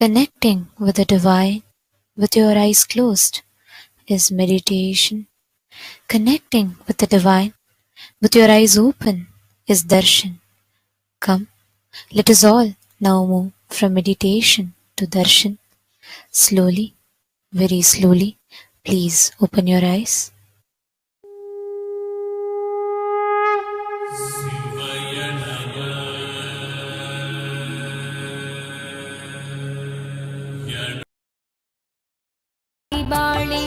Connecting with the divine with your eyes closed is meditation. Connecting with the divine with your eyes open is darshan. Come, let us all now move from meditation to darshan. Slowly, very slowly, please open your eyes. ಬಾಳಿ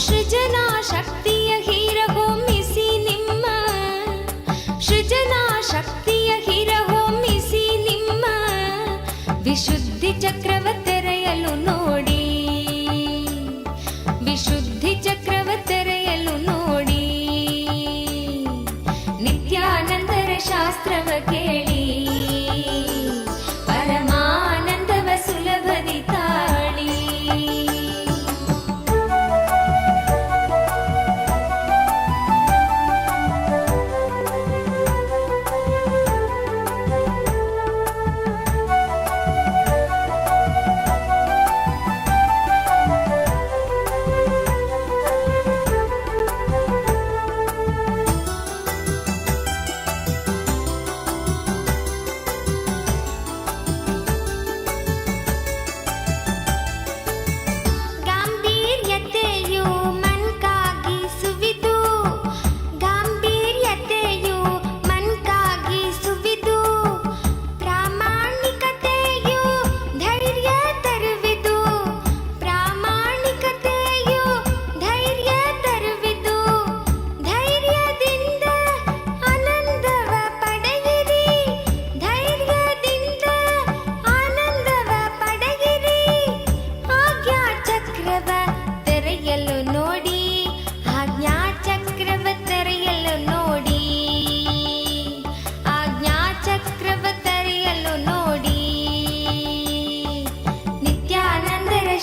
ಸೃಜನಾ ಶಕ್ತಿಯ ಹೀರಹೊಮ್ಮಿಸಿ ನಿಮ್ಮ ಸೃಜನಾ ಶಕ್ತಿಯ ಹೀರಹೊಮ್ಮಿಸಿ ನಿಮ್ಮ ವಿಶುದ್ಧಿ ಚಕ್ರವ ತೆರೆಯಲು ನೋಡಿ ವಿಶುದ್ಧಿ ಚಕ್ರವ ತೆರೆಯಲು ನೋಡಿ ನಿತ್ಯಾನಂದರ ಶಾಸ್ತ್ರವ ಕೇಳಿ ಪರಮಾನಂದವ ಸುಲಭದಿ ತಾಳಿ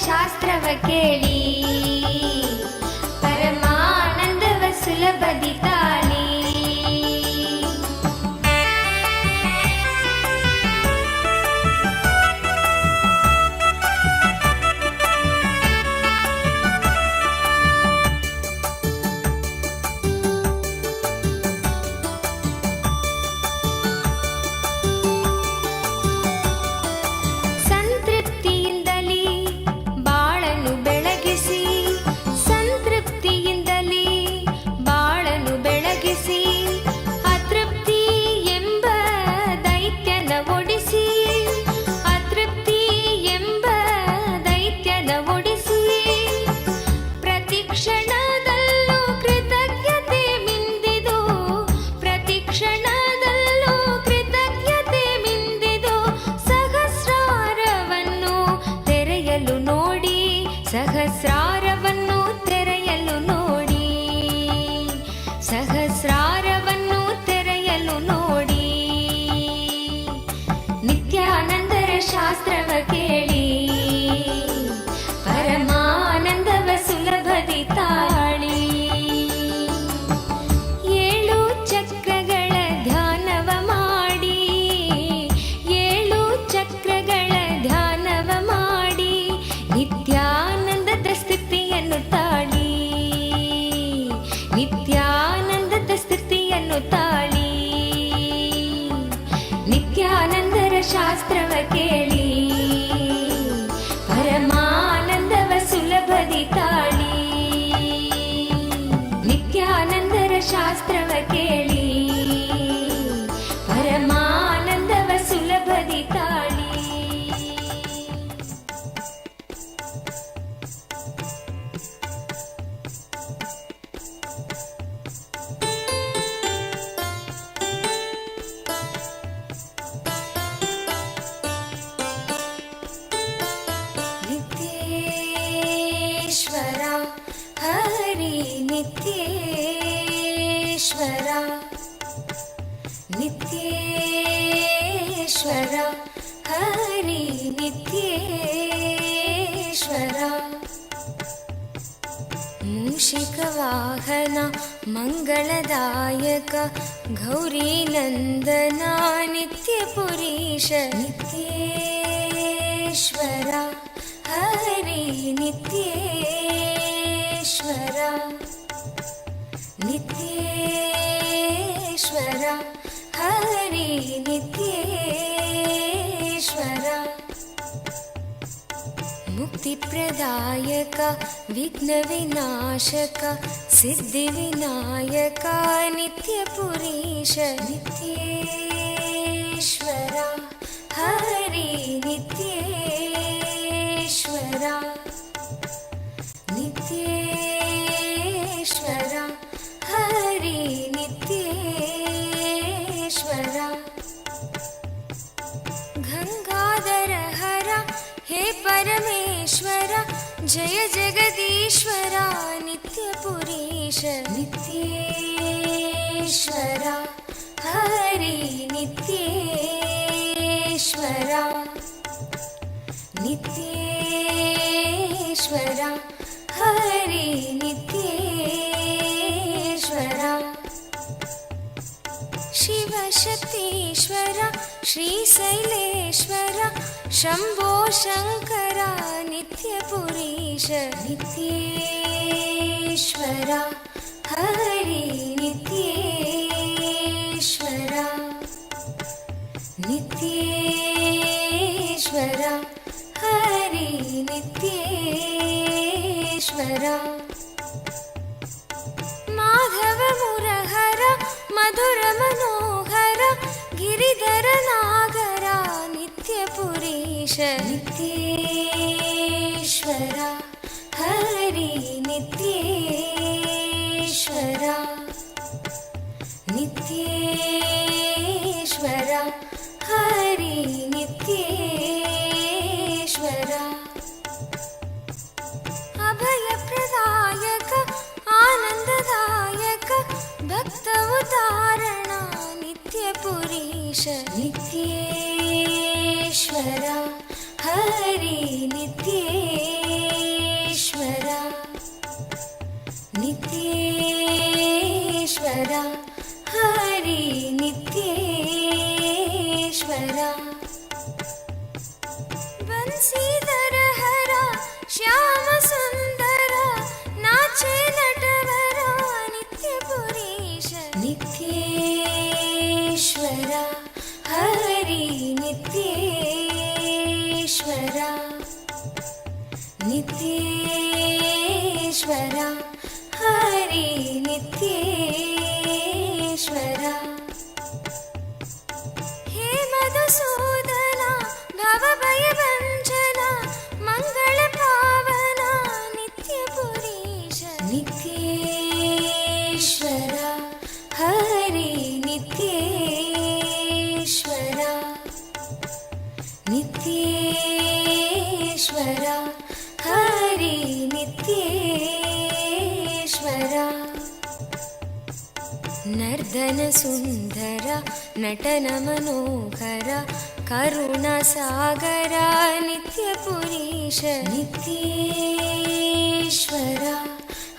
ಶಾಸ್ತ್ರವ ಕೇಳಿ ಪರಮಾನಂದವ ಸುಲಭದಿ ತಾಳಿ ಸಹಸ್ರಾರವನ್ನು ತೆರೆಯಲು ನೋಡಿ ಸಹಸ್ರಾರವನ್ನು ತೆರೆಯಲು ನೋಡಿ ನಿತ್ಯಾನಂದರ ಶಾಸ್ತ್ರವ ಕೇಳಿ ಪರಮಾನಂದವ ಸುಲಭದಿ ತಾಳಿ ಏಳು ಚಕ್ರಗಳ ಧ್ಯಾನವ ಮಾಡಿ ಏಳು ಚಕ್ರಗಳ ಧ್ಯಾನವ ಮಾಡಿ ನಿತ್ಯಾನಂದದ ಸ್ಥಿತಿಯನ್ನು ತಾಳಿ ನಿತ್ಯಾನಂದದ ಸ್ಥಿತಿಯನ್ನು ತಾಳಿ ನಿತ್ಯಾನಂದರ ಶಾಸ್ತ್ರವ ಕೇಳಿ ಪರಮಾನಂದವ ಸುಲಭದಿ ತಾಳಿ ನಿತ್ಯಾನಂದರ ಶಾಸ್ತ್ರವ ಕೇಳಿ ಪರಮಾನಂದವ ಸುಲಭದಿ ತಾಳಿ ನಿತ್ಯೇಶ್ವರ ನಿತ್ಯೇಶ್ವರ ಹರಿ ನಿತ್ಯೇಶ್ವರ ಮೂಷಿಕ ವಾಹನ ಮಂಗಳದಾಯಕ ಗೌರಿ ನಂದನ ನಿತ್ಯ ಪುರೀಶ ನಿತ್ಯೇಶ್ವರ हरि नित्येश्वर नित्येश्वर हरि नित्येश्वर मुक्तिप्रदायक विघ्नविनाशक सिद्धिविनायक नित्यपुरीश नित्येश्वर हरि नित्येश्वर नित्येश्वर हरि नित्येश्वर गंगाधर हर हे परमेश्वर जय जगदीश्वर नित्यपुरीश नित्येश्वर हरि नित्येश्वर नित्येश्वर हरि नित्येश्वर शिवशक्तीश्वर श्रीशैलेश्वर शम्भो शङ्कर नित्यपुरीश नित्येश्वर हरि नित्येश्वर नित्येश्वर हरि नित्येश्वर माधव मुरहर मधुर मनोहर गिरिधर नागर नित्यपुरीश नित्येश्वर हरि नित्येश्वर नित्येश्वर हरि नित्येश्वर अभयप्रदायक आनन्ददायक भक्त उदाहरण नित्यपुरीश नित्येश्वर हरि नित्येश्वर नित्येश्वर हरि नित्येश्वर बंसीधर हर श्याम सुंदर नाचे नटवर नित्यपुरीश नित्येश्वर हरि नित्येश्वर नित्येश्वर हरि नित्येश्वर हे मधुसूदन भवभयभञ्जन मंगल पावन नित्यपुरीश नित्येश्वर हरि नित्येश्वर नित्येश्वर हरि नित्येश्वर नर्दन सुंदर नटन मनोहर करुण सागर नित्यपुरीश नित्येश्वर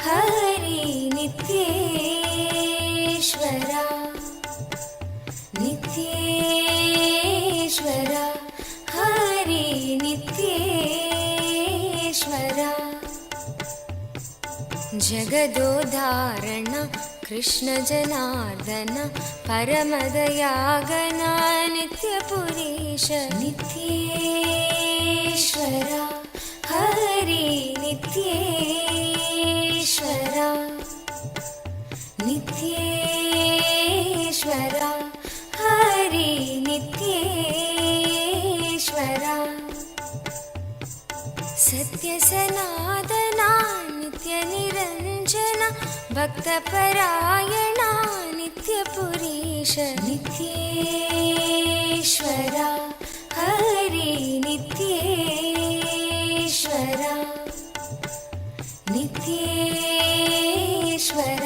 हरि नित्येश्वर नित्येश्वर हरि नित्येश्वर जगदोधारण कृष्ण जनार्दन परमदयागन नित्यपुरीश नित्येश्वर हरि नित्येश्वर नित्येश्वर हरि नित्येश्वर सत्य सनातना नित्य निरंजन भक्तपरायण नित्यपुरीश नित्येश्वर हरि नित्येश्वर नित्येश्वर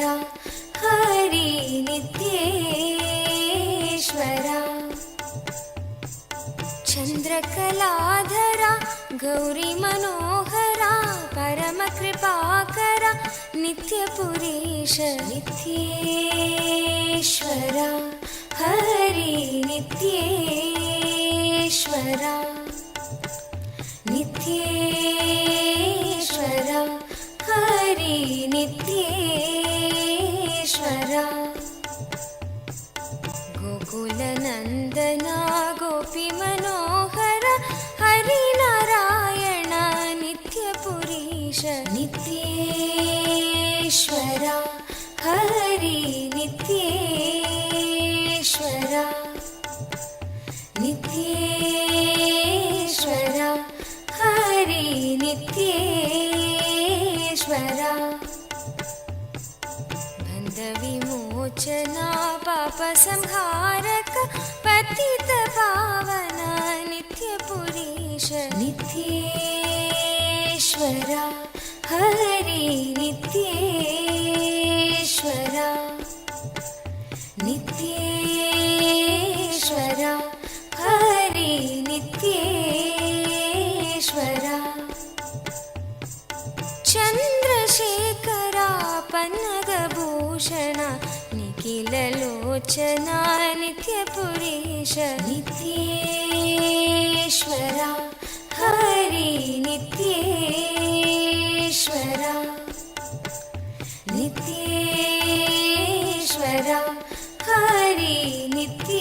हरि नित्येश्वर चंद्रकलाधर गौरी मनोहरा परम कृपाकर नित्यपुरीश नित्येश्वर हरि नित्येश्वर नित्येश्वर हरि नित्येश्वर गोकुलनन्दना गोपीमनोहर हरिनारायण नित्यपुरीश नित्येश्वर हरि नित्येश्वर नित्येश्वर हरि नित्येश्वर बन्धविमोचना पापसंहारक पतितपावन नित्यपुरीश नित्येश्वर हरि नित्येश्वर नित्येश्वर हरि नित्येश्वर चन्द्रशेखर पन्नगभूषण निखिललोचना नित्यपुरीश नित्येश्वर हरि नित्येश्वर नित्येश्वर हरि नित्येश्वर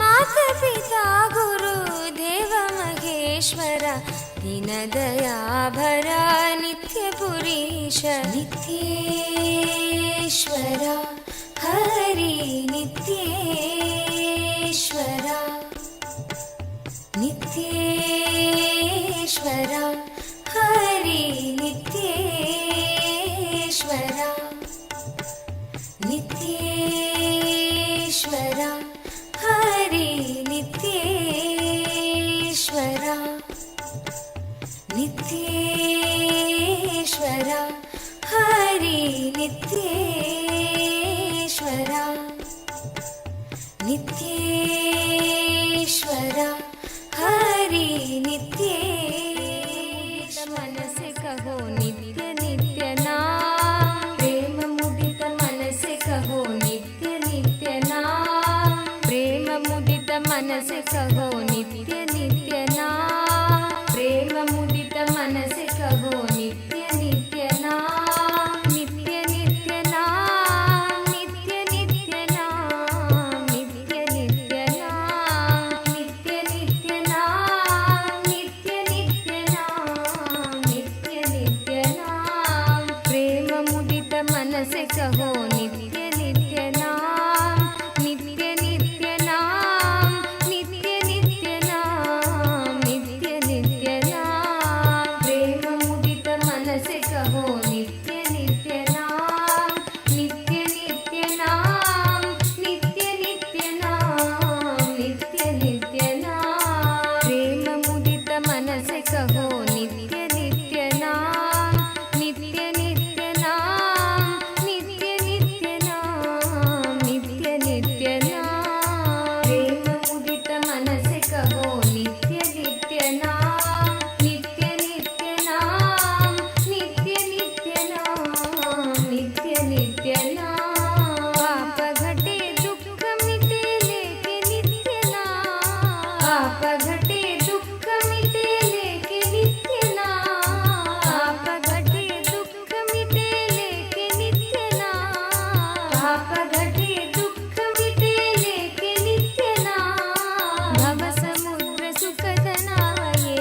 मातापिता गुरुदेव महेश्वर दीनदयाभर नित्यपुरीश नित्येश्वर हरि नित्येश्वर नित्येश्वर हरि नित्येश्वर नित्येश्वर हरि नित्येश्वर नित्येश्वर हरि नित्येश्वर नित्येश्वर हरि नित्येश मन से कहो नित्य नित्य नाम प्रेम मुदित मन से कहो नित्य नित्य नाम प्रेम मुदित मन से कहो नित्य नित्य नाम प्रेम मुदित मन से कहो नित्य नित्य नाम नित्य नित्य नाम नित्य नित्य नाम नित्य नित्य नाम नित्य नित्य नाम नित्य नित्य नाम नित्य नित्य नाम प्रेम मुदित मन से कहो नित्य नित्य नाम नित्य नित्य नाम नित्य नित्य नाम नित्य नित्य नाम प्रेम मुदित मन से कहो नित्य नित्य नाम नित्य नित्य नाम नित्य नित्य नाम नित्य नित्य नाम प्रेम मुदित मन से कहो नित्य नित्य नाम नित्य नित्य नाम नित्य नित्य नाम नित्य नित्य नाम प्रेम मुदित मन से कहो नित्य नित्य नाम नित्य नित्य नाम नित्य नित्य नाम नित्य नित्य नाम पाप घटे दुख मिटे लेके नित्य नाम पाप घटे दुख मिटे लेके नित्य नाम पाप घटे दुख मिटे लेके नित्य नाम पाप घटे दुख मिटे लेके नित्य नाम भव समुद्र सुखद नाये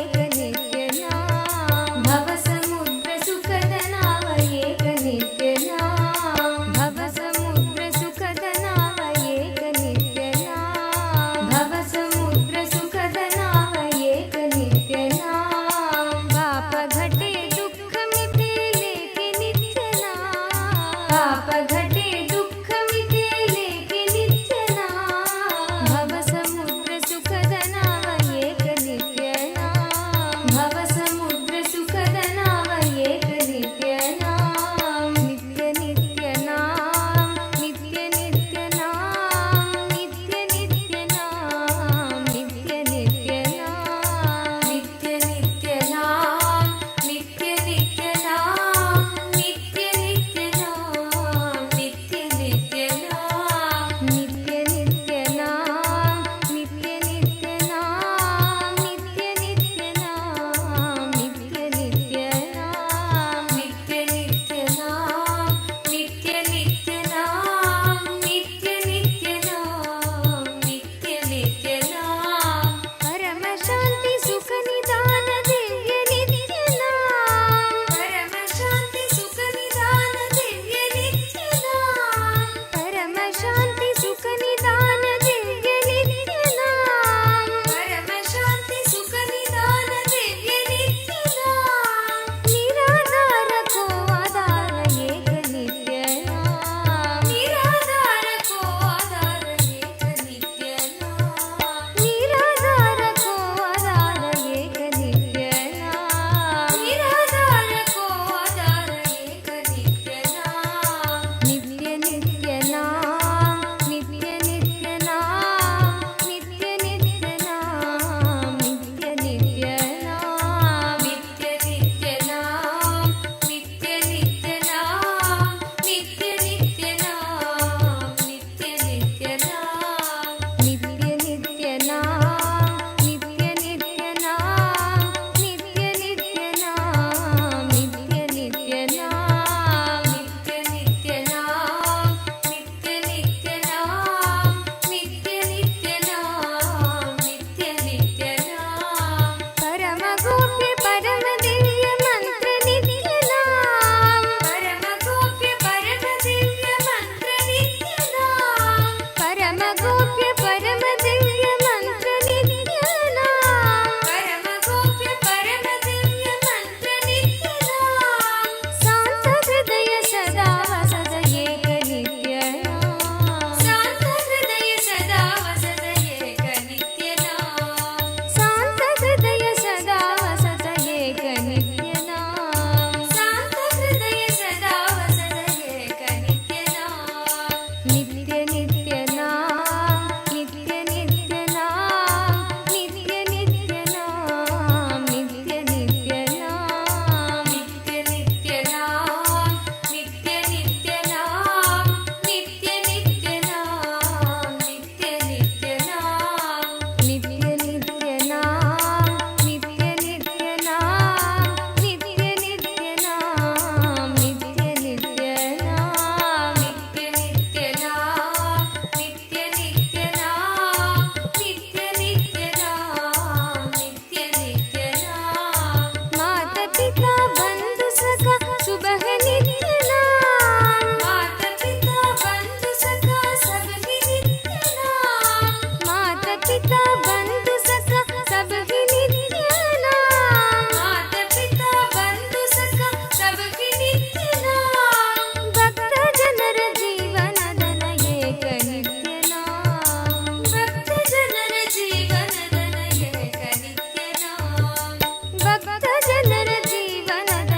ಭಕ್ತ ಜನರ ಜೀವನದ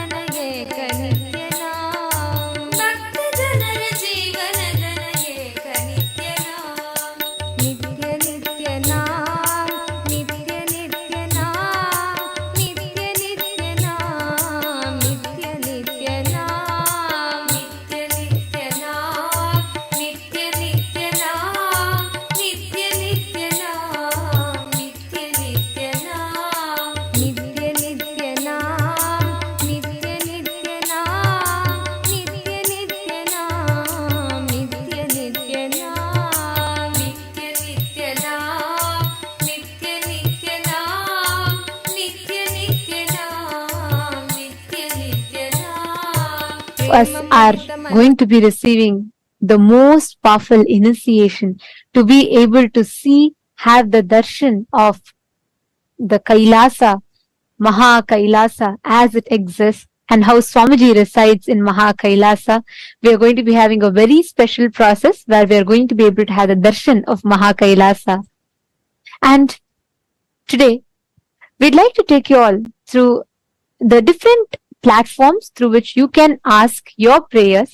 ಏಕ ನಿತ್ಯ ನಾಮ ಭಕ್ತ ಜನರ ಜೀವನದ ಏಕ ನಿತ್ಯ ನಾಮ ನಿತ್ಯ ನಿತ್ಯ ನಾಮ ನಿತ್ಯ ನಿತ್ಯ ನಾಮ ನಿತ್ಯ ನಿತ್ಯ ನಾಮ ನಿತ್ಯ ನಿತ್ಯ ನಾಮ ನಿತ್ಯ ನಿತ್ಯ ನಾಮ ನಿತ್ಯ ನಿತ್ಯ ನಾಮ ನಿತ್ಯ ನಿತ್ಯ ನಾಮ ನಿತ್ಯ ನಿತ್ಯ ನಾಮ ನಿತ್ಯ ನಿತ್ಯ ನಾಮ ನಿತ್ಯ ನಿತ್ಯ ನಾಮ ನಿತ್ಯ ನಿತ್ಯ ನಾಮ ನಿತ್ಯ ನಿತ್ಯ ನಾಮ ನಿತ್ಯ ನಿತ್ಯ ನಾಮ ನಿತ್ಯ ನಿತ್ಯ ನಾಮ ನಿತ್ಯ ನಿತ್ಯ ನಾಮ ನಿತ್ಯ ನಿತ್ಯ ನಾಮ us are going to be receiving the most powerful initiation to be able to see, have the darshan of the Kailasa, Maha Kailasa as it exists, and how Swamiji resides in Maha Kailasa. We are going to be having a very special process where we are going to be able to have the darshan of Maha Kailasa. And today, we'd like to take you all through the different platforms through which you can ask your prayers,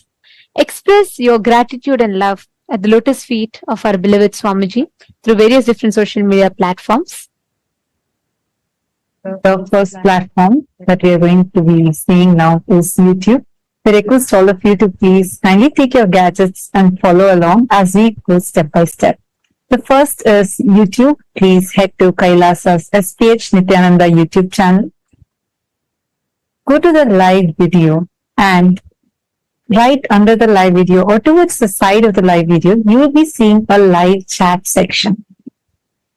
express your gratitude and love at the lotus feet of our beloved Swamiji through various different social media platforms. The first platform that we are going to be seeing now is YouTube. We request all of you to please kindly take your gadgets and follow along as we go step by step. The first is YouTube. Please head to Kailasa's SPH Nithyananda YouTube channel. Go to the live video, and right under the live video or towards the side of the live video, you will be seeing a live chat section.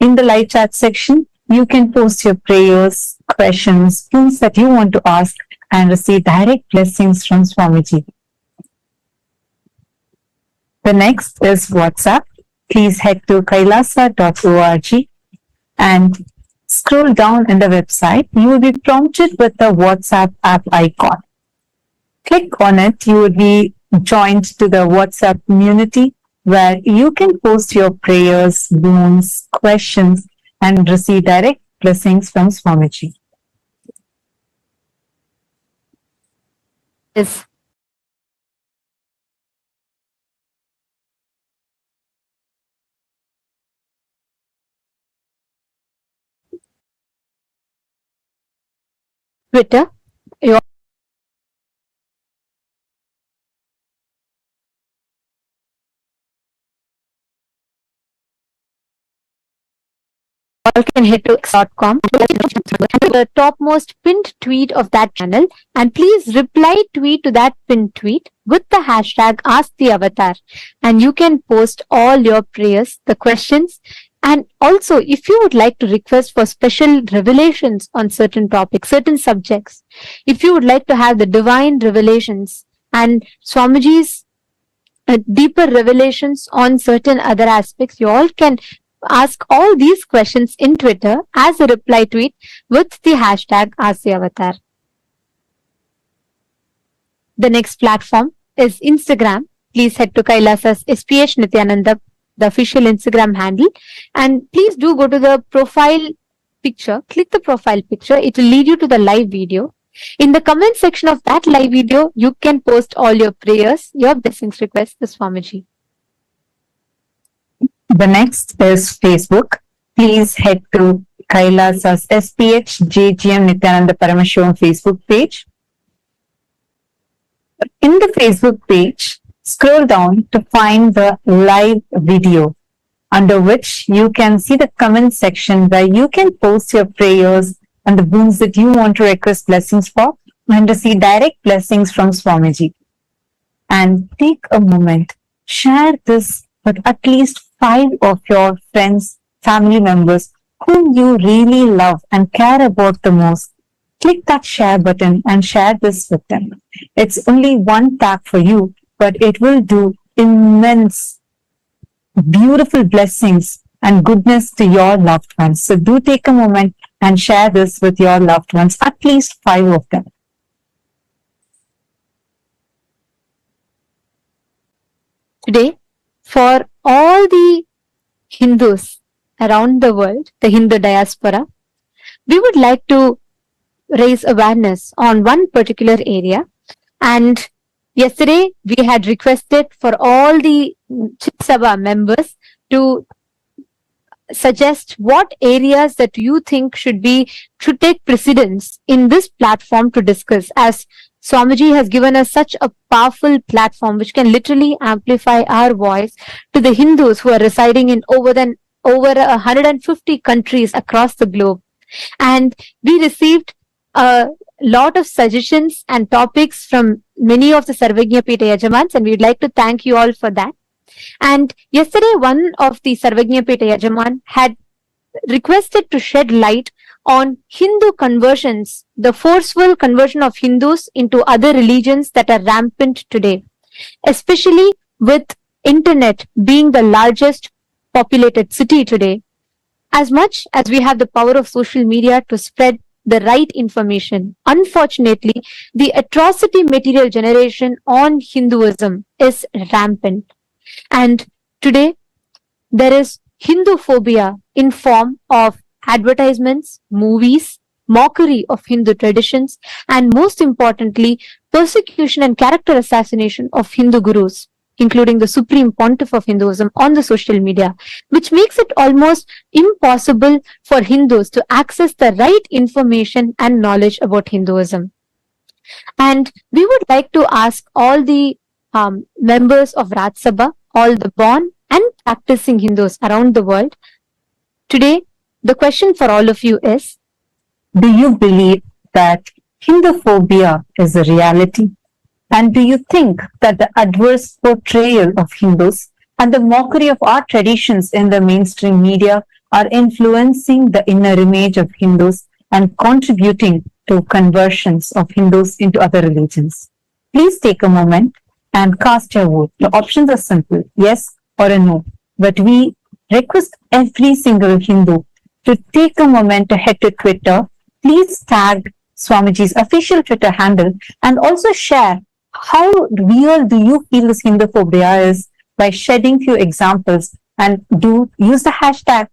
In the live chat section, you can post your prayers, questions, things that you want to ask and receive direct blessings from Swamiji. The next is WhatsApp. Please head to kailasa.org and scroll down in the website. You will be prompted with the WhatsApp app icon. Click on it. You will be joined to the WhatsApp community where you can post your prayers, boons, questions, and receive direct blessings from Swamiji. Is Twitter. You all can head to x.com, the topmost pinned tweet of that channel, and please reply tweet to that pinned tweet with the hashtag #AskTheAvatar, and you can post all your prayers, the questions, and also if you would like to request for special revelations on certain topics, certain subjects, if you would like to have the divine revelations and Swamiji's deeper revelations on certain other aspects, you all can ask all these questions in Twitter as a reply tweet with the hashtag #AskTheAvatar. The next platform is Instagram. Please head to Kailasa's SPH Nithyananda, the official Instagram handle, and please do go to the profile picture. Click the profile picture. It will lead you to the live video. In the comment section of that live video, you can post all your prayers, your blessings requests to Swamiji. The next is Facebook. Please head to Kailasa's SPH JGM Nithyananda Paramashivam Facebook page. In the Facebook page, scroll down to find the live video, under which you can see the comment section where you can post your prayers and the boons that you want to request blessings for and receive direct blessings from Swamiji. And take a moment, share this with at least 5 of your friends, family members whom you really love and care about the most. Click that share button and share this with them. It's only one tap for you, but it will do immense, beautiful blessings and goodness to your loved ones. So do take a moment and share this with your loved ones, at least 5 of them. Today, for all the Hindus around the world, the Hindu diaspora, we would like to raise awareness on one particular area. And yesterday we had requested for all the Chit Sabha members to suggest what areas that you think should take precedence in this platform to discuss, as Swamiji has given us such a powerful platform which can literally amplify our voice to the Hindus who are residing in over 150 countries across the globe. And we received a lot of suggestions and topics from many of the Sarvagya Pita Yajamans, and we'd like to thank you all for that. And yesterday, one of the Sarvagya Pita Yajaman had requested to shed light on Hindu conversions, the forceful conversion of Hindus into other religions that are rampant today, especially with internet being the largest populated city today. As much as we have the power of social media to spread the right information, unfortunately, the atrocity material generation on Hinduism is rampant. And today, there is Hindu phobia in form of advertisements, movies, mockery of Hindu traditions, and most importantly, persecution and character assassination of Hindu gurus, including the supreme pontiff of Hinduism on the social media, which makes it almost impossible for Hindus to access the right information and knowledge about Hinduism. And we would like to ask all the members of Raj Sabha, all the born and practicing Hindus around the world. Today, the question for all of you is, Do you believe that Hinduphobia is a reality? And do you think that the adverse portrayal of Hindus and the mockery of our traditions in the mainstream media are influencing the inner image of Hindus and contributing to conversions of Hindus into other religions? Please take a moment and cast your vote. The options are simple, yes or a no. But we request every single Hindu to take a moment to head to Twitter. Please tag Swamiji's official Twitter handle and also share how real do you feel this Hinduphobia is by shedding few examples, and do use the hashtag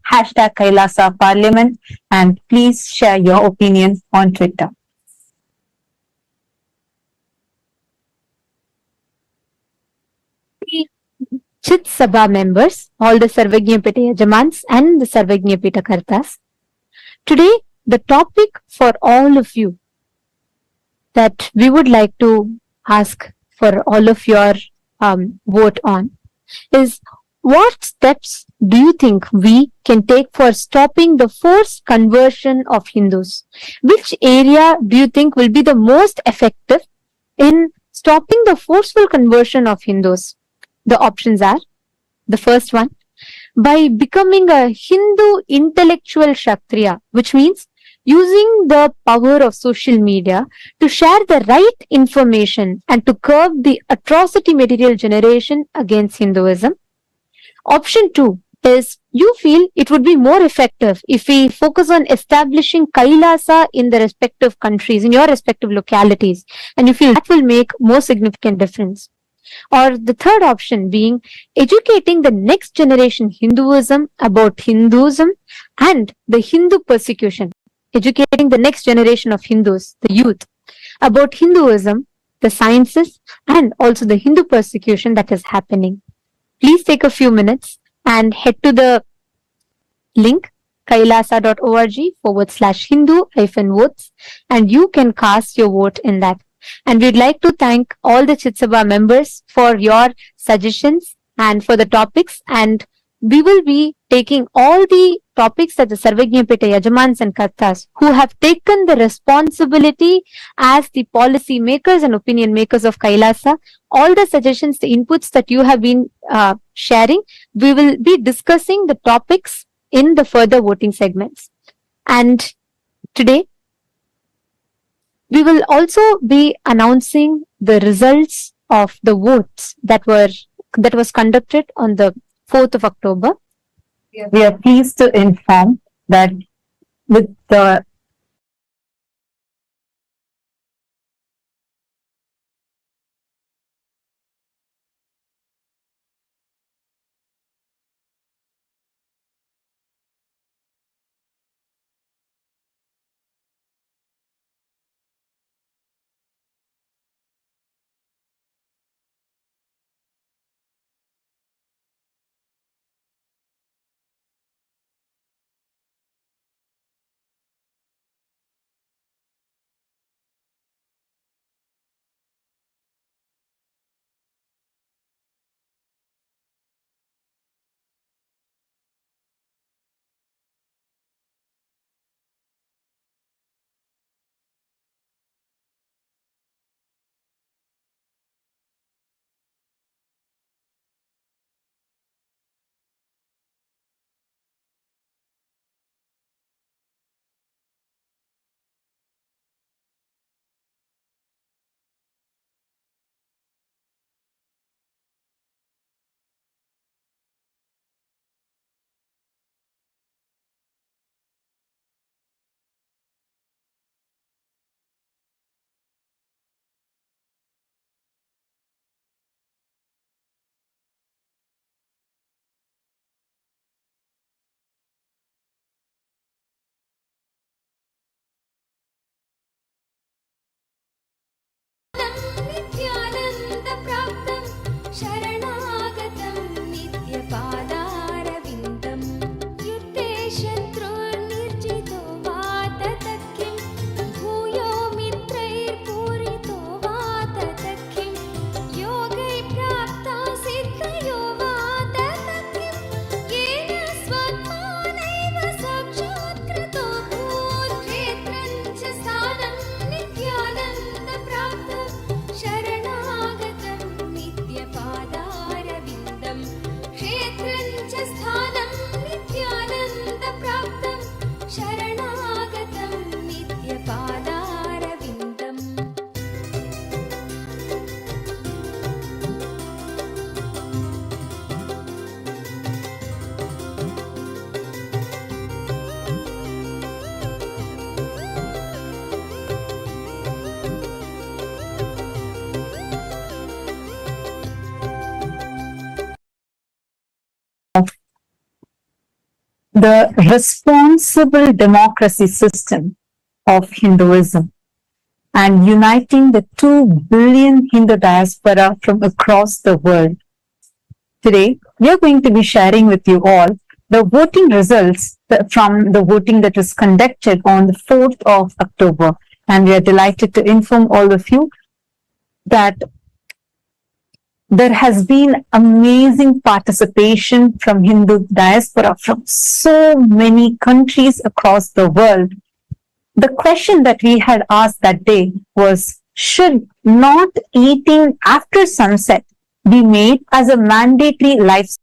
Kailasa Parliament, and please share your opinion on Twitter. Chit Sabha members, all the Sarvagya Pita Yajamans and the Sarvagya Pita Kartas. Today, the topic for all of you that we would like to ask for all of your vote on is, what steps do you think we can take for stopping the forced conversion of Hindus? Which area do you think will be the most effective in stopping the forceful conversion of Hindus? The options are, the first one, by becoming a Hindu intellectual Kshatriya, which means using the power of social media to share the right information and to curb the atrocity material generation against Hinduism. Option 2 is, you feel it would be more effective if we focus on establishing Kailasa in the respective countries, in your respective localities, and you feel that will make more significant difference. Or the third option being educating the next generation Hinduism about Hinduism and the Hindu persecution. Educating the next generation of Hindus, the youth, about Hinduism, the sciences, and also the Hindu persecution that is happening. Please take a few minutes and head to the link kailasa.org/Hindu-votes, and you can cast your vote in that. And we'd like to thank all the Chit Sabha members for your suggestions and for the topics. And we will be taking all the topics that the Sarvagya Pita Yajamans and Kartas, who have taken the responsibility as the policy makers and opinion makers of Kailasa, all the suggestions, the inputs that you have been sharing, we will be discussing the topics in the further voting segments. And today, we will also be announcing the results of the votes that was conducted on the 4th of October. We are pleased to inform that with the the responsible democracy system of Hinduism and uniting the 2 billion Hindu diaspora from across the world. Today, we are going to be sharing with you all the voting results from the voting that was conducted on the 4th of October. And we are delighted to inform all of you that there has been amazing participation from Hindu diaspora from so many countries across the world. The question that we had asked that day was, should not eating after sunset be made as a mandatory life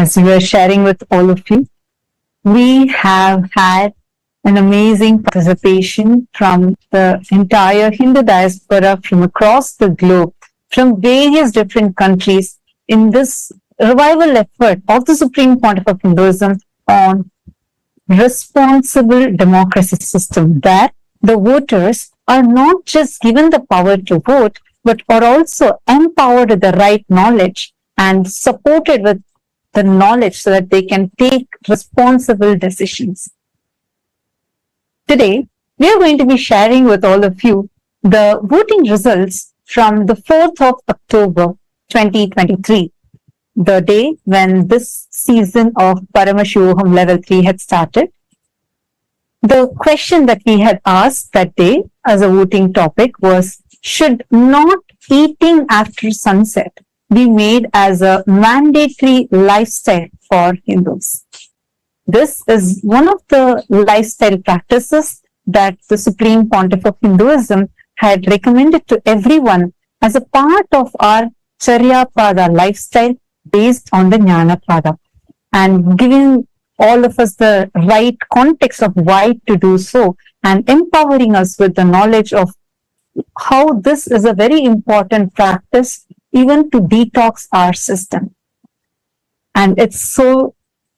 as we were sharing with all of you, we have had an amazing participation from the entire Hindu diaspora from across the globe, from various different countries in this revival effort of the Supreme Pontiff of Hinduism on responsible democracy system, where the voters are not just given the power to vote, but are also empowered with the right knowledge and supported with the knowledge so that they can take responsible decisions. Today, we are going to be sharing with all of you the voting results from the 4th of October 2023, the day when this season of Paramashivoham level 3 had started. The question that we had asked that day as a voting topic was, should not eating after sunset be made as a mandatory lifestyle for Hindus? This is one of the lifestyle practices that the Supreme Pontiff of Hinduism had recommended to everyone as a part of our Charyapada lifestyle based on the Jnanapada, and giving all of us the right context of why to do so, and empowering us with the knowledge of how this is a very important practice even to detox our system. And it's so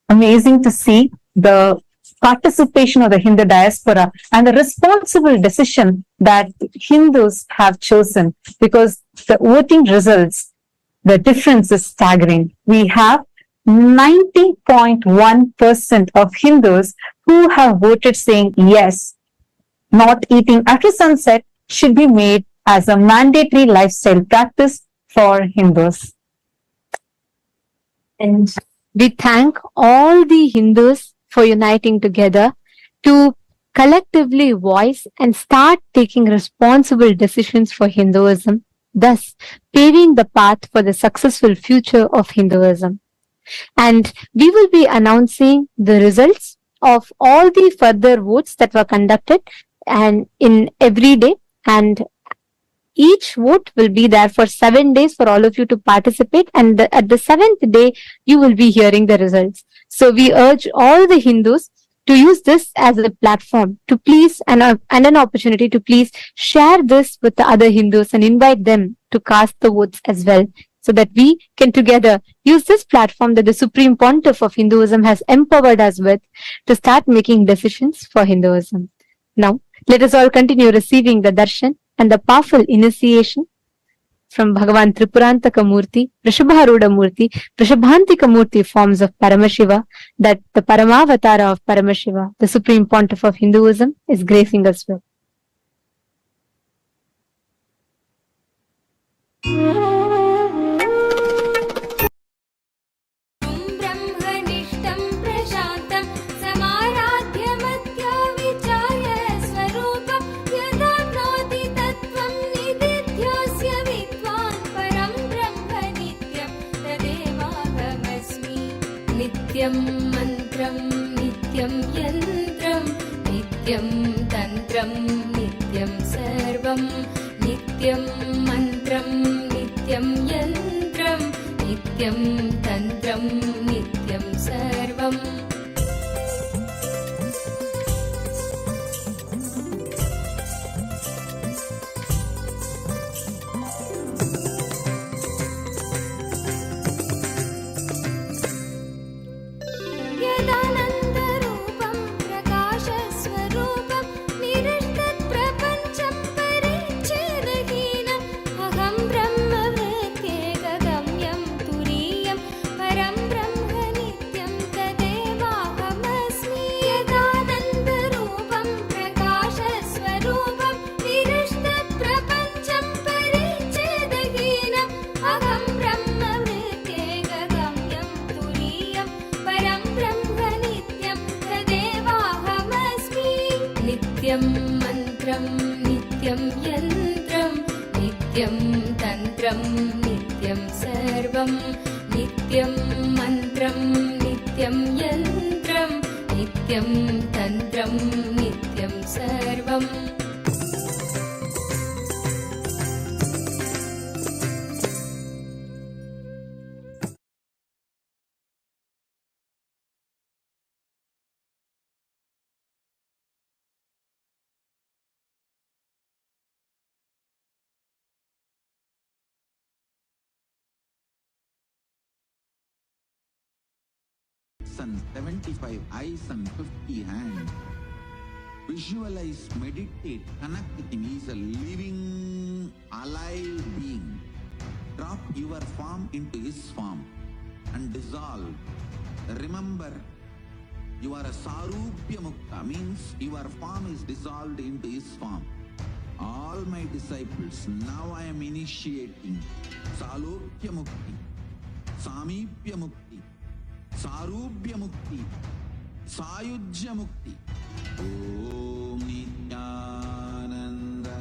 amazing to see the participation of the Hindu diaspora and the responsible decision that Hindus have chosen, because the voting results, the difference is staggering. We have 90.1% of Hindus who have voted saying yes, not eating after sunset should be made as a mandatory lifestyle practice for Hindus. And we thank all the Hindus for uniting together to collectively voice and start taking responsible decisions for Hinduism, thus paving the path for the successful future of Hinduism. And we will be announcing the results of all the further votes that were conducted and in every day, and each vote will be there for 7 days for all of you to participate, and at the 7th day you will be hearing the results. So we urge all the Hindus to use this as a platform to please and an opportunity to please share this with the other Hindus and invite them to cast the votes as well, so that we can together use this platform that the Supreme Pontiff of Hinduism has empowered us with to start making decisions for Hinduism. Now, let us all continue receiving the darshan and the powerful initiation from Bhagavān Tripurantaka Murthy, Vrishabharuda Murthy, Vrishabhantika Murthy forms of Paramashiva, that the Paramavatara of Paramashiva, the Supreme Pontiff of Hinduism, is gracing us with. ब्रह्मनिष्ठं प्रशान्तं समाराध्यमत्या विचार्य स्वरूपं यदाप्नोति तत्त्वं निदिध्योऽस्य विद्वान् परं ब्रह्म नित्यं तदेवाहमस्मि। नित्यं मन्त्रं नित्यं यन्त्रं नित्यं तन्त्रं नित्यं सर्वं नित्यं मन्त्रं नित्यं यन्त्रं नित्यं तन्त्रं नित्यं सर्वम्। यदानन्दरूपं प्रकाशस्वरूपं निरस्तत्प्रपञ्चं परिच्छेदहीनम् अहं ब्रह्मवृत्त्येकगम्यं तुरीयं परं ब्रह्म नित्यं तदेवाहमस्मि। यदानन्दरूपं प्रकाशस्वरूपं निरस्तत्प्रपञ्चं परिच्छेदहीनम् अहं ब्रह्मवृत्त्येकगम्यं तुरीयं परं ब्रह्म नित्यं तदेवाहमस्मि। नित्यं मन्त्रं नित्यं यन्त्रं नित्यं तन्त्रं नित्यं सर्वं नित्यं मन्त्रं नित्यं यन्त्रं नित्यं तन्त्रं नित्यं सर्वम्। and 75 eyes and 50 hands. Visualize, meditate, connect with him. He is a living, alive being. Drop your form into his form and dissolve. Remember, you are a Sarupya Mukta, means your form is dissolved into his form. All my disciples, now I am initiating Salokya Mukti, Samipya Mukti, Sarupya Mukti, Sayujya Mukti. Om Nithyananda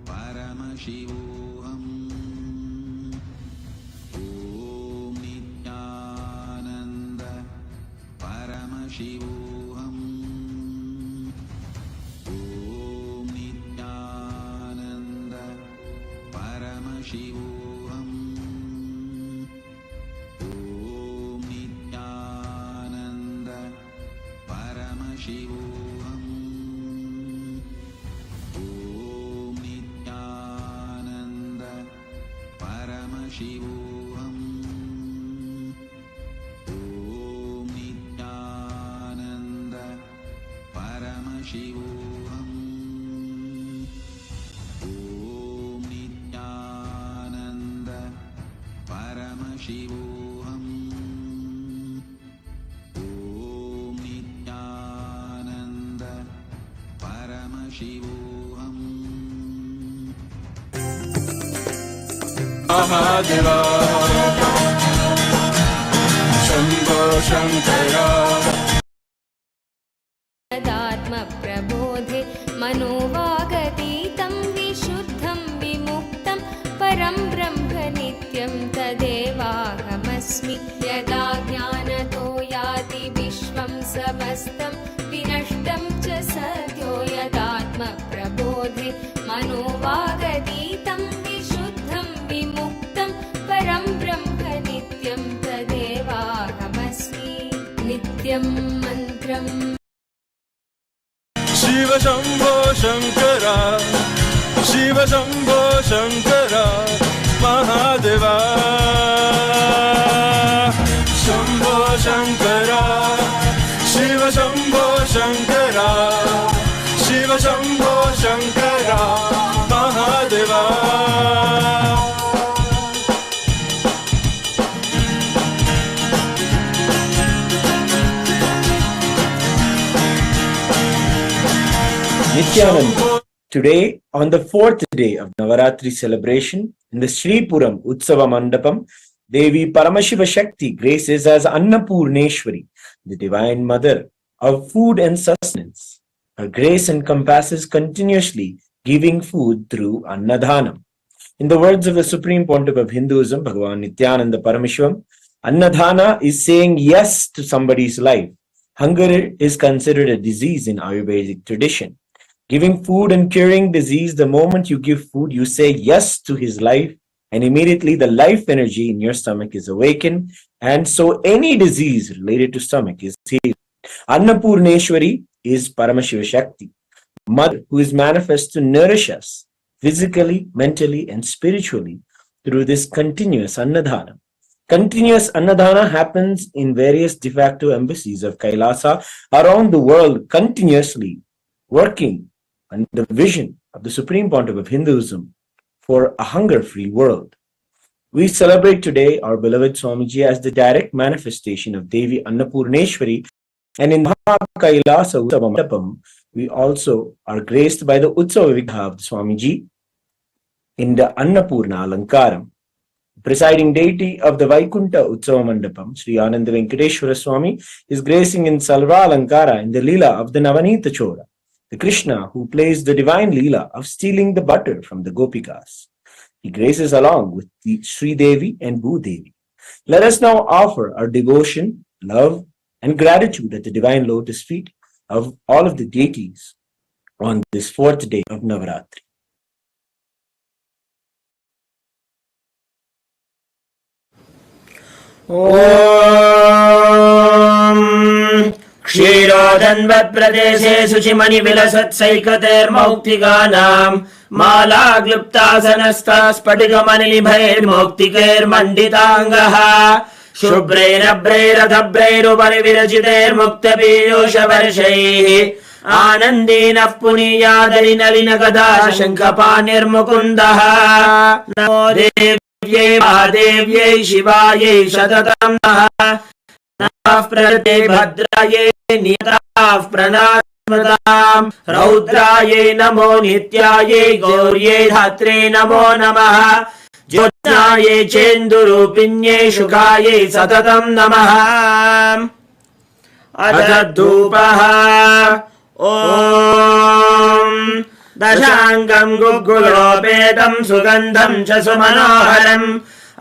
Paramashivoham. Om Nithyananda Paramashivoham. Om Nithyananda Paramashivoham. Om Nithyananda Paramashivoham. Om Nithyananda Paramashivoham. Om Nithyananda Paramashivoham. Om Nithyananda Paramashivoham. Om Nithyananda Paramashivoham. Mahadeva Shambho Shankara तदात्मप्रबोधे मनोवागतीतं विशुद्धं विमुक्तं परं ब्रह्म नित्यं तदेवाहमस्मि यदा ज्ञानतो याति विश्वं समस्तं विनष्टं च सद्यो यदात्मप्रबोधे मनोवागतीतं विशुद्धं विमुक्तं परं ब्रह्म नित्यं तदेवाहमस्मि नित्यं मन्त्रं Shiva Shambho Shankara Shiva Shambho Shankara Mahadeva Shambho Shankara Shiva Shambho Shankara Shiva Shambho Shankara Mahadeva Nithyananda. Today, on the fourth day of Navaratri celebration, in the Tripuram Utsava Mandapam, Devi Paramashiva Shakti graces as Annapurneshwari, the Divine Mother of food and sustenance. Her grace encompasses continuously giving food through Annadhanam. In the words of the Supreme Pontiff of Hinduism, Bhagavān Nithyananda Paramashivam, Annadhana is saying yes to somebody's life. Hunger is considered a disease in Ayurvedic tradition. Giving food and curing disease, the moment you give food, you say yes to his life, and immediately the life energy in your stomach is awakened, and so any disease related to stomach is healed. Annapurneshwari is Paramashiva Shakti, Mother who is manifest to nourish us physically, mentally, and spiritually through this continuous Annadhana. Continuous Annadhana happens in various de facto embassies of Kailasa around the world, continuously working on the vision of the Supreme Pontiff of Hinduism for a hunger-free world. We celebrate today our beloved Swamiji as the direct manifestation of Devi Annapurneshwari, and in Kailasa Utsava Mandapam, we also are graced by the Utsava Vigraha of the Swamiji in the Annapurna Alankaram. Presiding deity of the Vaikunta Utsava Mandapam, Sri Ananda Venkateshwara Swami, is gracing in Salva Alankara in the Leela of the Navanita Chora, the Krishna who plays the divine Leela of stealing the butter from the Gopikas. He graces along with the Sri Devi and Bhu Devi. Let us now offer our devotion, love, and gratitude at the divine lotus feet of all of the deities on this fourth day of Navaratri. Om Kshirodhanvat-pradeshe Suchimani-vilasat-saikater-mauktikanam Mala-gluptasanastas-patigamanilibhair-mauktiker-manditangaha शुभ्रैरभ्रैरधभ्रैरुपरि विरचितैर्मुक्तपीयूषवर्षैः आनन्दीनः पुनीयादरिनलिनगदा शङ्खपाणिर्मुकुन्दः नमो देव्यै महादेव्यै शिवायै सततं नमः प्रकृते भद्रायै नियताः प्रणास्मताम् रौद्रायै नमो नित्यायै गौर्यै धात्रे नमो नमः ज्योत्स्नायै चेन्दुरूपिण्यै शुकायै सततं नमः अथ धूपः ॐ दशाङ्गम् गुग्गुलोपेतं सुगन्धं च सुमनोहरम्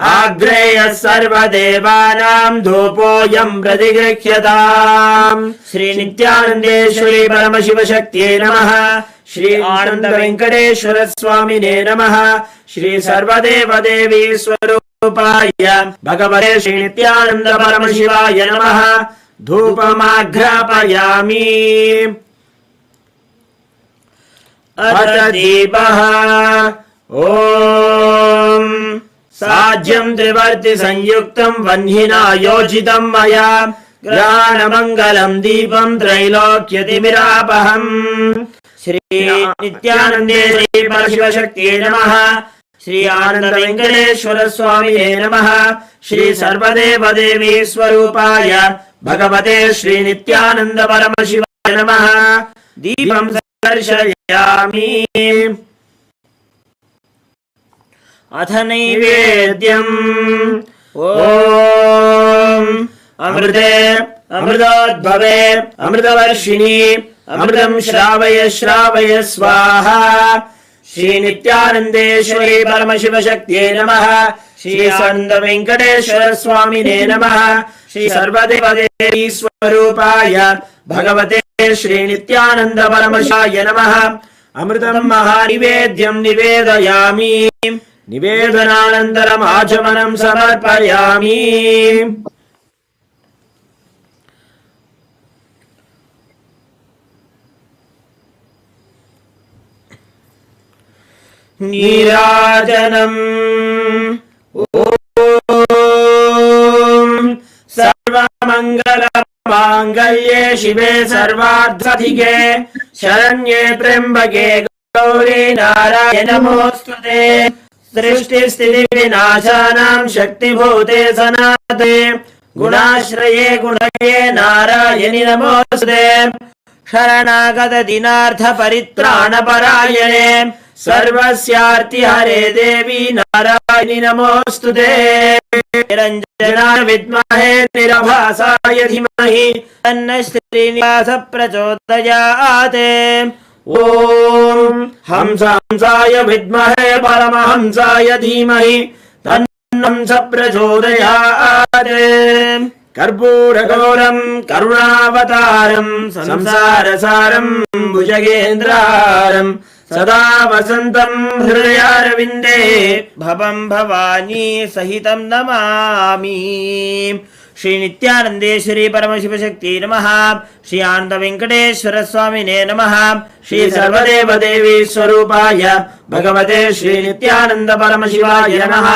आग्रेयः सर्वदेवानां धूपोऽयं प्रतिगृह्यताम् श्री नित्यानन्देश्वरी परमशिवशक्त्यै नमः श्री आनन्द वेङ्कटेश्वर स्वामिने नमः श्री सर्वदेवदेवी स्वरूपाय भगवते श्री नित्यानन्द परमशिवाय नमः धूपमाघ्रापयामि अथ दीपः ॐ साज्यं त्रिवर्ति संयुक्तं वह्निना योजितं मया ग्रहाणमङ्गलं दीपं त्रैलोक्यतिमिरापहम् श्री नित्यानन्देश्वरी परमशिवशक्त्यै नमः श्री आनन्द वेङ्कटेश्वर स्वामिने नमः श्री सर्वदेवदेवी स्वरूपाय भगवते श्री नित्यानन्द परमशिवाय नमः दीपं दर्शयामि अथ नैवेद्यम् ॐ अमृते अमृतोद्भवे अमृतवर्षिणि अमृतं श्रावय श्रावय स्वाहा श्री नित्यानन्देश्वरी परमशिवशक्त्यै नमः श्री आनन्द वेङ्कटेश्वर स्वामिने नमः श्री सर्वदेवदेवी स्वरूपाय भगवते श्री नित्यानन्द परमशिवाय नमः अमृतं महानिवेद्यं निवेदयामि निवेदनानन्तरम् आचमनं समर्पयामि नीराजनम् ॐ सर्वमङ्गलमाङ्गल्ये शिवे सर्वार्थसाधिके शरण्ये त्र्यम्बके गौरी नारायणि नमोऽस्तुते सृष्टिस्थितिविनाशानां शक्तिभूते सनातने गुणाश्रये गुणये नारायणि नमोऽस्तुते शरणागत दीनार्थ परित्राणपरायणे सर्वस्यार्तिहरे देवी नारायणि नमोऽस्तुते निरञ्जनाय विद्महे निरभासाय धीमहि तन्नः श्रीनिवास प्रचोदयात् ॐ हंसाय विद्महे परमहंसाय धीमहि तन्नः प्रचोदयात् कर्पूरगौरं करुणावतारं संसारसारं भुजगेन्द्रहारं सदा वसन्तं हृदयारविन्दे भवं भवानी सहितं नमामि श्री नित्यानन्देश्वरी परमशिवशक्त्यै नमः श्री आनन्द वेङ्कटेश्वर स्वामिने नमः श्री सर्वदेवदेवी स्वरूपाय भगवते श्री नित्यानन्द परमशिवाय नमः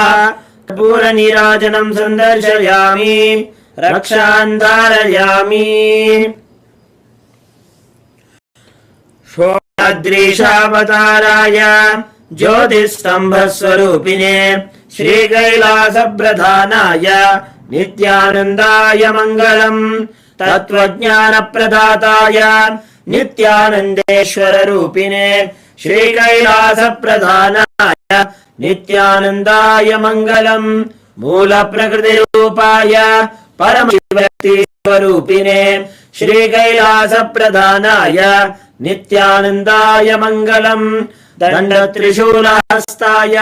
कर्पूरनीराजनं सन्दर्शयामि रक्षान् धारयामि षोडदृशावताराय ज्योतिस्तम्भस्वरूपिणे श्रीकैलासप्रधानाय नित्यानन्दाय मङ्गलम् तत्त्वज्ञानप्रदाताय नित्यानन्देश्वररूपिणे श्रीकैलासप्रधानाय नित्यानन्दाय मङ्गलम् मूलप्रकृतिरूपाय परमशिवशक्तिस्वरूपिणे श्रीकैलासप्रधानाय नित्यानन्दाय मङ्गलम् दण्डत्रिशूलहस्ताय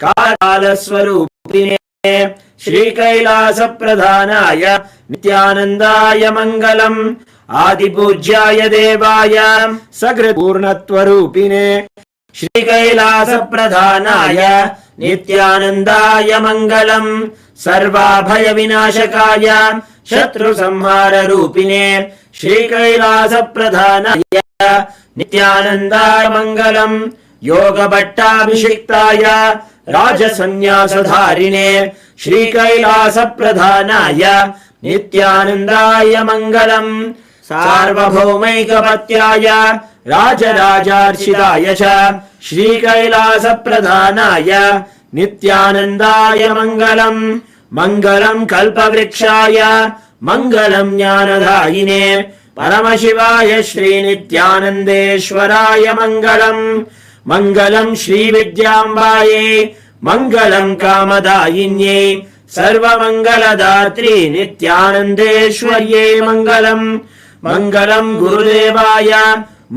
कालस्वरूपिणे श्रीकैलासप्रधानाय नित्यानन्दाय मङ्गलम् आदिपूज्याय देवाय सकृत्पूर्णत्वरूपिणे श्रीकैलासप्रधानाय नित्यानन्दाय मङ्गलम् सर्वाभयविनाशकाय शत्रुसंहाररूपिणे श्रीकैलासप्रधानाय नित्यानन्दाय मङ्गलम् योगभट्टाभिषिक्ताय राजसन्न्यासधारिणे श्रीकैलासप्रधानाय नित्यानन्दाय मङ्गलम् सार्वभौमैकपत्याय राजराजार्चिताय च श्रीकैलासप्रधानाय नित्यानन्दाय मङ्गलम् मङ्गलम् कल्पवृक्षाय मङ्गलम् ज्ञानदायिने परमशिवाय श्रीनित्यानन्देश्वराय मङ्गलम् मङ्गलम् श्रीविद्याम्बायै मङ्गलम् कामदायिन्यै सर्वमङ्गलदात्री नित्यानन्देश्वर्यै मङ्गलम् मङ्गलम् गुरुदेवाय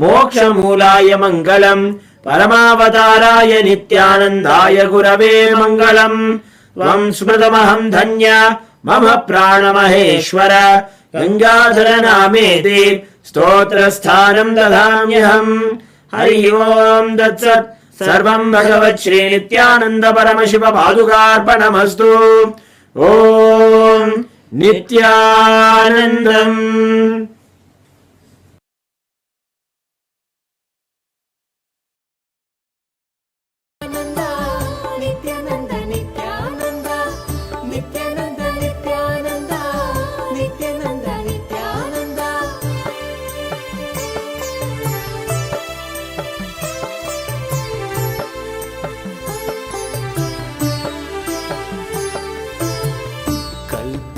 मोक्षमूलाय मङ्गलम् परमावताराय नित्यानन्दाय गुरवे मङ्गलम् त्वम् स्मृतमहम् धन्य मम प्राणमहेश्वर गङ्गाधर नामेति स्तोत्रस्थानम् ददाम्यहम् हरि ओम् तत्सत् सर्वम् भगवत् श्री नित्यानन्द परमशिव पादुकार्पणमस्तु ओम् नित्यानन्दम्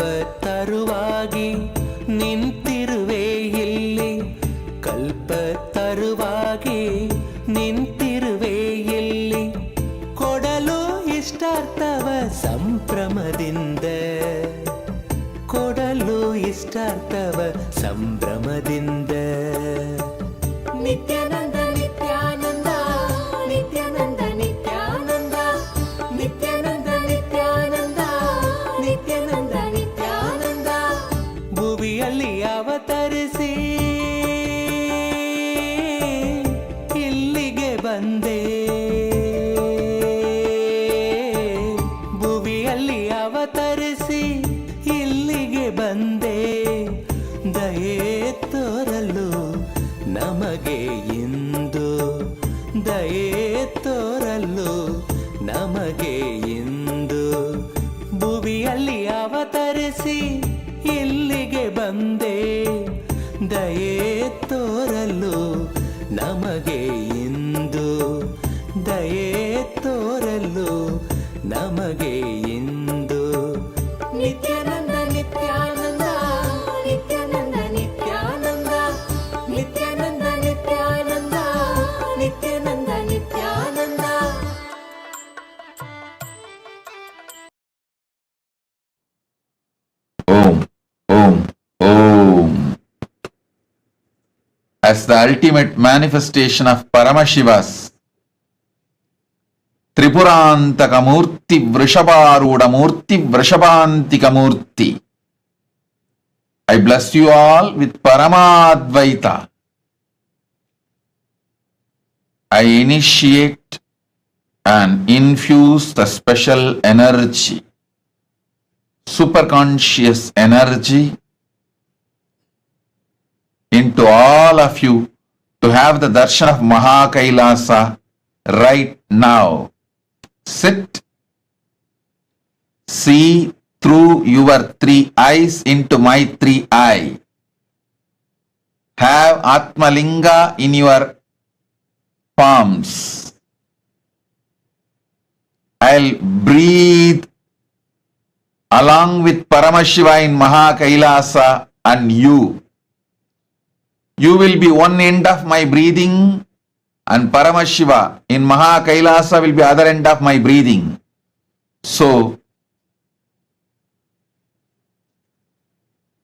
ಕಲ್ಪತರುವಾಗಿ ನಿಂತಿರುವೆ ಇಲ್ಲಿ ಕಲ್ಪತರುವಾಗಿ ನಿಂತಿರುವೆ ಇಲ್ಲಿ ಕೊಡಲು ಇಷ್ಟಾರ್ಥವ ಸಂಭ್ರಮದಿಂದ ಕೊಡಲು ಇಷ್ಟಾರ್ಥವ ಸಂಭ್ರಮದಿಂದ ನಿತ್ಯಾನಂದ ನಿತ್ಯಾನಂದ ನಿತ್ಯಾನಂದ ನಿತ್ಯಾನಂದ ನಿತ್ಯಾನಂದ ನಿತ್ಯಾನಂದ ನಿತ್ಯಾನಂದ ನಿತ್ಯಾನಂದ ಭುವಿಯಲ್ಲಿ ಅವತರಿಸಿ ಇಲ್ಲಿಗೆ ಬಂದೆ ಭುವಿಯಲ್ಲಿ ಅವತರಿಸಿ ಇಲ್ಲಿಗೆ ಬಂದೆ ದಯೆ ತೋರಲು ನಮಗೆ ಇಂದು ದಯೆ ತೋರಲು ನಮಗೆ ಇಂದು ಭುವಿಯಲ್ಲಿ ಅವತರಿಸಿ ಇಲ್ಲಿಗೆ ಬಂದೆ ದಯೆ ತೋರಲು ನಮಗೆ ಇಂದು ದಯೆ ತೋರಲು ನಮಗೆ ಇಂದು Nithyananda Nithyananda Nithyananda Nithyananda Nithyananda Nithyananda Nithyananda Nithyananda Om, Om, Om. As the ultimate manifestation of Paramashiva's Tripurantaka Murthy Vrishabharuda Murthy Vrishabhantika Murthy, I bless you all with Paramadvaita. I initiate and infuse the special energy, superconscious energy, into all of you to have the darshan of Mahakailasa right now. Sit, see through your three eyes into my three eyes. Have Atmalinga in your palms. I'll breathe along with Paramashiva in Mahakailasa and you. You will be one end of my breathing and Paramashiva in Mahakailasa will be other end of my breathing. So,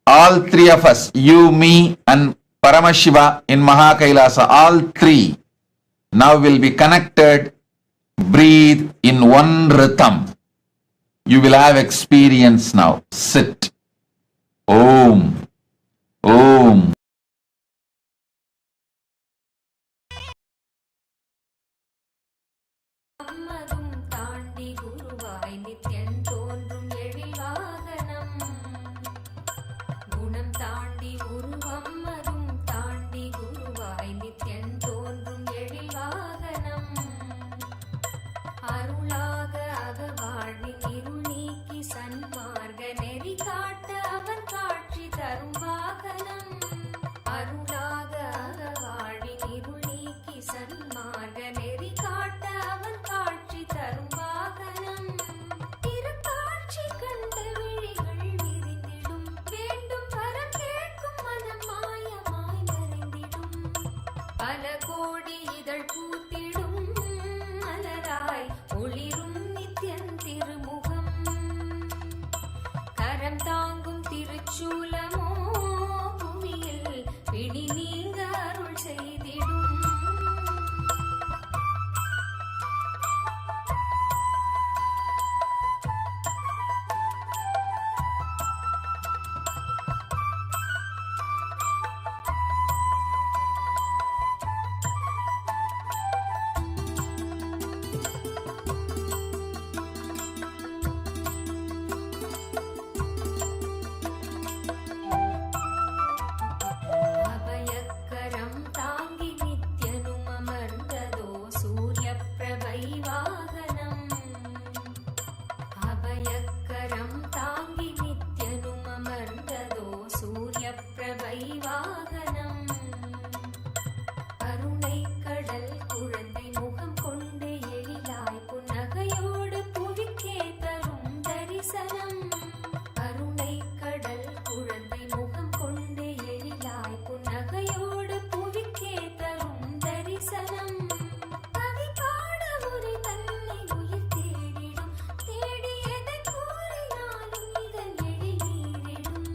all three of us, you, me and Paramashiva in Mahakailasa, all three now will be connected, breathe in one rhythm. You will have experience now. Sit. Om. Om. அம்மதும் தாண்டி குருவாய் நித்யன் தோன்றும் எழில் வாகனம் குணம் தாண்டி உருவம்மதும் தாண்டி குருவாய் நித்யன் தோன்றும் எழில் வாகனம் அபயக்கரம் தாங்கி நித்யனும் அமர்ந்ததோ சூரிய பிரபை வாகனம். கருணை கடல் குழந்தை முகம் கொண்டு எழிலாய் புன்னகையோடு புவிக்கே தரும் தரிசனம். கருணை கடல் குழந்தை முகம் கொண்டு எழிலாய் புன்னகையோடு புவிக்கே தரும் தரிசனம். கவி பாட உரை தன்னை உயிர் தேடிடும், தேடியதை கூறினாலும் இதன் எழில் நீரிடும்.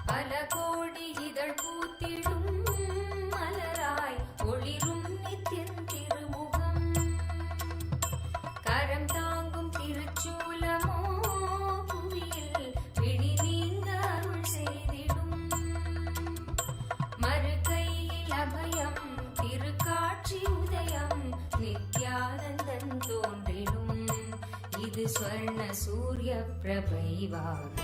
பல கோடி இதழ் பூத்திடும் மலராய் ஒளிரும் நித்தியன் திருமுகம். கரம் தாங்கும் திருச்சூலமோ புவியில் விழி நீங்க அருள் செய்திடும். மறு கையில் அபயம் திருக்காட்சி உதயம் நித்யானந்தன் தோன்றிடும். இது ஸ்வர்ண சூரிய பிரபை வாகனம்.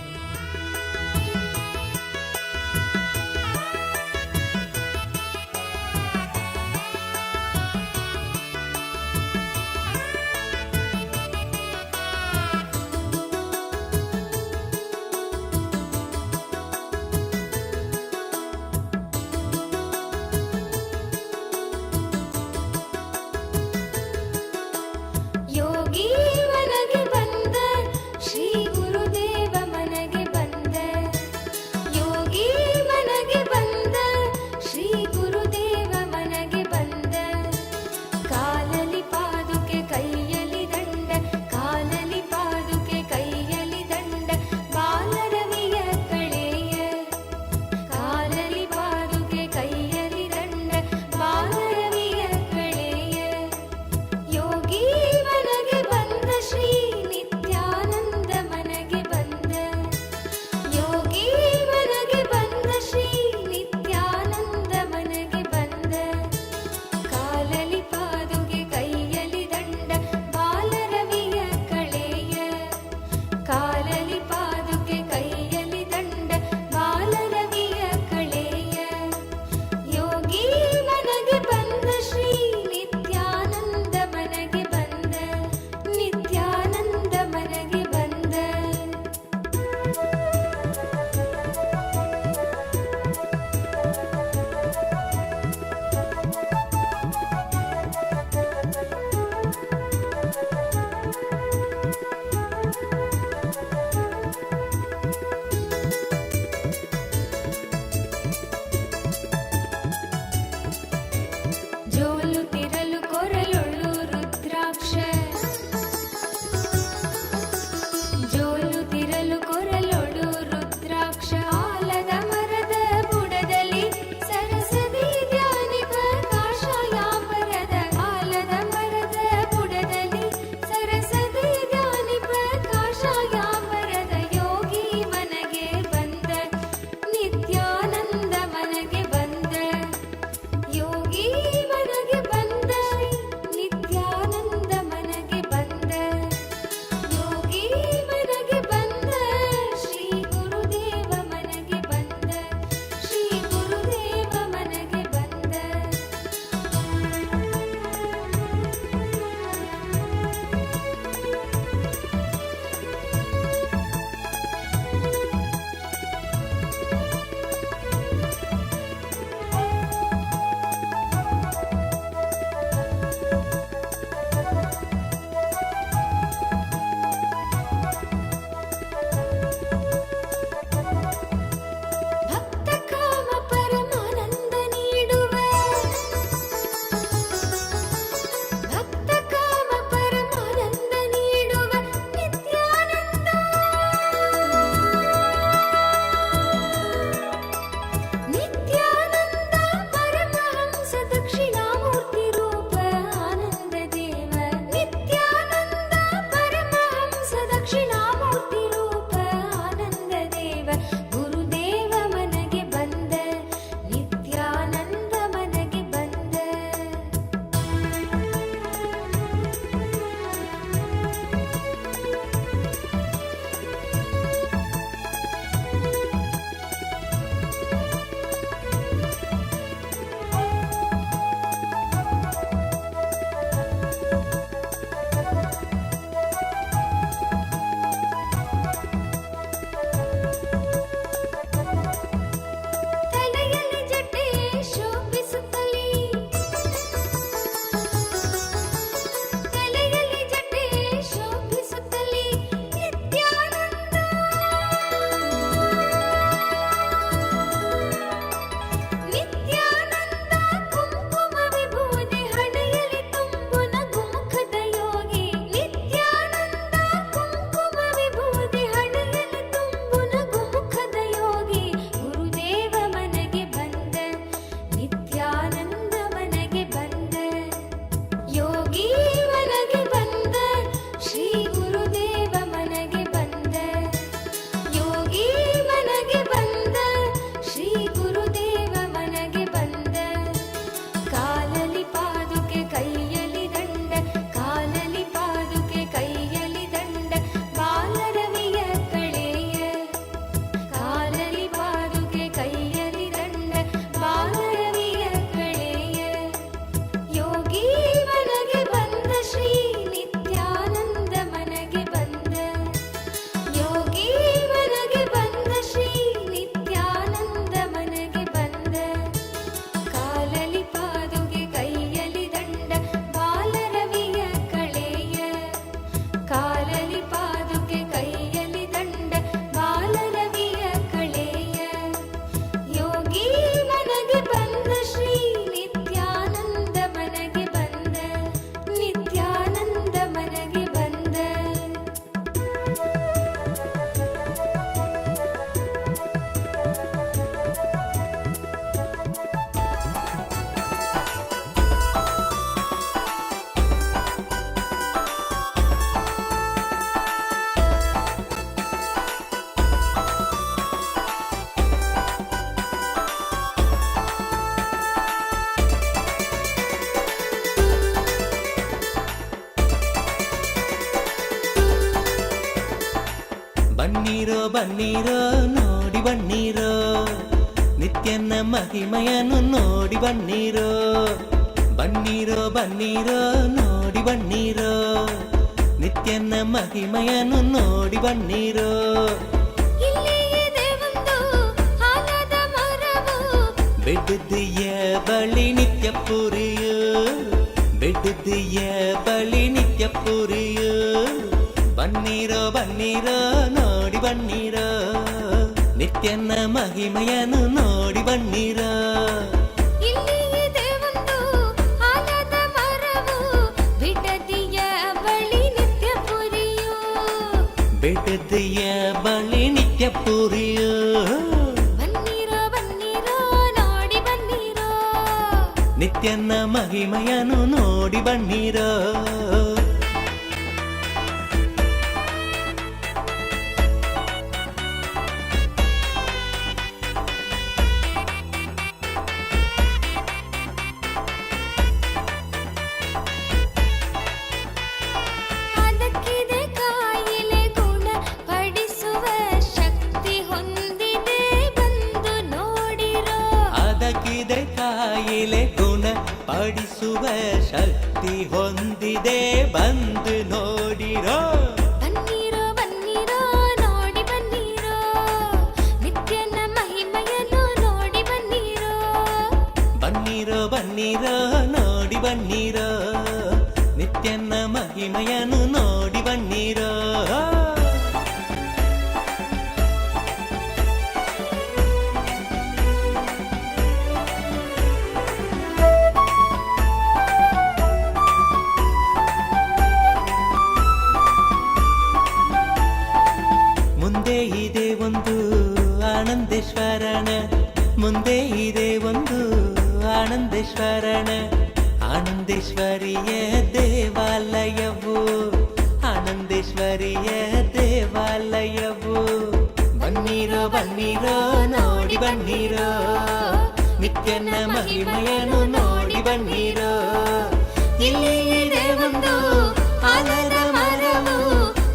ಯೋಗಿ ಮನಗೆ ಬಂದ ಶ್ರೀ ಗುರುದೇವ ಮನಗೆ ಬಂದ. ಬನ್ನಿರೋ ಬನ್ನಿರೋ ನೋಡಿ ಬನ್ನಿರೋ, ನಿತ್ಯನ ಮಹಿಮೆಯನ್ನು ನೋಡಿ ಬನ್ನಿರೋ. ಬನ್ನಿರೋ ಬನ್ನಿರೋ ನೋಡಿ ಬನ್ನಿರೋ, ನಿತ್ಯನ ಮಹಿಮೆಯನ್ನು ನೋಡಿ ಬನ್ನಿರೋ. ಬಿಡದಿಯ ಬಳಿ ನಿತ್ಯ ಪುರಿಯು, ಬಿಡದಿಯ ಬಳಿ ನಿತ್ಯ ಪುರಿಯು. ಬನ್ನಿರೋ ಬನ್ನಿರೋ ನೋಡಿ ಬನ್ನಿರೋ, ನಿತ್ಯನ ಮಹಿಮೆಯನ್ನು ನೋಡಿ ಬನ್ನಿರೋ. ಬಿಡದಿಯ ಬಳಿ ನಿತ್ಯ ಪುರಿಯು. ನಿತ್ಯನ ಮಹಿಮೆಯನ್ನು ನೋಡಿ ಬನ್ನಿರೋ. ಅದಕ್ಕಿದೆ ಕಾಯಿಲೆ ಗುಣ ಪಡಿಸುವ ಶಕ್ತಿ ಹೊಂದಿದೆ ಬಂದು ನೋಡಿರೋ. ಬನ್ನಿರೋ ಬನ್ನಿರೋ ನೋಡಿ ಬನ್ನಿರೋ, ನಿತ್ಯನ ಮಹಿಮೆಯನ್ನು ನೋಡಿ ಬನ್ನಿರೋ. ಬನ್ನಿರೋ ಬನ್ನಿರೋ ನೋಡಿ ಬನ್ನಿರೋ, ನಿತ್ಯನ ಮಹಿಮೆಯನ್ನು ನೋಡಿ ಬನ್ನಿರೋ. ಮುಂದೆ ಇದೆ ಒಂದು ಆನಂದೇಶ್ವರನ, ಮುಂದೆ ಇದೆ ಒಂದು ಆನಂದೇಶ್ವರನ. ಆನಂದೇಶ್ವರಿಯ ದೇವಾಲಯವು, ಆನಂದೇಶ್ವರಿಯ ದೇವಾಲಯವು. ಬನ್ನಿರೋ ಬನ್ನಿರೋ ನೋಡಿ ಬನ್ನಿರೋ, ನಿತ್ಯನ ಮಹಿಮೆಯನ್ನು ನೋಡಿ ಬನ್ನಿರೋ. ಇಲ್ಲಿ ಇದೆ ಒಂದು ಆಲದ ಮರವು,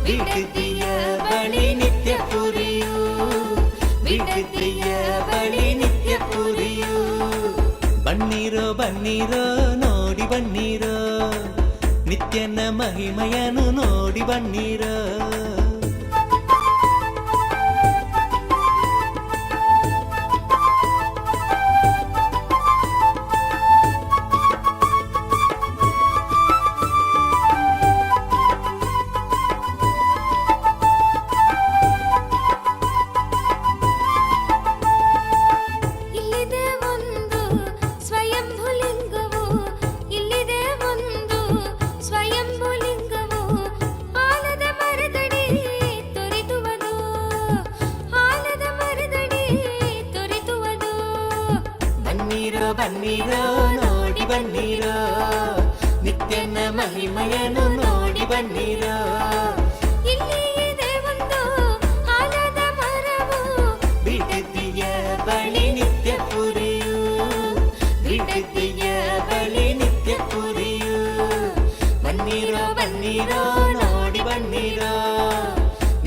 ಬಿಡದಿಯ ಬಳಿ ನಿತ್ಯ ಪುರಿಯು, ಬಿಡದಿಯ ಬಳಿ ನಿತ್ಯ ಪುರಿಯು. ಬನ್ನಿರೋ ಬನ್ನಿರೋ ನೋಡಿ ಬನ್ನಿರೋ, ನಿತ್ಯನ ಮಹಿಮೆಯನ್ನು ನೋಡಿ ಬನ್ನಿರೋ. ಬನ್ನಿರೋ ನೋಡಿ ಬನ್ನಿರೋ, ನಿತ್ಯನ ಮಹಿಮೆಯನ್ನು ನೋಡಿ ಬನ್ನಿರೋ. ಇಲ್ಲಿ ಇದೆ ಒಂದು ಆಲದ ಮರವು, ಬಿಡದಿಯ ಬಳಿ ನಿತ್ಯ ಪುರಿಯು, ಬಿಡದಿಯ ಬಳಿ ನಿತ್ಯ ಪುರಿಯು. ಬನ್ನಿರೋ ಬನ್ನಿರೋ ನೋಡಿ ಬನ್ನಿರೋ,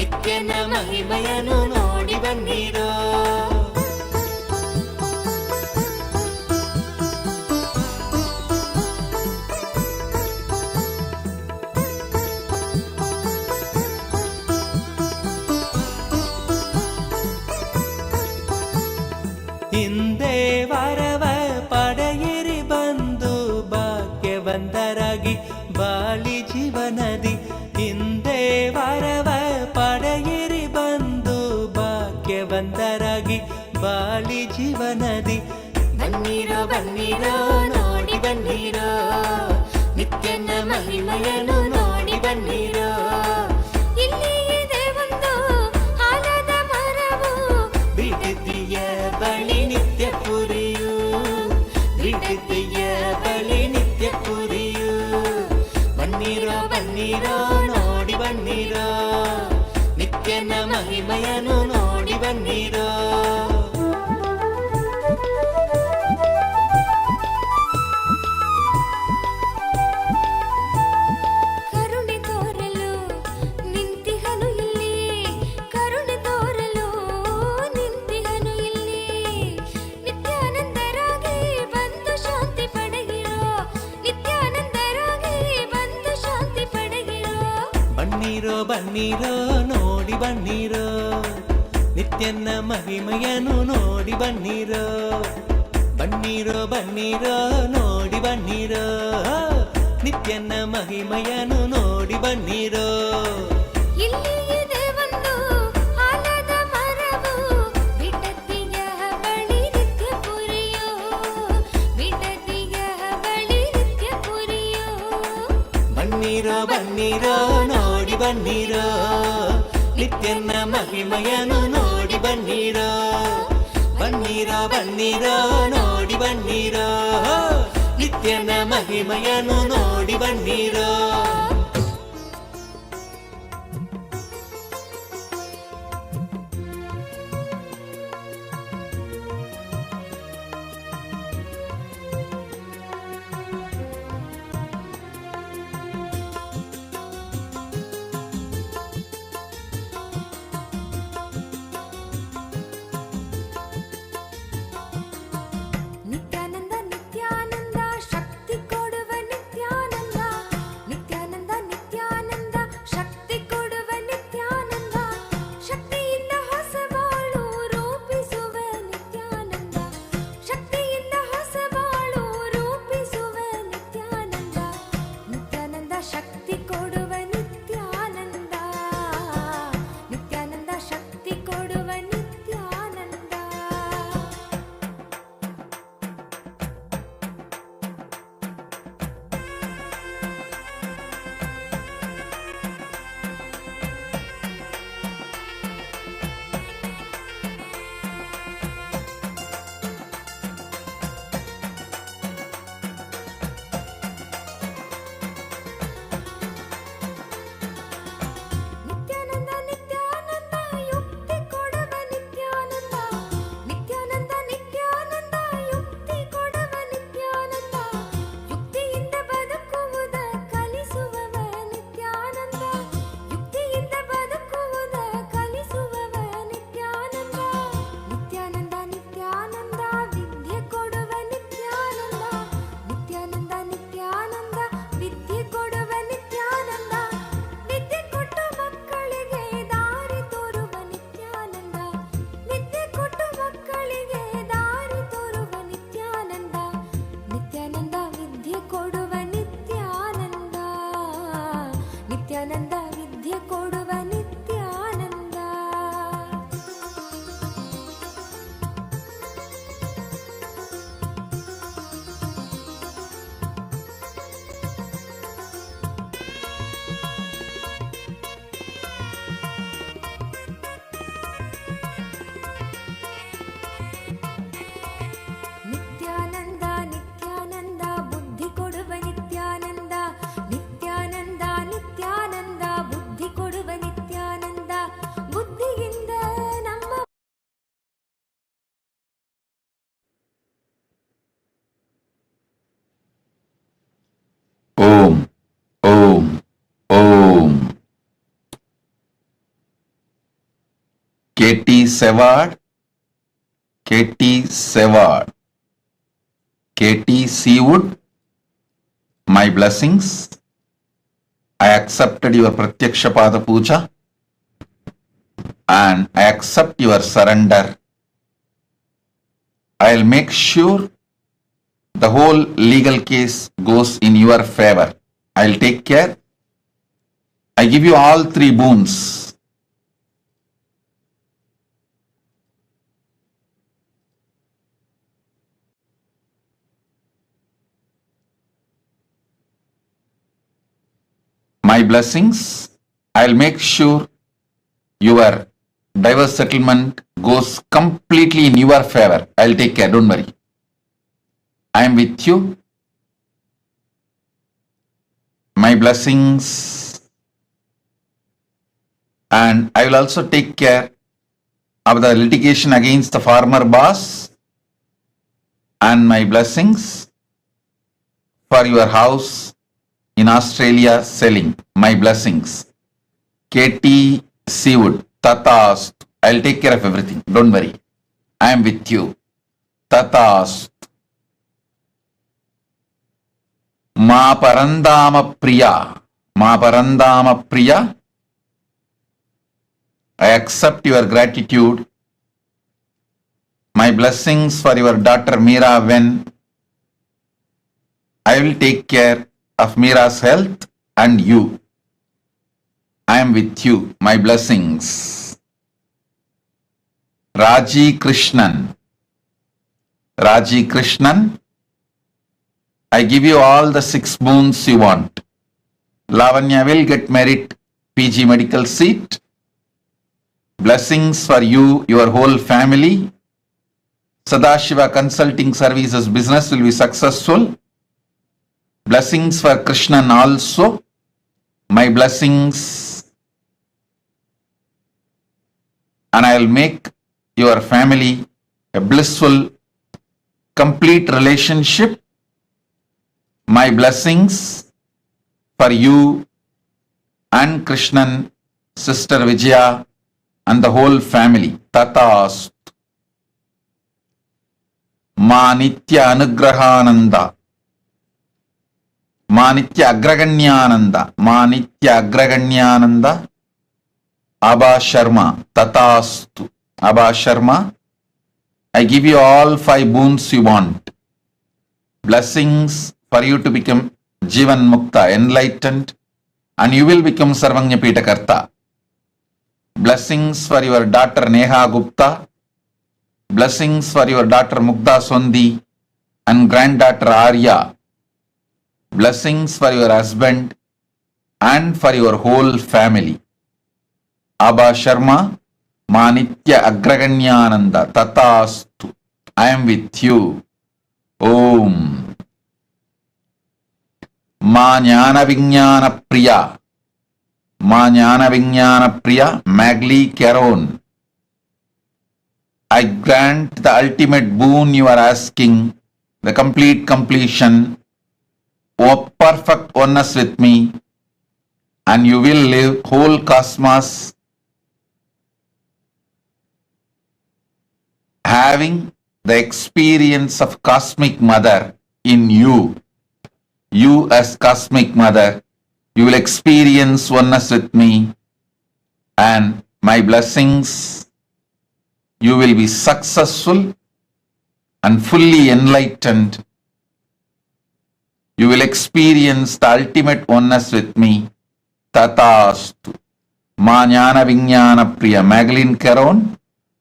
ನಿತ್ಯನ ಮಹಿಮೆಯನ್ನು ನೋಡಿ ಬನ್ನಿರೋ. ಹಿಂದೆ ವರವ ಪಡೆಯಿರಿ ಬಂದು ಭಾಗ್ಯವಂತರಾಗಿ ಬಾಳಿ ಜೀವನದಿ. ಹಿಂದೆ ವರವ ಪಡೆಯಿರಿ ಬಂದು ಭಾಗ್ಯವಂತರಾಗಿ ಬಾಳಿ ಜೀವನದಿ. ಬನ್ನಿರೋ ಬನ್ನಿರೋ ನೋಡಿ ಬನ್ನಿರೋ, ನಿತ್ಯನ ಮಹಿಮೆಯನ್ನು ನೋಡಿ ಬನ್ನಿರೋ. ಇಲ್ಲಿ ಇದೆ ಒಂದು ಆಲದ ಮರವು, ಬಿಡದಿಯ ಬಳಿ ನಿತ್ಯ ಪುರಿಯು, ಬಿಡದಿಯ ಬಳಿ ನಿತ್ಯ ಪುರಿಯು. ಬನ್ನಿರೋ ಬನ್ನಿರೋ ನೋಡಿ ಬನ್ನಿರೋ, ನಿತ್ಯನ ಮಹಿಮೆಯನ್ನು ನೋಡಿ ಬನ್ನಿರೋ. ಕರುಣೆ ತೋರಲು ನಿಂತಿಹನು ಇಲ್ಲಿ, ಕರುಣೆ ಬನ್ನಿರೋ ನೋಡಿ ಬನ್ನಿರೋ ನಿತ್ಯನ ಮಹಿಮೆಯನ್ನು ನೋಡಿ ಬನ್ನಿರೋ ಬನ್ನಿರೋ ಬನ್ನಿರೋ ನೋಡಿ ಬನ್ನಿರೋ ನಿತ್ಯನ ಮಹಿಮೆಯನ್ನು ನೋಡಿ ಬನ್ನಿರೋ ಇಲ್ಲಿ ಇದೆ ಒಂದು ಆಲದ ಮರವು ಬಿಡದಿಯ ಬಳಿ ನಿತ್ಯ ಪುರಿಯೋ ಬಿಡದಿಯ ಬಳಿ ನಿತ್ಯ ಪುರಿಯೋ ಬನ್ನಿರೋ ಬನ್ನಿರೋ ನೋಡಿ ಬನ್ನಿರೋ ನಿತ್ಯನ ಮಹಿಮೆಯನ್ನು ನೋಡಿ ಬನ್ನಿರೋ ಬನ್ನಿರೋ ಬನ್ನಿರೋ ನೋಡಿ ಬನ್ನಿರೋ ನಿತ್ಯನ ಮಹಿಮೆಯನ್ನು ನೋಡಿ ಬನ್ನಿರೋ ನಿತ್ಯಾನಂದ ನಿತ್ಯಾನಂದ ಶಕ್ತಿ ಕೊಡುವ ನಿತ್ಯಾನಂದ ನಿತ್ಯಾನಂದ ನಿತ್ಯಾನಂದ ಶಕ್ತಿ ಕೊಡುವ ನಿತ್ಯಾನಂದ ಶಕ್ತಿಯಿಂದ ಹೊಸ ಬಾಳು ರೂಪಿಸುವ ನಿತ್ಯಾನಂದ ಶಕ್ತಿಯಿಂದ ಹೊಸ ಬಾಳು ರೂಪಿಸುವ ನಿತ್ಯಾನಂದ ನಿತ್ಯಾನಂದ ಶಕ್ತಿ ಕೊಡುವ ನಿತ್ಯಾನಂದ ನಿತ್ಯಾನಂದ ಶಕ್ತಿ ಕೊಡುವ ನಿತ್ಯಾನಂದ ನಿತ್ಯಾನಂದ ನಿತ್ಯಾನಂದ ಯುಕ್ತಿ ಕೊಡುವ ನಿತ್ಯಾನಂದ ನಿತ್ಯಾನಂದ ನಿತ್ಯಾನಂದ ಯುಕ್ತಿ ಕೊಡುವ ನಿತ್ಯಾನಂದ ಯುಕ್ತಿಯಿಂದ ಬದುಕುವುದ ಕಲಿಸುವವ ನಿತ್ಯಾನಂದ ಯುಕ್ತಿಯಿಂದ ಬದುಕುವುದ ಕಲಿಸುವವ ನಿತ್ಯಾನಂದ ನಿತ್ಯಾನಂದ ನಿತ್ಯಾನಂದ ವಿದ್ಯೆ ಕೊಡುವ ನಿತ್ಯಾನಂದ ನಿತ್ಯಾನಂದ ನಿತ್ಯಾನಂದ ವಿದ್ಯೆ ಕೊಡುವ ನಿತ್ಯಾನಂದ ವಿದ್ಯೆ ಕೊಟ್ಟು ಮಕ್ಕಳಿಗೆ ದಾರಿ ತೋರುವ ನಿತ್ಯಾನಂದ ವಿದ್ಯೆ ಕೊಟ್ಟು ಮಕ್ಕಳಿಗೆ ದಾರಿ ತೋರುವ ನಿತ್ಯಾನಂದ ನಿತ್ಯಾನಂದ ವಿದ್ಯೆ ಕೊಡುವ ನಿತ್ಯಾನಂದ ನಿತ್ಯಾನಂದ ವಿದ್ಯೆ ಕೊಡುವ ನಿತ್ಯಾನಂದ ನಿತ್ಯಾನಂದ ನಿತ್ಯಾನಂದ ಬುದ್ಧಿ ಕೊಡುವ ನಿತ್ಯಾನಂದ ನಿತ್ಯಾನಂದ ನಿತ್ಯಾನಂದ ಬುದ್ಧಿ ಕೊಡುವ ನಿತ್ಯಾನಂದ ಬುದ್ಧಿಯಿಂದ ನಮ್ಮ ಓಂ ಓಂ ಓಂ KT Sevard, KT Sevard, KT Seawood, my blessings. I accepted your Pratyakshapada Puja and I accept your surrender. I'll make sure the whole legal case goes in your favor. I'll take care. I give you all three boons. My blessings, I'll make sure your divorce settlement goes completely in your favor. I'll take care, don't worry. I am with you. My blessings, and I will also take care of the litigation against the former boss, and my blessings for your house in Australia selling. My blessings. KT Seawood, Tatast. I'll take care of everything. Don't worry. I am with you. Tatast. Ma Parandama Priya. Ma Parandama Priya. accept your gratitude. My blessings for your daughter Meera when I will take care of Meera's health and you. I am with you. My blessings. Raji Krishnan. Raji Krishnan, I give you all the 6 boons you want. Lavanya will get merit PG medical seat. Blessings for you, your whole family. Sadashiva Consulting Services business will be successful. Blessings for Krishnan also. My blessings. And I will make your family a blissful, complete relationship. My blessings for you and Krishnan, Sister Vijaya, and the whole family. Tatast. Ma Nitya Anugrahananda. Ma Nitya Agraganyananda. Ma Nitya Agraganyananda. Abha Sharma. Tatastu. Abha Sharma, I give you all 5 boons you want. Blessings for you to become Jivan Mukta, enlightened, and you will become Sarvanya Pitakarta. Blessings for your daughter Neha Gupta. Blessings for your daughter Mukta Sondi and granddaughter Arya. Blessings for your husband and for your whole family. Abha Sharma, Ma Nitya Agraganyananda Tatastu. I am with you. Om. Ma Jnana Vijnana Priya. Ma Jnana Vijnana Priya Magli Caron. I grant the ultimate boon you are asking, the complete completion, O perfect oneness with me, and you will live whole cosmos having the experience of Cosmic Mother in you. You as Cosmic Mother, you will experience oneness with me, and my blessings, you will be successful and fully enlightened. You will experience the ultimate oneness with me. Tatastu. Ma Jnana Vijnana Priya Magdalene Caron.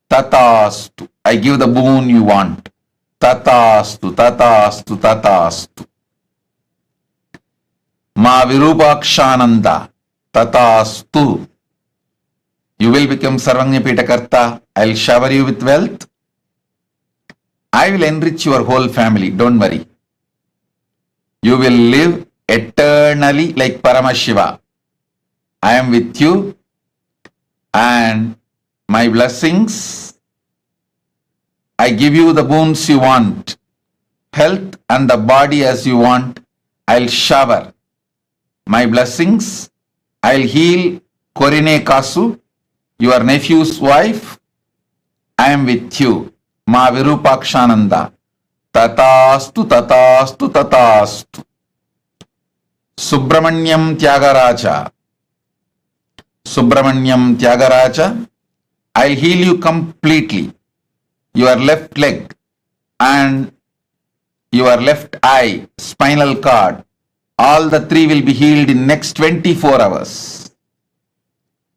Tatastu. I give the boon you want. Tatastu, Tatastu, Tatastu. Ma Virupakshananda. Tatastu. You will become Sarvanya Pitakarta. I will shower you with wealth. I will enrich your whole family. Don't worry. You will live eternally like Paramashiva. I am with you, and my blessings, I give you the boons you want, health and the body as you want. I'll shower my blessings. I'll heal Korine Kasu, your nephew's wife. I am with you. Ma Virupakshananda. Tatastu, Tatastu, Tatastu. Subramanyam Tyagaraja. Subramanyam Tyagaraja. I'll heal you completely. Your left leg and your left eye, spinal cord, all the 3 will be healed in next 24 hours.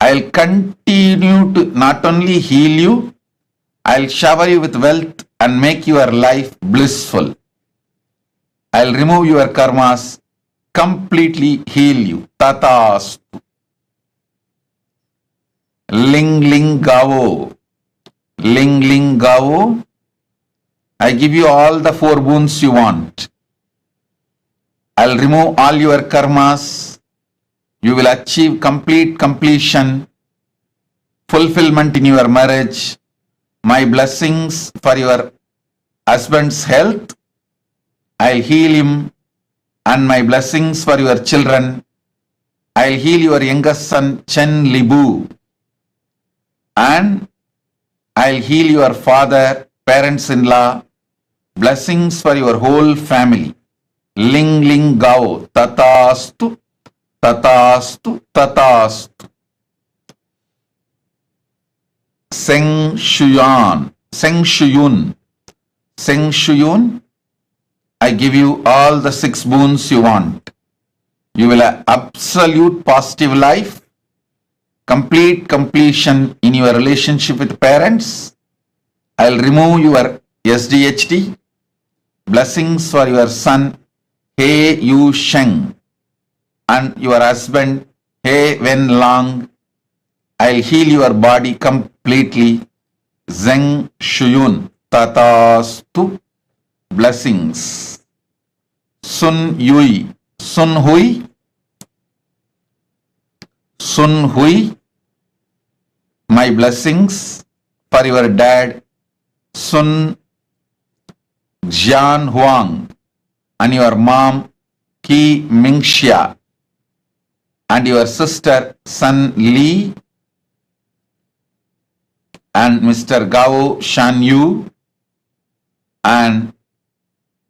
I'll continue to not only heal you, I'll shower you with wealth and make your life blissful. I'll remove your karmas, completely heal you. Tatastu. Ling Ling Gavo. Ling Ling Gavo. I give you all the 4 boons you want. I'll remove all your karmas. You will achieve complete completion, fulfillment in your marriage. My blessings for your husband's health. I'll heal him, and my blessings for your children. I'll heal your youngest son Chen Libu, and I'll heal your father, parents-in-law. Blessings for your whole family. Ling Ling Gao. Tatastu, Tatastu, Tatastu. Seng Shuyun. Seng Shuyun. Seng Shuyun. I give you all the 6 boons you want. You will have absolute positive life, complete completion in your relationship with parents. I'll remove your SDHD. Blessings for your son, He Yu Sheng, and your husband, He Wen Lang. I'll heal your body completely. Zeng Shuyun. Tatastu. Blessings. Sun Yui. Sun Hui. Sun Hui. My blessings for your dad, Sun Jian Huang, and your mom, Ki Mingxia, and your sister, Sun Li, and Mr. Gao Shan Yu, and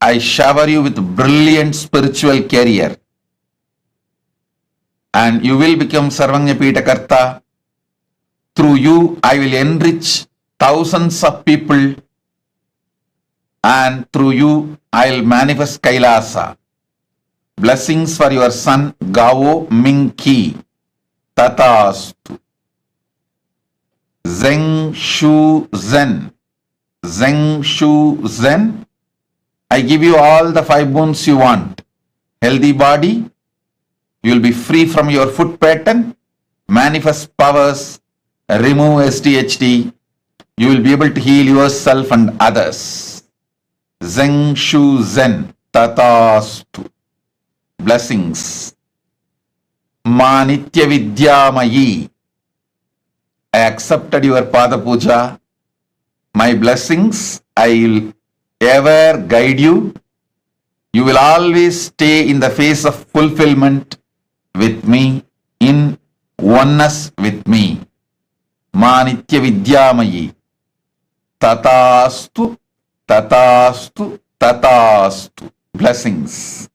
I shower you with brilliant spiritual career, and you will become Sarvanyapita Karta. Through you, I will enrich thousands of people, and through you, I will manifest Kailasa. Blessings for your son, Gao Ming Ki. Tatastu. Zeng Shu Zen. Zeng Shu Zen. I give you all the 5 boons you want. Healthy body. You will be free from your foot pattern. Manifest powers. Remove SDHD. You will be able to heal yourself and others. Zeng Shu Zen. Tatastu. Blessings. Ma Nitya Vidyamayi. I accepted your Pada Puja. My blessings, I will ever guide you. You will always stay in the phase of fulfillment with me, in oneness with me. Ma Nitya Vidyamayi. Tatastu, Tatastu, Tatastu. Blessings.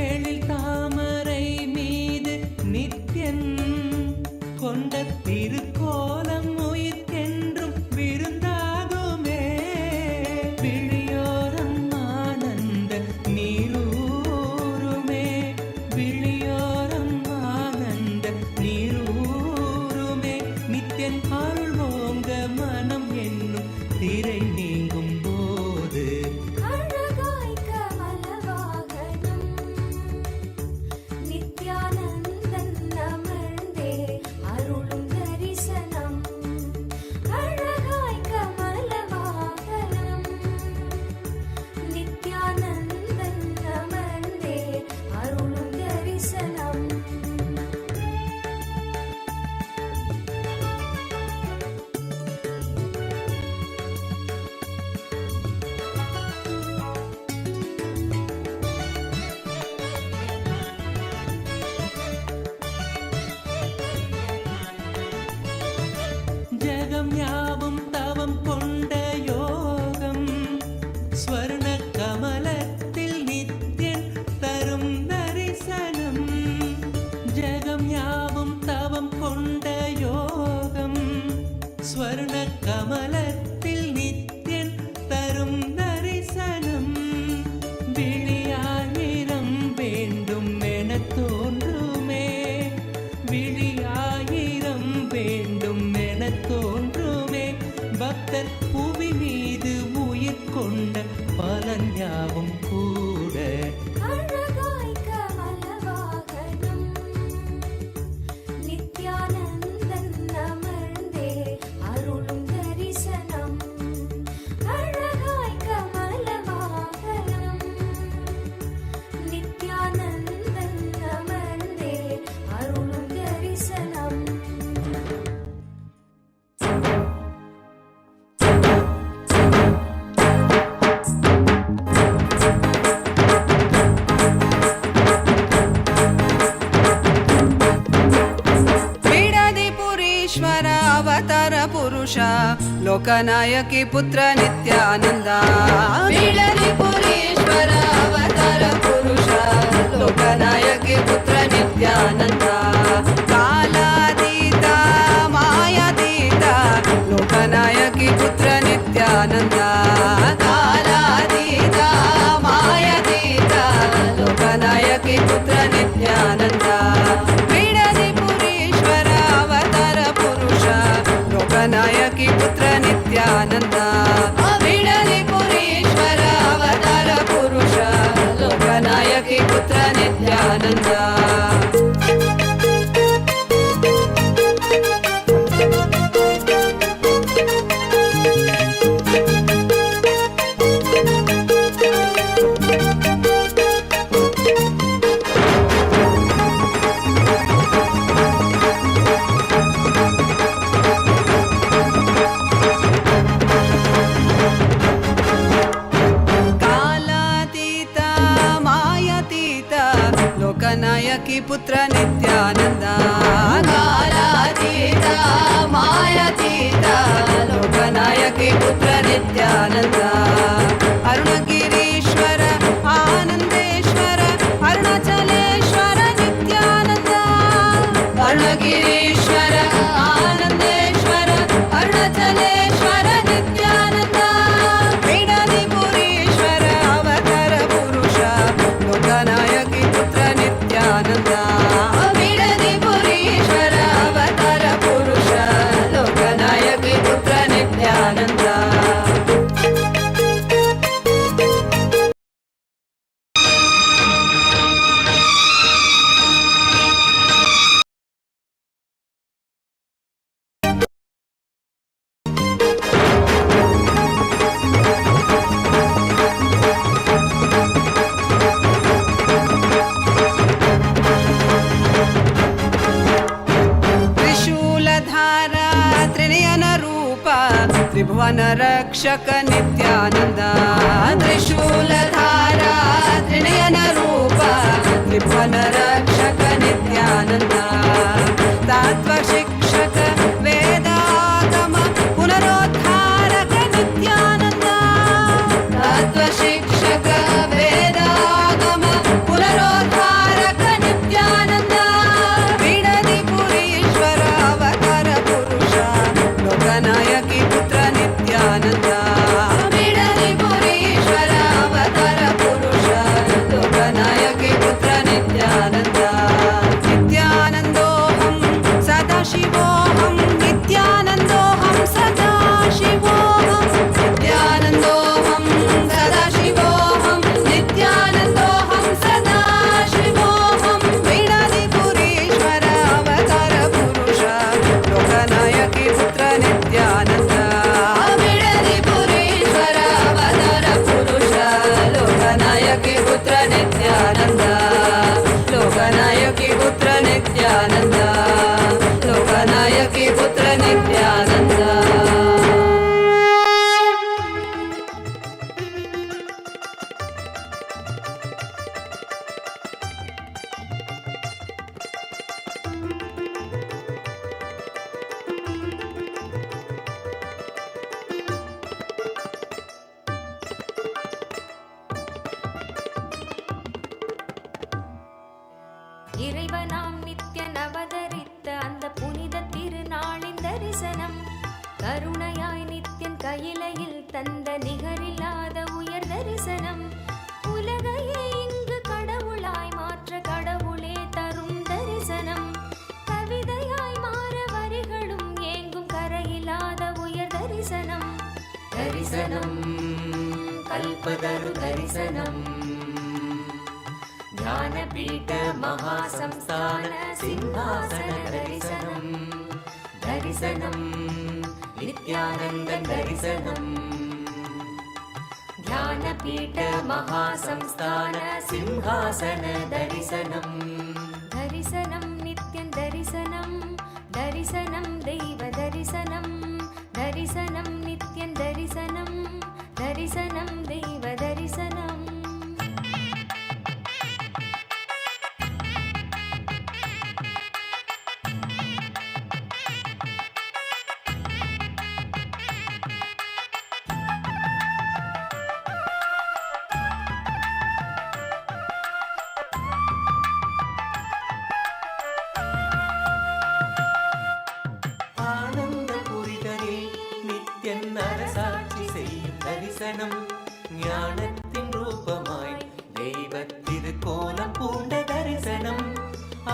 எழில் தாமரை மீது நித்யன் கொண்ட திருக்கோலம் உயிர்க்கென்றும் விருந்தாகுமே. விழியோரம் ஆனந்த நீரூருமே. விழியோரம் ஆனந்த நீரூருமே. நித்யன் அருள் ஓங்க மனம் என்னும் திரை நீங்கும் போது அழகாய் கமலவாகனம் நித்யானந்தன் அமர்ந்தே அருளும் தரிசனம். அழகாய் கமலவாகனம் நித்யானந்தன் அமர்ந்தே அருளும் தரிசனம். ஜகம் யாவும் தவம் கொண்ட யோகம் ஸ்வர்ண கமலத்தில் நித்யன் தரும் தரிசனம். ஜகம் யாவும் தவம் கொண்ட யோகம் ஸ்வர்ண கமலத்தில் நித்யன் தரும் தரிசனம். விழியாயிரம் வேண்டும் என தோன்றுமே. விழியாயிரம் வேண்டும் என தோன்றுமே. பக்தர் புவி மீது உயிர் கொண்ட பலன் யாவும் கூட அழகாய் கமலவாகனம் நித்யானந்தன் அமர்ந்தே அருளும் தரிசனம். அழகாய் கமலவாகனம் நித்யானந்தன் அமர்ந்தே அருளும் தரிசனம். लोकनायकी पुत्र नित्यानंद बिडली पुरीश्वर अवतार पुरुष लोकनायकी पुत्र नित्यानंद कालातीत मायातीत लोकनायकी पुत्र नित्यानंद कालातीत मायातीत लोकनायकी पुत्र नित्यानंद बिडली पुरीश्वर अवतार पुरुष लोकनायकी पुत्र नित्यानंद बिडली पुरीश्वर अवतार पुरुष लोकनायकी पुत्र नित्यानंद लोकनायकी पुत्र नित्यानंद कालातीत मायातीत लोकनायकी पुत्र नित्यानंद अरुणगिरीश्वर आनंदेश्वर अरुणाचलेश्वर नित्यानंद अरुणगिरीश्वर आनंदेश्वर अरुणाचलेश्वर नित्यानंद बिडली पुरीश्वर अवतार पुरुष लोकनायकी पुत्र नित्यानंद बिडली पुरीश्वर अवतार पुरुष लोकनायकी पुत्र नित्यानंद त्रिभुवन रक्षक नित्यानंद त्रिशूलधारा त्रिनयन रूप त्रिभुवन रक्षक नित्यानंद तत्व शिक्षक वेदागम पुनरोद्धारक नित्यानंद तत्व शिक्षक वेदागम पुनरोद्धारक नित्यानंद बिडली पुरीश्वर अवतार पुरुष लोकनायकी पुत्र नित्यानंद बिडली पुरीश्वर अवतार पुरुष लोकनायकी पुत्र नित्यानंद नित्यानंदोऽहं सदाशिवोऽहं नित्यानंदोऽहं सदाशिवोऽहं नित्यानंदोऽहं सदाशिवोऽहं नित्यानंदोऽहं सदाशिवोऽहं बिडली पुरीश्वर अवतार पुरुष लोकनायकी पुत्र नित्यानंद बिडली पुरीश्वर अवतार पुरुष लोकनायकी पुत्र नित्यानंद लोकनायकी पुत्र नित्यानंद लोकनायकी पुत्र नित्यानंद இறைவனாம் நித்யன் அவதரித்த அந்த புனித திருநாளின் தரிசனம் கருணையாய் நித்யன் கையிலையில் தந்த நிகரில்லாத உயர் தரிசனம் உலகையே இங்கு கடவுளாய் மாற்ற கடவுளே தரும் தரிசனம் கவிதையாய் மாற வரிகளும் ஏங்கும் கரையில்லாத உயர் தரிசனம் தரிசனம் கல்பதரு தரிசனம் ಜ್ಞಾನಪೀಠ ಮಹಾಸಂಸ್ಥಾನ ಸಿಂಹಾಸನ ದರ್ಶನಂ ದರ್ಶನಂ ನಿತ್ಯಾನಂದ ದರ್ಶನಂ ಜ್ಞಾನಪೀಠ ಮಹಾಸಂಸ್ಥಾನ ಸಿಂಹಾಸನ ದರ್ಶನಂ ದರ್ಶನಂ ನಿತ್ಯಂ ದರ್ಶನಂ ದರ್ಶನಂ ದೈವ ದರ್ಶನಂ ದರ್ಶನಂ ನಿತ್ಯಂ ದರ್ಶನಂ ದರ್ಶನಂ ದೈವ ದರ್ಶನಂ அரசாட்சி செய்யும் தரிசனம் ஞானத்தின் ரூபமாய் தெய்வத்திரு கோலம் பூண்ட தரிசனம்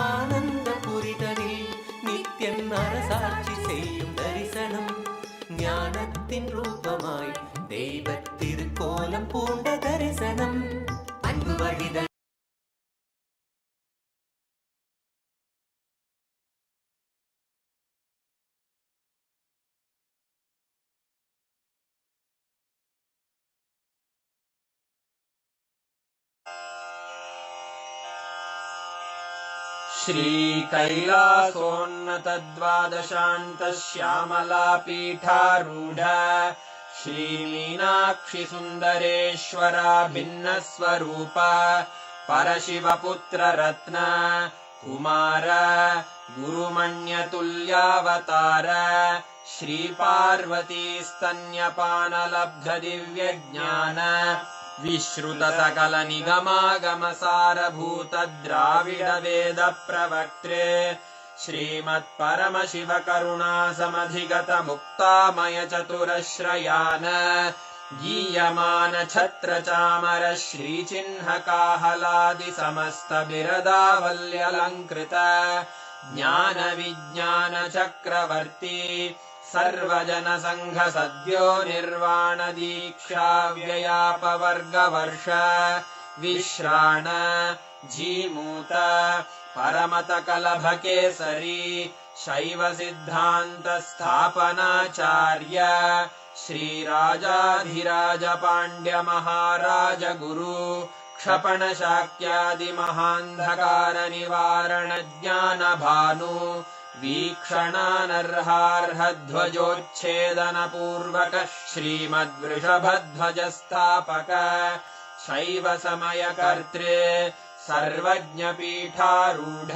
ஆனந்த புரிதலில் நித்தியம் அரசாட்சி செய்யும் தரிசனம் ஞானத்தின் ரூபமாய் தெய்வத்திரு கோலம் பூண்ட தரிசனம் அன்பு வழிதல் श्रीकैलासोन्नतद्वादशान्तश्यामलापीठारूढ श्रीमीनाक्षिसुन्दरेश्वरा भिन्नस्वरूप परशिवपुत्ररत्न कुमार गुरुमण्यतुल्यावतार श्रीपार्वतीस्तन्यपानलब्धदिव्यज्ञान विश्रुत सकल निगमागमसारभूत द्राविड वेद प्रवक्त्रे श्रीमत्परमशिव करुणा समधिगत मुक्तामय चतुरश्रयान गीयमान छत्र चामर श्रीचिह्न काहलादि समस्त बिरदावल्यलङ्कृत ज्ञान विज्ञान चक्रवर्ती सर्वजन संघ सद्यो निर्वाण दीक्षा व्ययापवर्गवर्ष विश्राण जीमूत परमत कलभ केसरी शैव सिद्धांत स्थापनाचार्य श्रीराजाधिराज पांड्य महाराज गुरु क्षपण शाक्यादि महांधकार निवारण ज्ञान भानु वीक्षणानर्हार्हध्वजोच्छेदन पूर्वक श्रीमद्वृषभध्वज स्थापक शैव समय कर्त्रे सर्वज्ञ पीठारूढ़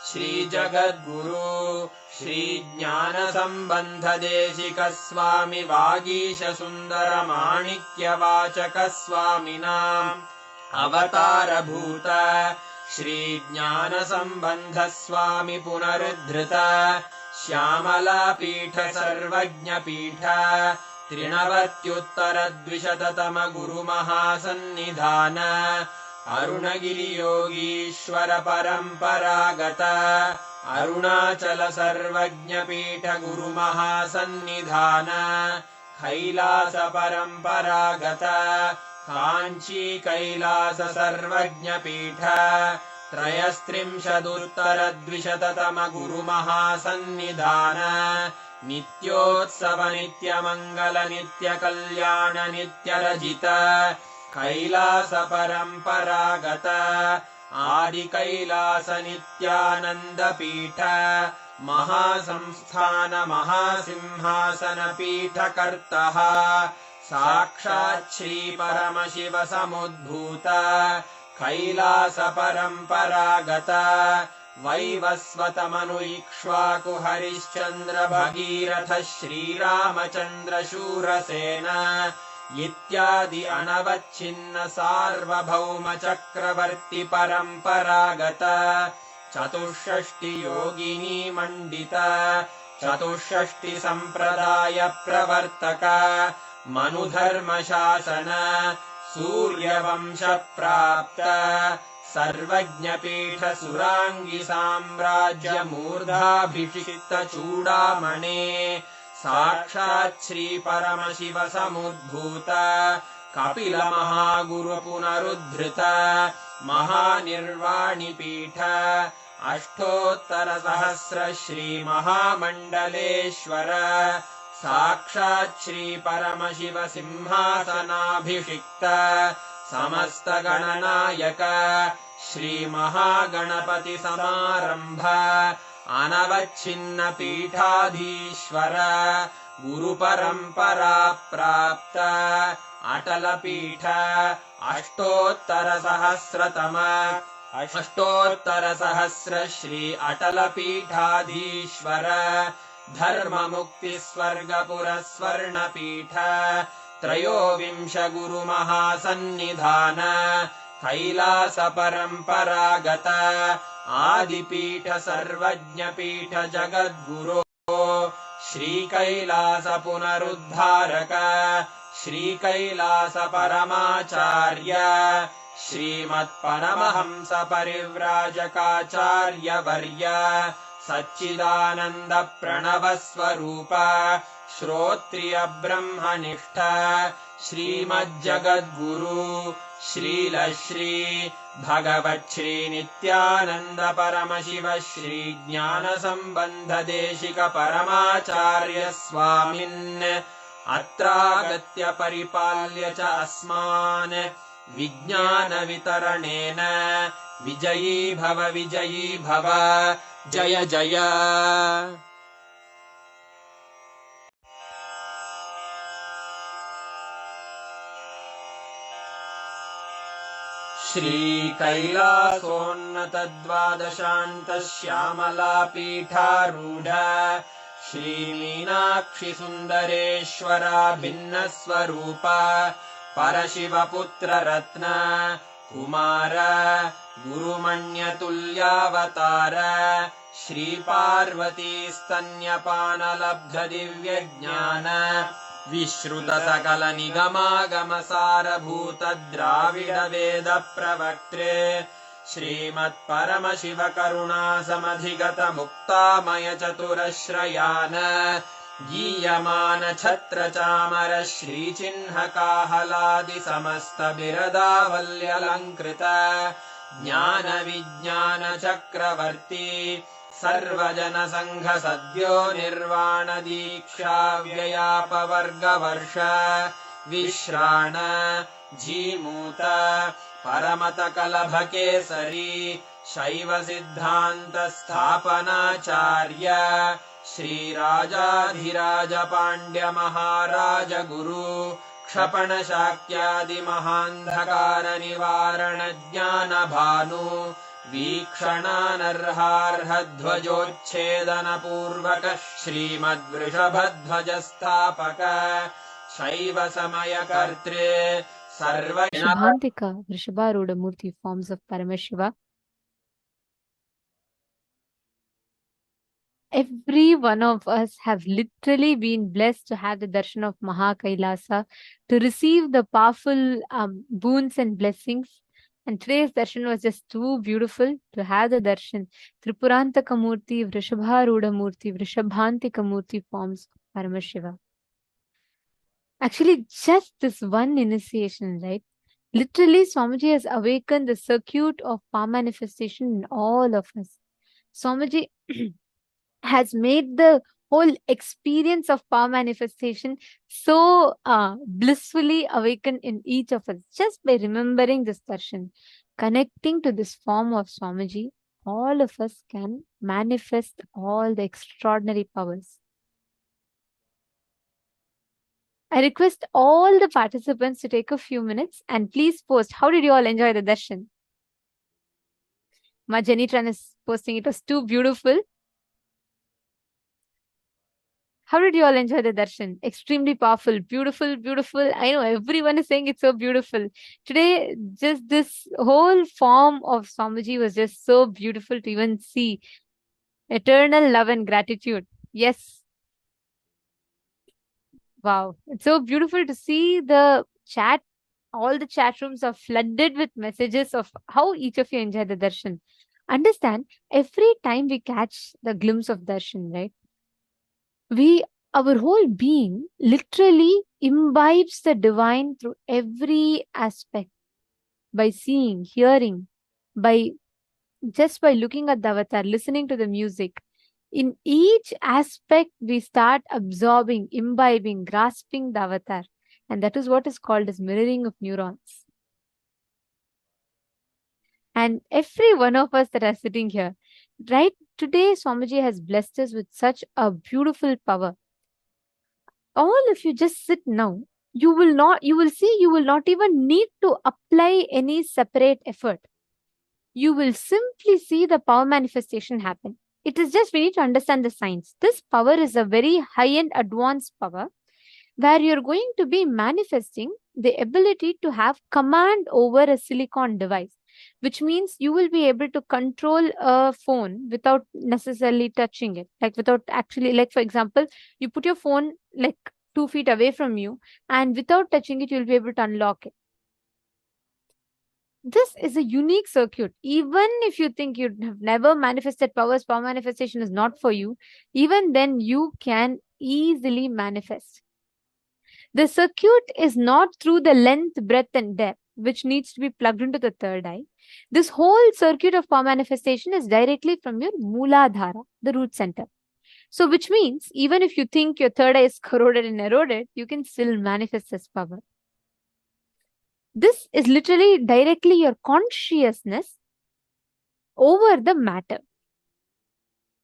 श्री जगद्गुरु श्री ज्ञान संबंध देशिक स्वामी वागीश सुंदर माणिक्य वाचक स्वामिनां अवतार भूत श्री ज्ञान संबंध स्वामी पुनरुद्धृत श्यामला पीठ सर्वज्ञ पीठ त्रिनवत्युत्तर द्विशततम गुरु महासन्निधान अरुणगिरि योगीश्वर परंपरागत अरुणाचल सर्वज्ञ पीठ गुरु महासन्निधान कैलास परंपरागत कांची कैलास सर्वज्ञ पीठ त्रयस्त्रिंशदुत्तर द्विशततम गुरु महासन्निधान नित्योत्सव नित्य मंगल नित्य कल्याण नित्य रजित कैलास परंपरागत आदि कैलास नित्यानंद पीठ महासंस्थान महासिंहासन पीठ कर्तः साक्षात् श्री परमशिव समुद्भूत कैलास परंपरागत वैवस्वत मनु इक्ष्वाकु हरिश्चंद्र भगीरथ श्रीरामचंद्र शूरसेन इत्यादि अनवच्छिन्न सार्वभौम चक्रवर्ती परंपरागत चतुष्षष्टि योगिनी मंडित चतुष्षष्टि संप्रदाय प्रवर्तक मनुधर्म शासन सूर्यवंश प्राप्त सर्वज्ञ पीठ सुरांगी साम्राज्य मूर्धाभिषिक्त चूड़ामणे साक्षात् श्री परमशिव समुद्भूत कपिल महागुरु पुनरुद्धृत महानिर्वाणि पीठ अष्टोत्तर सहस्र श्री महामंडलेश्वर साक्षात् श्री परमशिव सिंहासनाभिषिक्त समस्त गणनायक श्री महागणपति समारंभ अनवच्छिन्न पीठाधीश्वर गुरु परंपरा प्राप्त अटल पीठ अष्टोत्तर सहस्र श्री अटल पीठाधीश्वर धर्म मुक्ति स्वर्गपुर स्वर्ण पीठ त्रयोविंश गुरु महासन्निधान कैलास परंपरागत आदिपीठ सर्वज्ञ पीठ जगद्गुरो श्रीकैलास पुनरुद्धारक श्रीकैलास परमाचार्य श्रीमत्परमहंस परिव्राजकाचार्यवर्य सच्चिदानन्द प्रणव स्वरूप श्रोत्रिय ब्रह्मनिष्ठ श्रीमज्जगद्गुरु श्रील श्री भगवच्छ्री नित्यानन्द परमशिव श्री ज्ञान संबंध देशिक परमाचार्य स्वामिन् अत्रागत्य परिपाल्य च अस्मान् विज्ञान वितरणेन विजयी भव जय जय। श्रीकैलासोन्नतद्वादशान्त श्यामलापीठारूढ श्रीमीनाक्षि सुन्दरेश्वरा भिन्नस्वरूप परशिवपुत्र रत्न कुमार गुरुमण्यतुल्यावतार श्रीपार्वती स्तन्यपानलब्ध दिव्यज्ञान विश्रुत सकल निगमागम सारभूत द्राविड वेद प्रवक्त्रे श्रीमत्परमशिव करुणा समधिगत मुक्तामय चतुरश्रयान गीयमान छत्र चामर श्रीचिह्न काहलादि समस्त बिरदावल्यलङ्कृत ज्ञान विज्ञान चक्रवर्ती सर्वजन संघ सद्यो निर्वाण दीक्षा व्ययापवर्गवर्ष विश्राण जीमूत परमत कलभ केसरी शैव सिद्धांत स्थापनाचार्य श्रीराजाधिराज पाण्ड्य महाराज गुरु क्षपण शाक्यादि महान्धकार निवारण ज्ञान भानु वीक्षणानर्हार्ह ध्वजोच्छेदन पूर्वक श्रीमद्वृषभध्वज स्थापक शैव समय कर्त्रे सर्व Shubhantika, Vrishabharudha Murthy forms of Paramashiva. Every one of us have literally been blessed to have the darshan of Mahakailasa, to receive the powerful boons and blessings. And today's darshan was just too beautiful to have the darshan. Tripurantaka Murthy, Vrishabharudha Murthy, Vrishabhantika Murthy forms of Paramashiva. Actually, just this one initiation, right? Literally, Swamiji has awakened the circuit of power manifestation in all of us. Swamiji has made the whole experience of power manifestation so blissfully awakened in each of us. Just by remembering this darshan, connecting to this form of Swamiji, all of us can manifest all the extraordinary powers. I request all the participants to take a few minutes and please post, how did you all enjoy the darshan? Ma Janitran is posting, it was too beautiful. How did you all enjoy the darshan? Extremely powerful, beautiful, beautiful. I know everyone is saying it's so beautiful. Today, just this whole form of Swamiji was just so beautiful to even see. Eternal love and gratitude. Yes. Wow. It's so beautiful to see the chat. All the chat rooms are flooded with messages of how each of you enjoy the darshan. Understand, every time we catch the glimpse of darshan, right? Our whole being literally imbibes the divine through every aspect. By seeing, hearing, just by looking at the avatar, listening to the music. In each aspect, we start absorbing, imbibing, grasping the avatar. And that is what is called as mirroring of neurons. And every one of us that are sitting here, right today, Swamiji has blessed us with such a beautiful power. All of you just sit now. You will not even need to apply any separate effort. You will simply see the power manifestation happen. It is just we need to understand the science. This power is a very high-end advanced power where you're going to be manifesting the ability to have command over a silicon device. which means you will be able to control a phone without necessarily touching it. Like without actually, like for example, you put your phone like 2 feet away from you, and without touching it, you'll be able to unlock it. This is a unique circuit. Even if you think you have never manifested powers, power manifestation is not for you, even then you can easily manifest. The circuit is not through the length, breadth, and depth, which needs to be plugged into the third eye. This whole circuit of power manifestation is directly from your Mooladhara, the root center. So, which means even if you think your third eye is corroded and eroded, you can still manifest this power. This is literally directly your consciousness over the matter.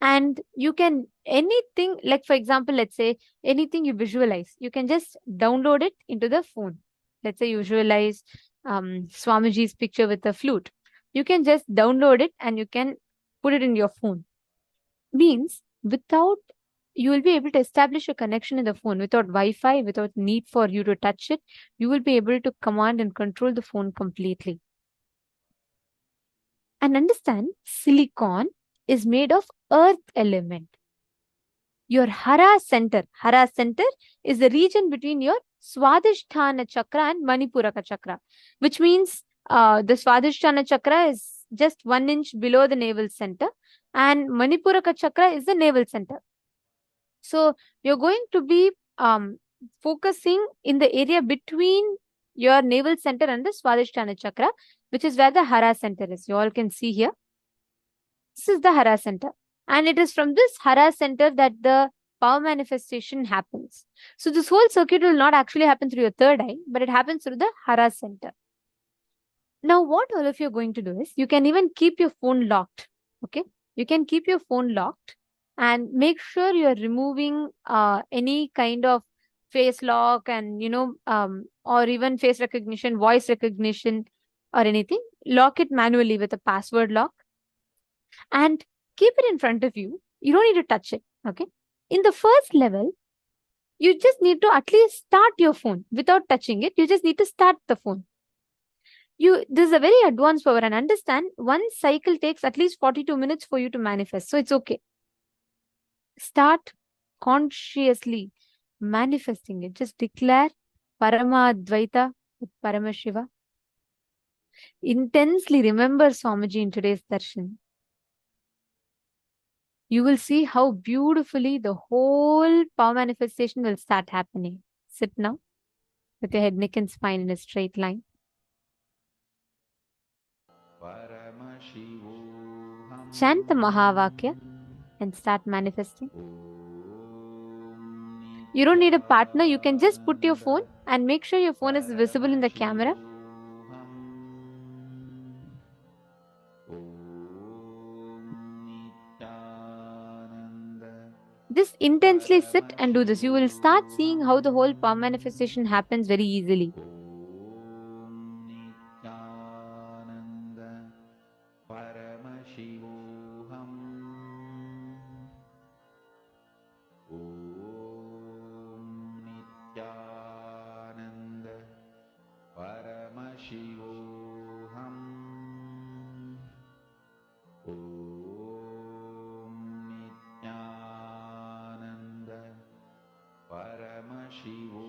And you can, anything, like for example, let's say anything you visualize, you can just download it into the phone. Let's say you visualize Swamiji's picture with a flute. You can just download it and you can put it in your phone. Means without, you will be able to establish a connection in the phone without Wi-Fi, without need for you to touch it. You will be able to command and control the phone completely. And understand, silicon is made of earth element. Your Hara center is the region between your Swadhisthana chakra and Manipuraka chakra, which means the Swadhisthana chakra is just 1 inch below the navel center, and Manipuraka chakra is the navel center. So you're going to be focusing in the area between your navel center and the Swadhisthana chakra, which is where the Hara center is. You all can see here. This is the Hara center. And it is from this Hara center that the power manifestation happens. So this whole circuit will not actually happen through your third eye, but it happens through the Hara center. Now, what all of you are going to do is, you can even keep your phone locked. Okay, you can keep your phone locked and make sure you're removing any kind of face lock and, or even face recognition, voice recognition or anything. Lock it manually with a password lock and keep it in front of you. You don't need to touch it. Okay. In the first level, you just need to at least start your phone without touching it. You just need to start the phone. This is a very advanced power, and understand, one cycle takes at least 42 minutes for you to manifest. So it's okay. Start consciously manifesting it. Just declare Paramadvaita with Paramashiva. Intensely remember Swamiji in today's darshan. You will see how beautifully the whole power manifestation will start happening. Sit now with your head, neck, and spine in a straight line. Chant the Mahavakya and start manifesting. You don't need a partner. You can just put your phone and make sure your phone is visible in the camera. Just intensely sit and do this. You will start seeing how the whole power manifestation happens very easily. Paramashivoham.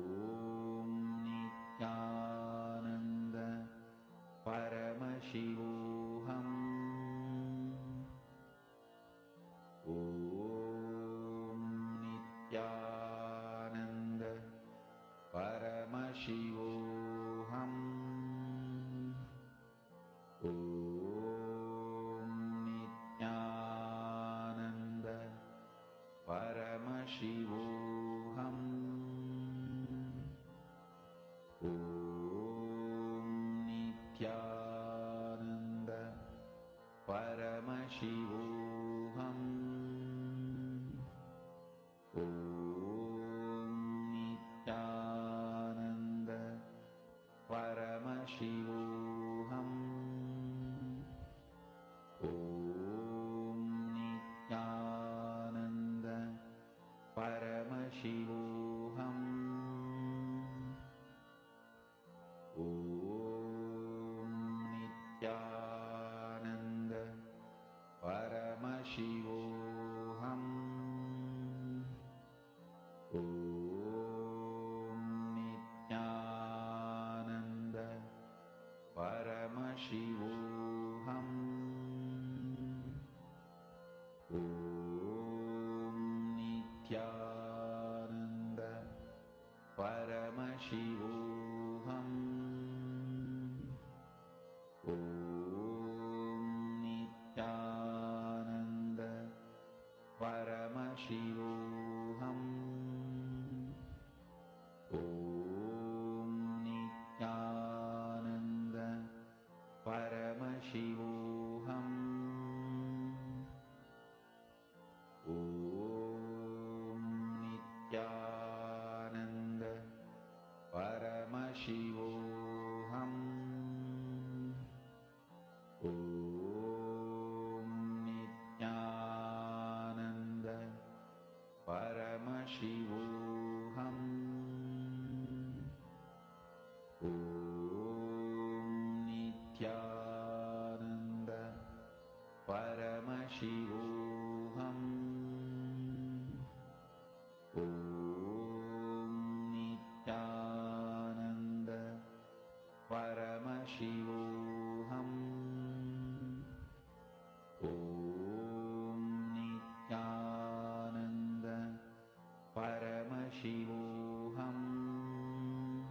Paramashivoham. Om Nithyananda Paramashivoham. Om Nithyananda Paramashivoham. Om Nithyananda Paramashivoham. Om Nithyananda Paramashivoham. Om Nithyananda Paramashivoham. Om Nithyananda Paramashivoham. Om Nithyananda Paramashivoham. Om Nithyananda Paramashivoham. Om Nithyananda Paramashivoham. Om Nithyananda Paramashivoham. Om Nithyananda Paramashivoham. Om Nithyananda Paramashivoham. Om Nithyananda Paramashivoham. Om Nithyananda Paramashivoham.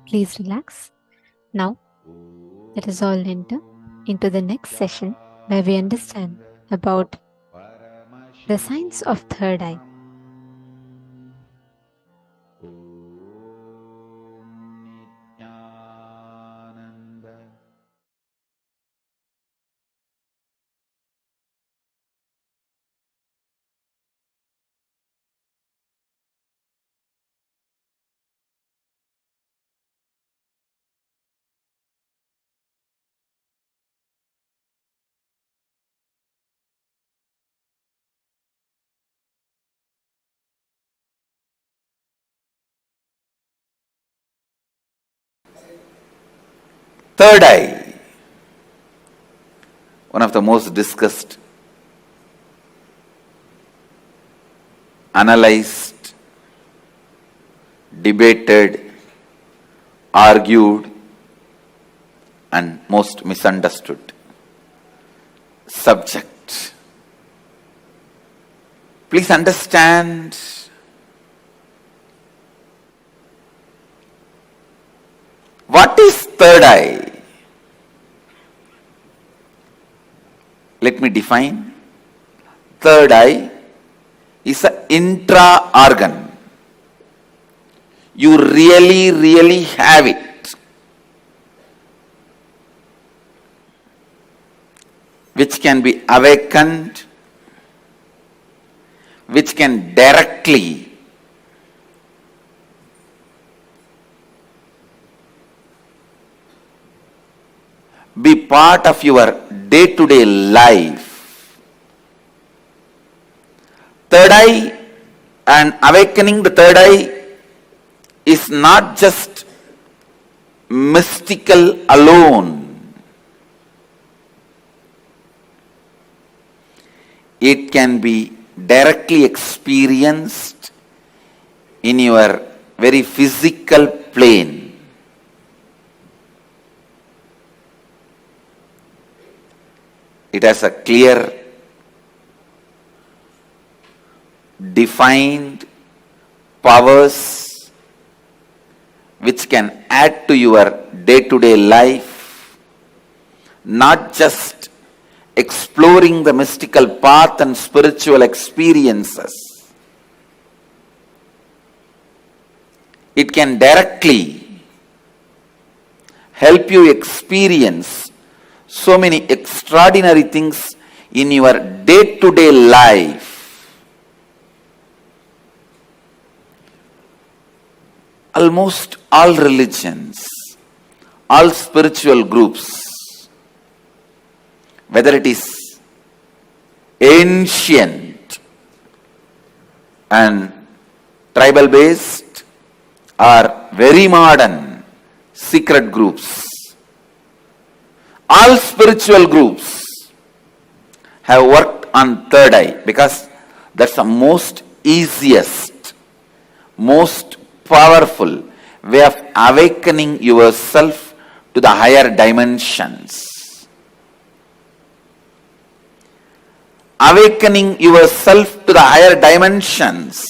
Please relax. Now, let us all enter into the next session where we understand about the signs of third eye. Third eye, one of the most discussed, analyzed, debated, argued, and most misunderstood subject. Please understand, what is third eye? Let me define. Third eye is an intra-organ. You really have it, which can be awakened, which can directly be part of your day-to-day life. Third eye and awakening the third eye is not just mystical alone. It can be directly experienced in your very physical plane. It has a clear, defined powers which can add to your day-to-day life, not just exploring the mystical path and spiritual experiences. It can directly help you experience so many extraordinary things in your day-to-day life. Almost all religions, all spiritual groups, whether it is ancient and tribal based or very modern secret groups, all spiritual groups have worked on third eye because that's the most easiest, most powerful way of awakening yourself to the higher dimensions. Awakening yourself to the higher dimensions.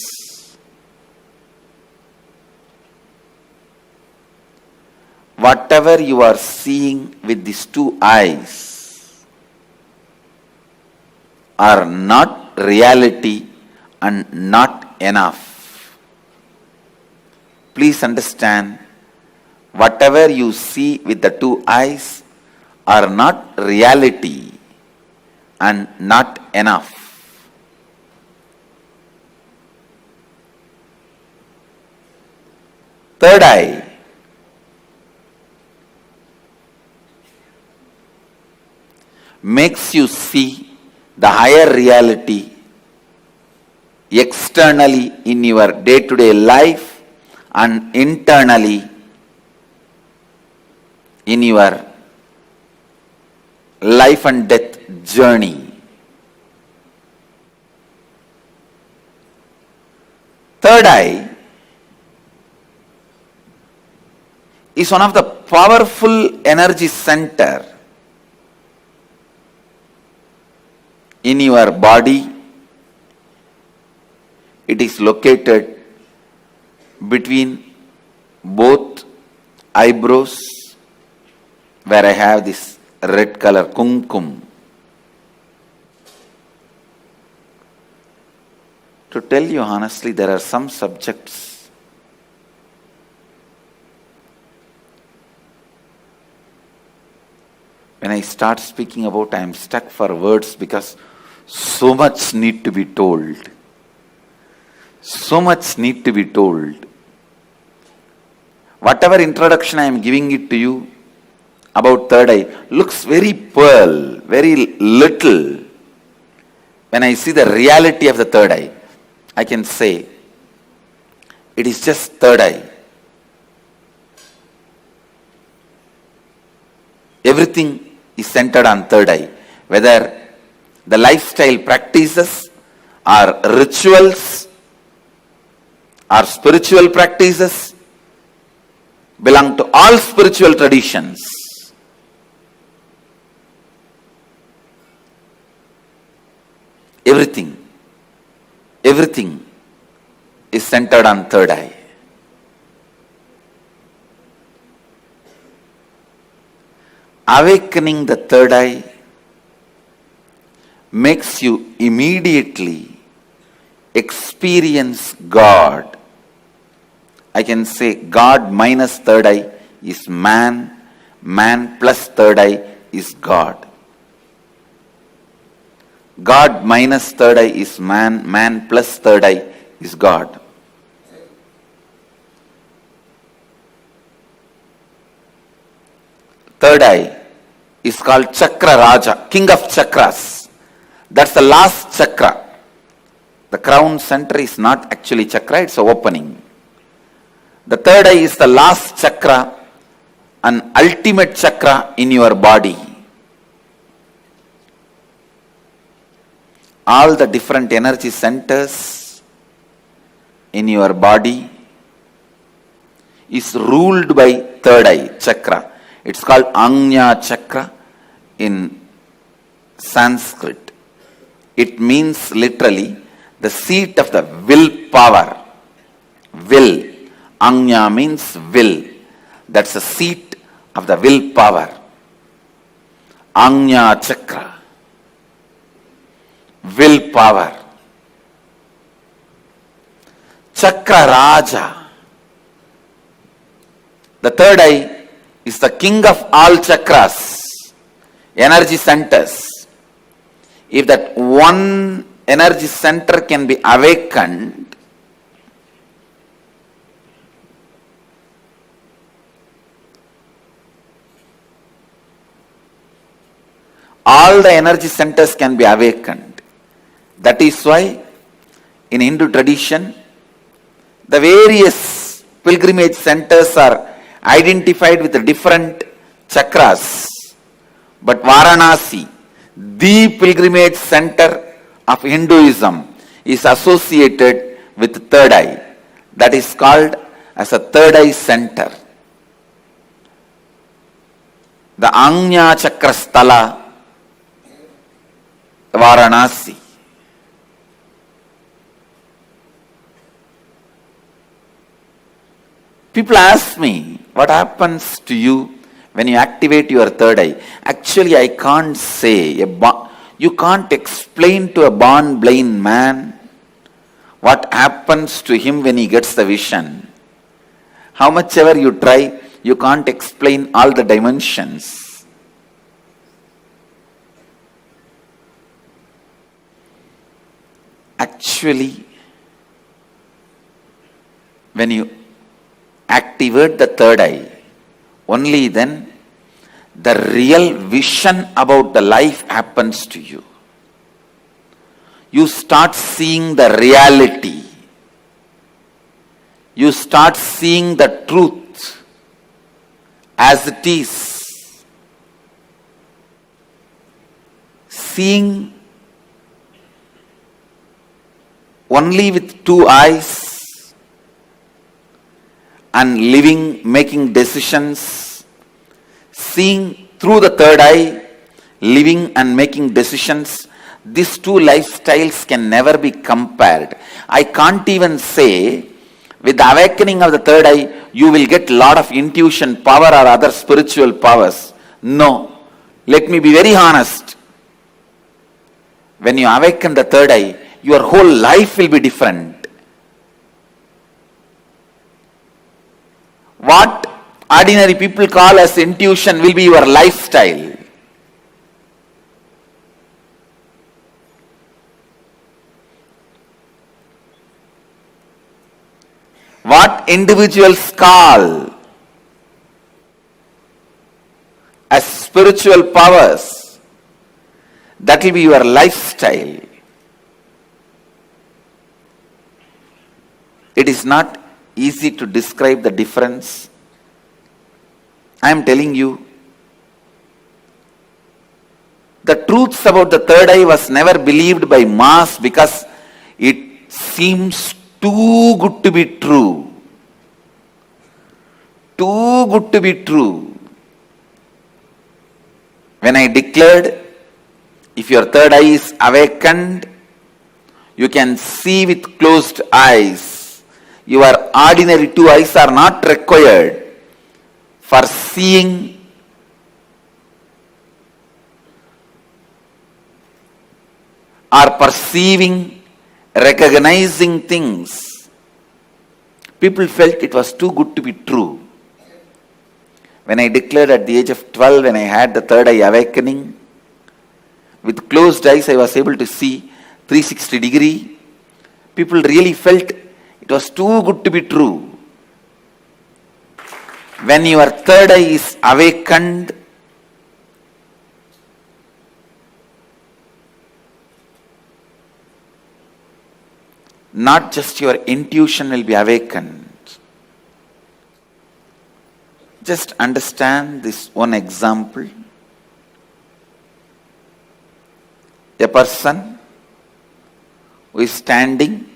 Whatever you are seeing with these two eyes are not reality and not enough. Please understand, whatever you see with the two eyes are not reality and not enough. Third eye makes you see the higher reality externally in your day-to-day life and internally in your life and death journey. Third eye is one of the powerful energy center in your body. It is located between both eyebrows, where I have this red color kumkum. To tell you honestly, there are some subjects when I start speaking about, I am stuck for words because so much need to be told. So much need to be told. Whatever introduction I am giving it to you about third eye looks very pearl, very little. When I see the reality of the third eye, I can say it is just third eye. Everything is centered on third eye. Whether the lifestyle practices or rituals or spiritual practices belong to all spiritual traditions. Everything is centered on third eye. Awakening the third eye makes you immediately experience God. I can say God minus third eye is man, man plus third eye is God. God minus third eye is man, man plus third eye is God. Third eye is called Chakra Raja, king of chakras. That's the last chakra. The crown center is not actually chakra, it's an opening. The third eye is the last chakra, an ultimate chakra in your body. All the different energy centers in your body is ruled by third eye chakra. It's called Ajna chakra in Sanskrit. It means literally the seat of the will power. Will. Anya means will. That's the seat of the will power. Anya chakra. Will power. Chakra Raja. The third eye is the king of all chakras, energy centers. If that one energy center can be awakened, all the energy centers can be awakened. That is why in Hindu tradition, the various pilgrimage centers are identified with the different chakras. But Varanasi, the pilgrimage center of Hinduism, is associated with the third eye. That is called as a third eye center. The Anya Chakrasthala, Varanasi. People ask me, what happens to you when you activate your third eye? Actually, I can't say. You can't explain to a born blind man what happens to him when he gets the vision. How much ever you try, you can't explain all the dimensions. Actually, when you activate the third eye, only then the real vision about the life happens to you. You start seeing the reality. You start seeing the truth as it is. Seeing only with two eyes and living, making decisions, seeing through the third eye, living and making decisions, these two lifestyles can never be compared. I can't even say with the awakening of the third eye, you will get lot of intuition power or other spiritual powers. No. Let me be very honest. When you awaken the third eye, your whole life will be different. What ordinary people call as intuition will be your lifestyle. What individuals call as spiritual powers, that will be your lifestyle. It is not easy to describe the difference. I am telling you, the truths about the third eye was never believed by mass because it seems too good to be true. Too good to be true. When I declared, if your third eye is awakened, you can see with closed eyes. Your ordinary two eyes are not required for seeing or perceiving, recognizing things. People felt it was too good to be true. When I declared at the age of 12, when I had the third eye awakening, with closed eyes I was able to see 360 degree. People really felt it was too good to be true. When your third eye is awakened, not just your intuition will be awakened. Just understand this one example. A person who is standing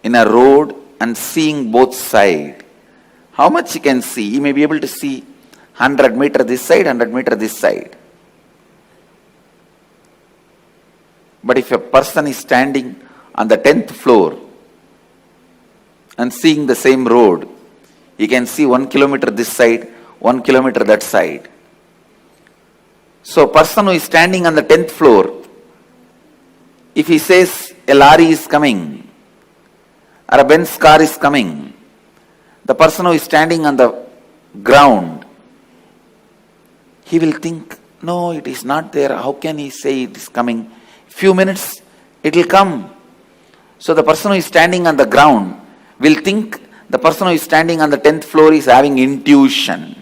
in a road and seeing both sides. How much he can see? He may be able to see 100 meter this side, 100 meter this side. But if a person is standing on the 10th floor and seeing the same road, He can see 1 kilometer this side, 1 kilometer that side. So, person who is standing on the 10th floor, if he says a lorry is coming or a Benz car is coming, the person who is standing on the ground, he will think, no, it is not there. How can he say it is coming? Few minutes, it will come. So the person who is standing on the ground will think the person who is standing on the 10th floor is having intuition.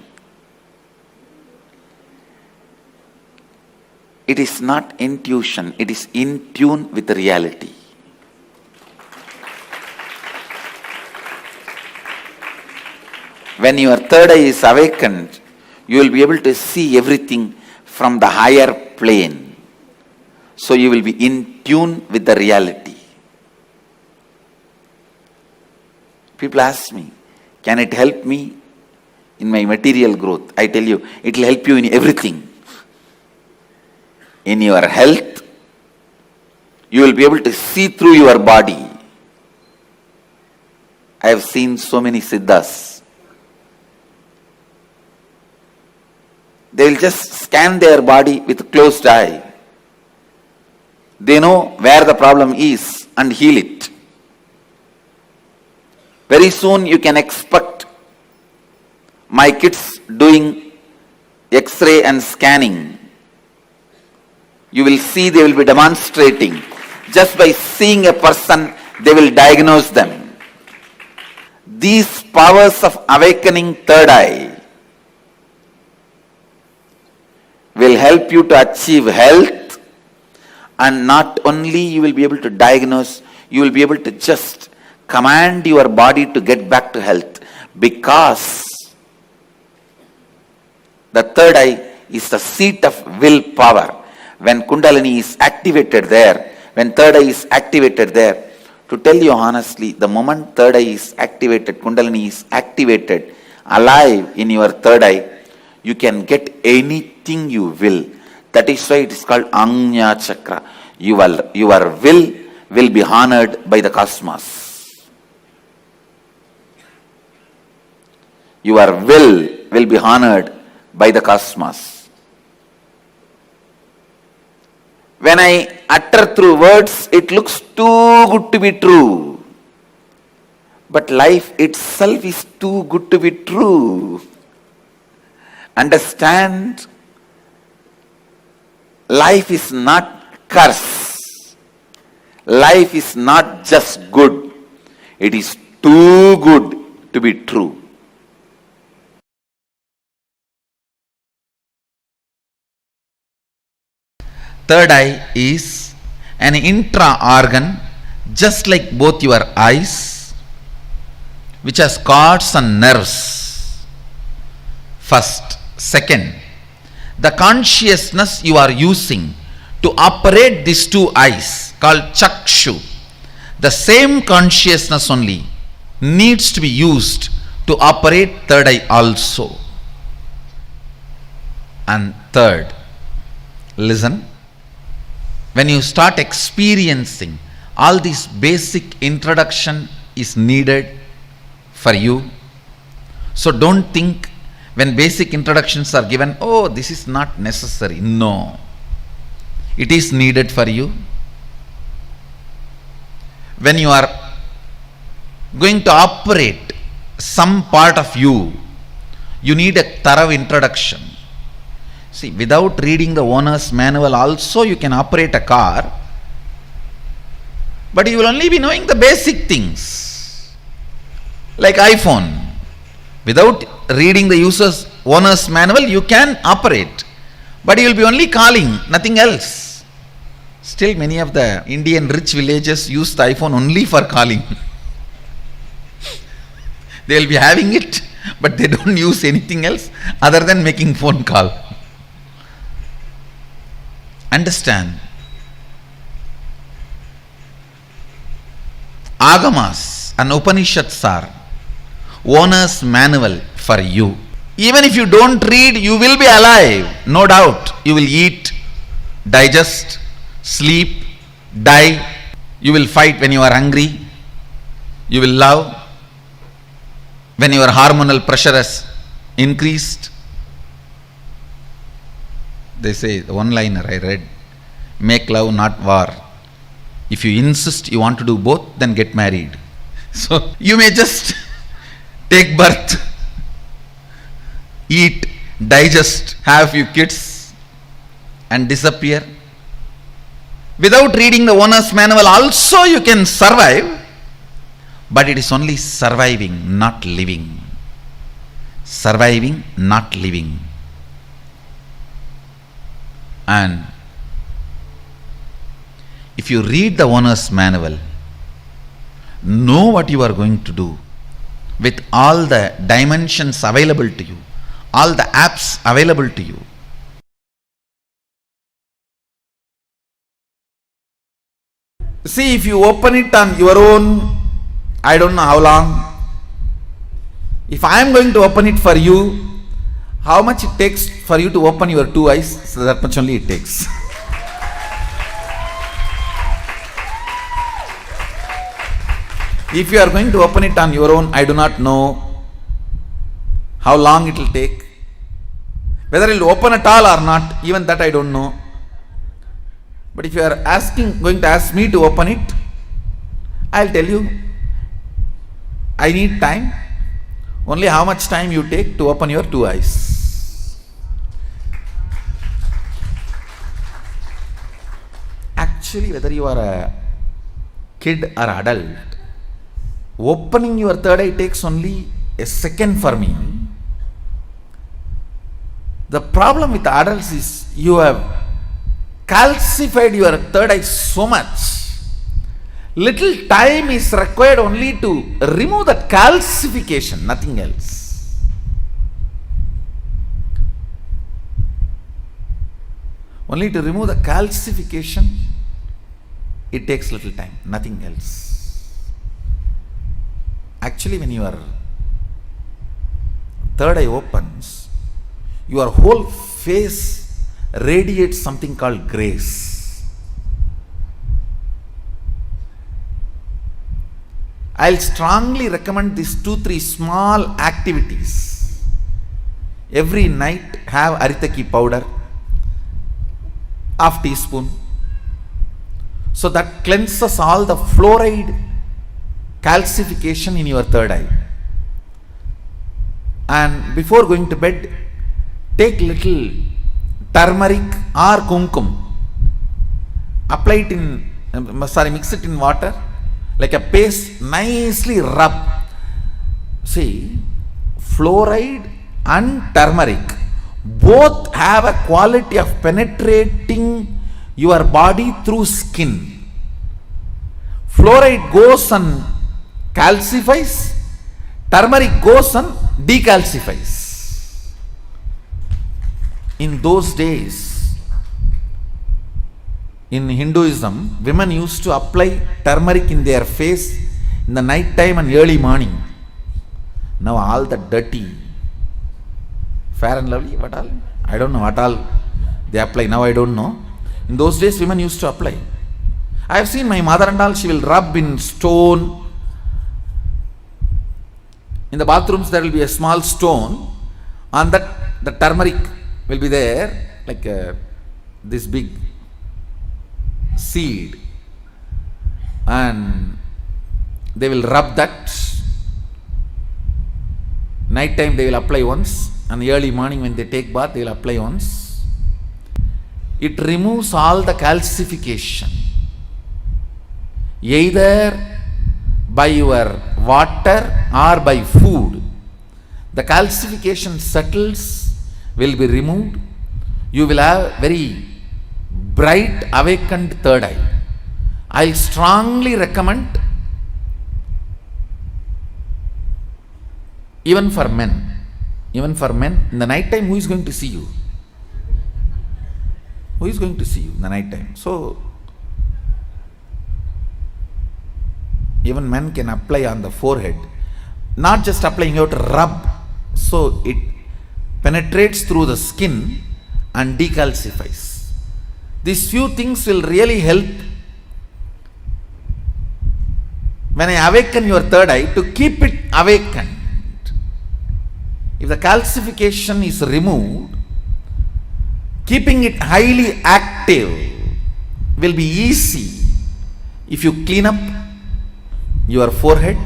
It is not intuition, it is in tune with the reality. When your third eye is awakened, you will be able to see everything from the higher plane. So you will be in tune with the reality. People ask me, can it help me in my material growth? I tell you, it will help you in everything. In your health, you will be able to see through your body. I have seen so many siddhas. They will just scan their body with a closed eye. They know where the problem is and heal it. Very soon you can expect my kids doing X-ray and scanning. You will see they will be demonstrating. Just by seeing a person, they will diagnose them. These powers of awakening third eye will help you to achieve health, and not only you will be able to diagnose, you will be able to just command your body to get back to health, because the third eye is the seat of willpower. When Kundalini is activated there, when third eye is activated there, to tell you honestly, the moment third eye is activated, Kundalini is activated, alive in your third eye, you can get anything you will. That is why it is called Anya Chakra. Your will be honored by the cosmos. Your will be honored by the cosmos. When I utter through words, it looks too good to be true. But life itself is too good to be true. Understand, life is not curse. Life is not just good. It is too good to be true. Third eye is an intra-organ, just like both your eyes, which has cords and nerves. First. Second, the consciousness you are using to operate these two eyes, called chakshu, the same consciousness only needs to be used to operate third eye also. And third, listen, when you start experiencing, all this basic introduction is needed for you. So don't think when basic introductions are given, oh, this is not necessary. No. It is needed for you. When you are going to operate some part of you, you need a thorough introduction. See, without reading the owner's manual also you can operate a car, but you will only be knowing the basic things. Like iPhone. Without reading the owner's manual, you can operate, but you will be only calling, nothing else. Still, many of the Indian rich villages use the iPhone only for calling. They will be having it, but they don't use anything else other than making phone call. Understand? Agamas and Upanishads are owner's manual for you. Even if you don't read, you will be alive, no doubt. You will eat, digest, sleep, die. You will fight when you are hungry. You will love when your hormonal pressure has increased. They say, the one liner I read, make love not war. If you insist you want to do both, then get married. So you may just take birth, eat, digest, have a few kids and disappear. Without reading the owner's manual also you can survive, but it is only surviving, not living. Surviving, not living. And if you read the owner's manual, know what you are going to do with all the dimensions available to you, all the apps available to you. See, if you open it on your own, I don't know how long. If I am going to open it for you, how much it takes for you to open your two eyes? So that much only it takes. If you are going to open it on your own, I do not know how long it will take. Whether it will open at all or not, even that I don't know. But if you are going to ask me to open it, I will tell you, I need time. Only how much time you take to open your two eyes. Actually, whether you are a kid or adult, opening your third eye takes only a second for me. The problem with adults is you have calcified your third eye so much. Little time is required only to remove that calcification, nothing else. Only to remove the calcification, it takes little time, nothing else. Actually, when your third eye opens, your whole face radiates something called grace. I'll strongly recommend these 2-3 small activities. Every night have aritaki powder, half teaspoon. So that cleanses all the fluoride calcification in your third eye. And before going to bed, take little turmeric or kumkum. Apply it mix it in water. Like a paste, nicely rub. See, fluoride and turmeric both have a quality of penetrating your body through skin. Fluoride goes and calcifies, turmeric goes and decalcifies. In those days, in Hinduism, women used to apply turmeric in their face in the night time and early morning. Now all the dirty, Fair and Lovely, what all? I don't know what all they apply. Now I don't know. In those days, women used to apply. I have seen my mother and all, she will rub in stone. In the bathrooms, there will be a small stone. On that, the turmeric will be there, like this big seed, and they will rub that. Night time they will apply once, and early morning when they take bath they will apply once. It removes all the calcification, either by your water or by food. The calcification settles, will be removed. You will have very bright awakened third eye. I strongly recommend, even for men, in the night time, who is going to see you? Who is going to see you in the night time? So, even men can apply on the forehead, not just applying, you have to rub, so it penetrates through the skin and decalcifies. These few things will really help when I awaken your third eye, to keep it awakened. If the calcification is removed, keeping it highly active will be easy if you clean up your forehead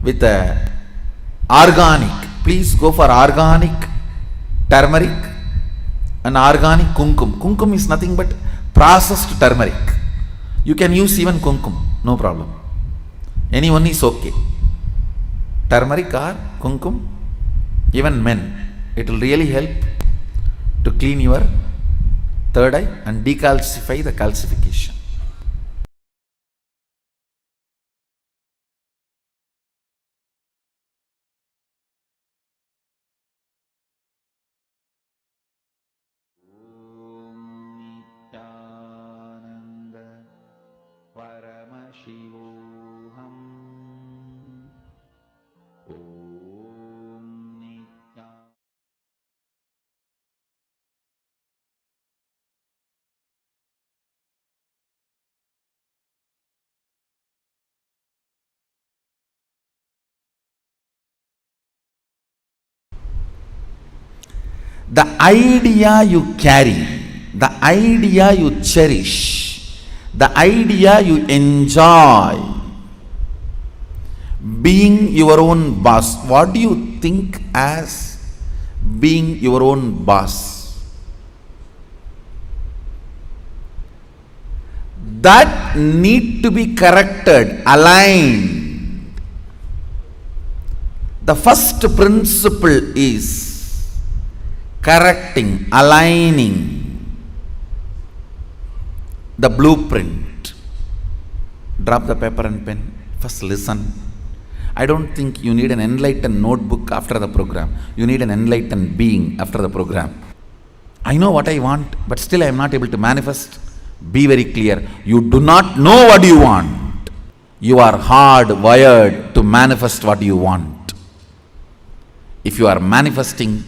with a organic. Please go for organic turmeric and organic kumkum. Kumkum is nothing but processed turmeric. You can use even kumkum, no problem. Anyone is okay. Turmeric or kumkum, even men. It will really help to clean your third eye and decalcify the calcification. Nithyananda Paramashivoham. Om Nithyananda. The idea you carry, the idea you cherish, the idea you enjoy, being your own boss. What do you think as being your own boss? That need to be corrected, aligned. The first principle is correcting, aligning the blueprint. Drop the paper and pen. First listen. I don't think you need an enlightened notebook after the program. You need an enlightened being after the program. I know what I want, but still I am not able to manifest. Be very clear. You do not know what you want. You are hardwired to manifest what you want. If you are manifesting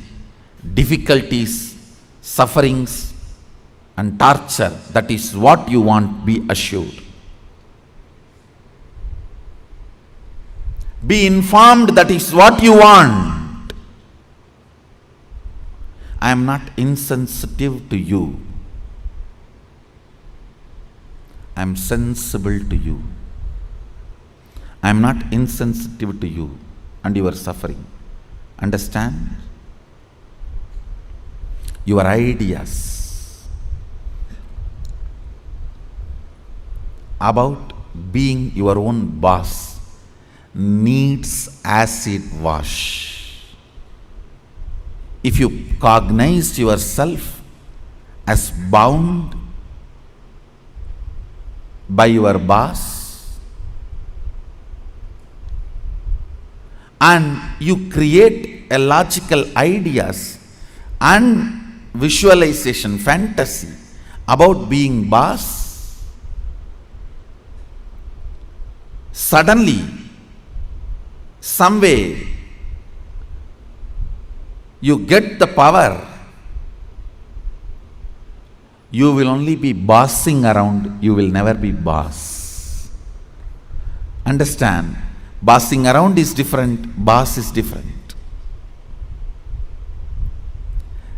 difficulties, sufferings and torture, that is what you want, be assured. Be informed that is what you want. I am not insensitive to you. I am sensible to you. I am not insensitive to you and your suffering. Understand? Your ideas about being your own boss needs acid wash. If you cognize yourself as bound by your boss and you create a logical ideas and visualization, fantasy about being boss, suddenly, some way, you get the power, you will only be bossing around, you will never be boss. Understand? Bossing around is different, boss is different.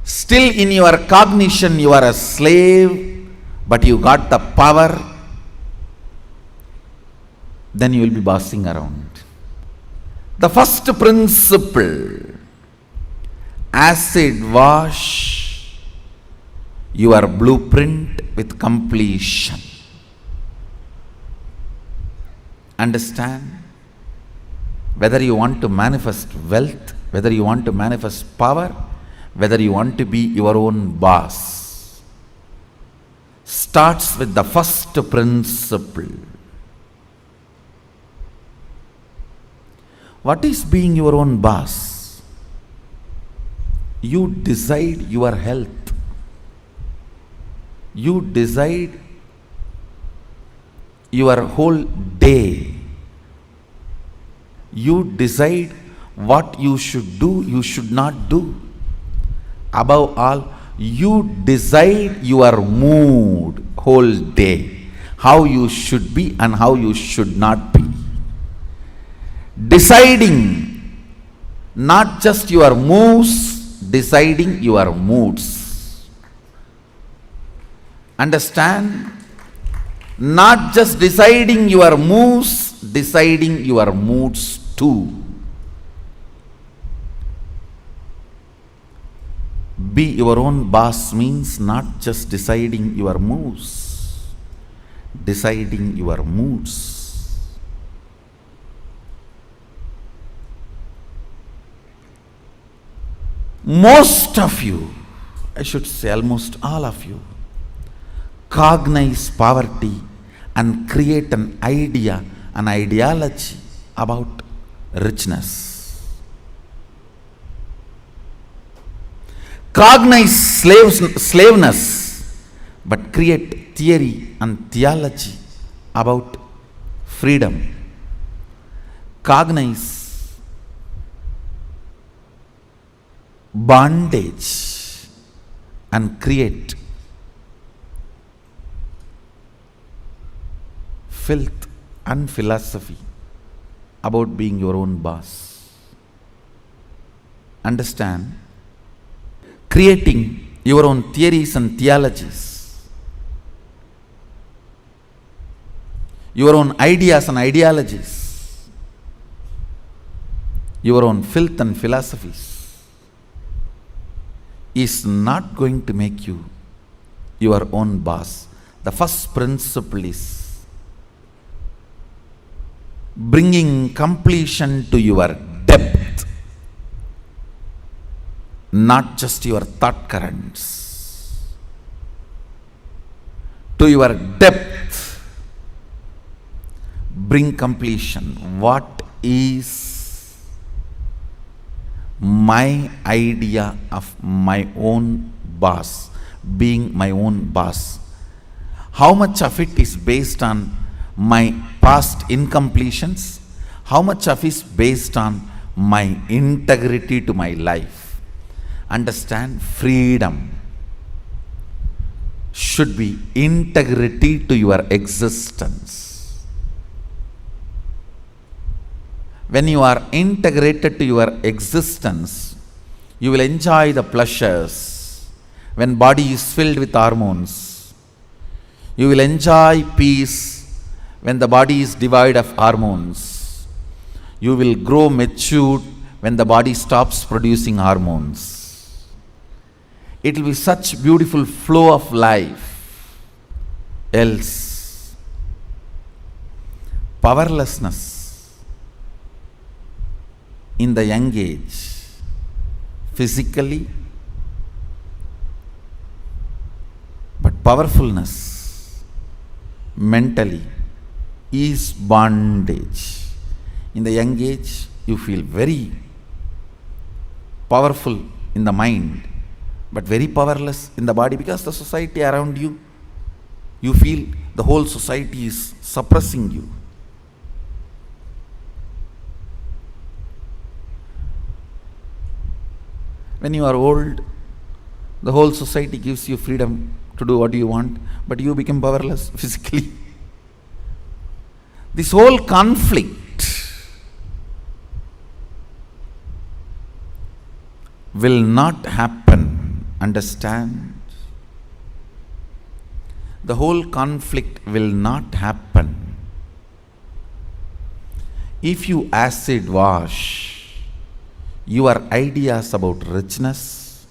Still in your cognition you are a slave, but you got the power, then you will be bossing around. The first principle, acid wash your blueprint with completion. Understand? Whether you want to manifest wealth, whether you want to manifest power, whether you want to be your own boss, starts with the first principle. What is being your own boss? You decide your health. You decide your whole day. You decide what you should do, you should not do. Above all, you decide your mood whole day, how you should be and how you should not be. Deciding not just your moves deciding your moods. Understand? Not just deciding your moves, deciding your moods too. Be your own boss means not just deciding your moves, deciding your moods. Most of you, I should say almost all of you, cognize poverty and create an idea, an ideology about richness. Cognize slaveness, but create theory and theology about freedom. Cognize bondage and create filth and philosophy about being your own boss. Understand? Creating your own theories and theologies, your own ideas and ideologies, your own filth and philosophies is not going to make you your own boss. The first principle is bringing completion to your depth, not just your thought currents. To your depth, bring completion. What is my idea of my own boss, being my own boss? How much of it is based on my past incompletions? How much of it is based on my integrity to my life? Understand, freedom should be integrity to your existence. When you are integrated to your existence, you will enjoy the pleasures. When body is filled with hormones, you will enjoy peace. When the body is devoid of hormones, you will grow matured when the body stops producing hormones. It will be such beautiful flow of life. Else, powerlessness in the young age, physically, but powerfulness mentally is bondage. In the young age, you feel very powerful in the mind, but very powerless in the body because the society around you, you feel the whole society is suppressing you. When you are old, the whole society gives you freedom to do what you want, but you become powerless physically. This whole conflict will not happen. Understand? The whole conflict will not happen if you acid wash your ideas about richness,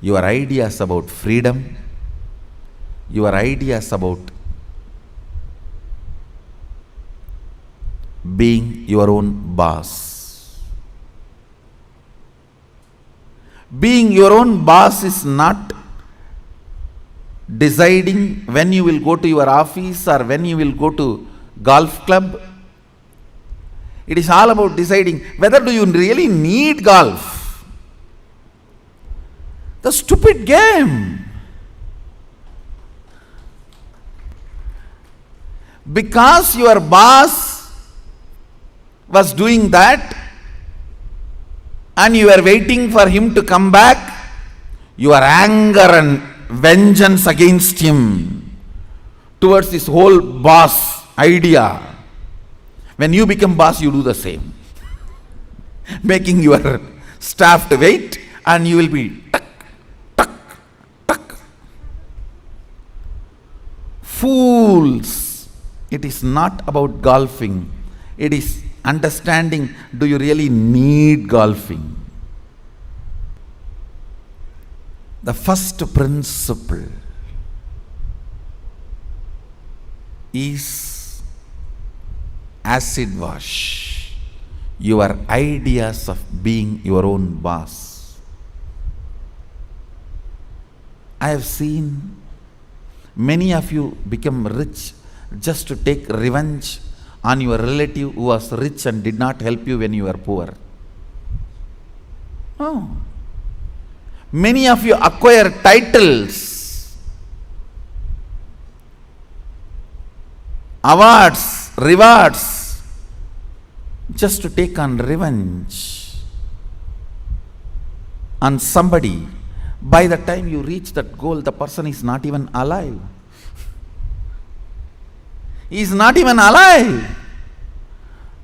your ideas about freedom, your ideas about being your own boss. Being your own boss is not deciding when you will go to your office or when you will go to golf club. It is all about deciding whether do you really need golf. The stupid game. Because your boss was doing that and you were waiting for him to come back, your anger and vengeance against him towards this whole boss idea. When you become boss, you do the same. Making your staffed weight, and you will be tuck, tuck, tuck. Fools! It is not about golfing. It is understanding, do you really need golfing? The first principle is acid wash your ideas of being your own boss. I have seen many of you become rich just to take revenge on your relative who was rich and did not help you when you were poor. Oh. Many of you acquire titles, awards, rewards, just to take on revenge on somebody. By the time you reach that goal, the person is not even alive. He is not even alive.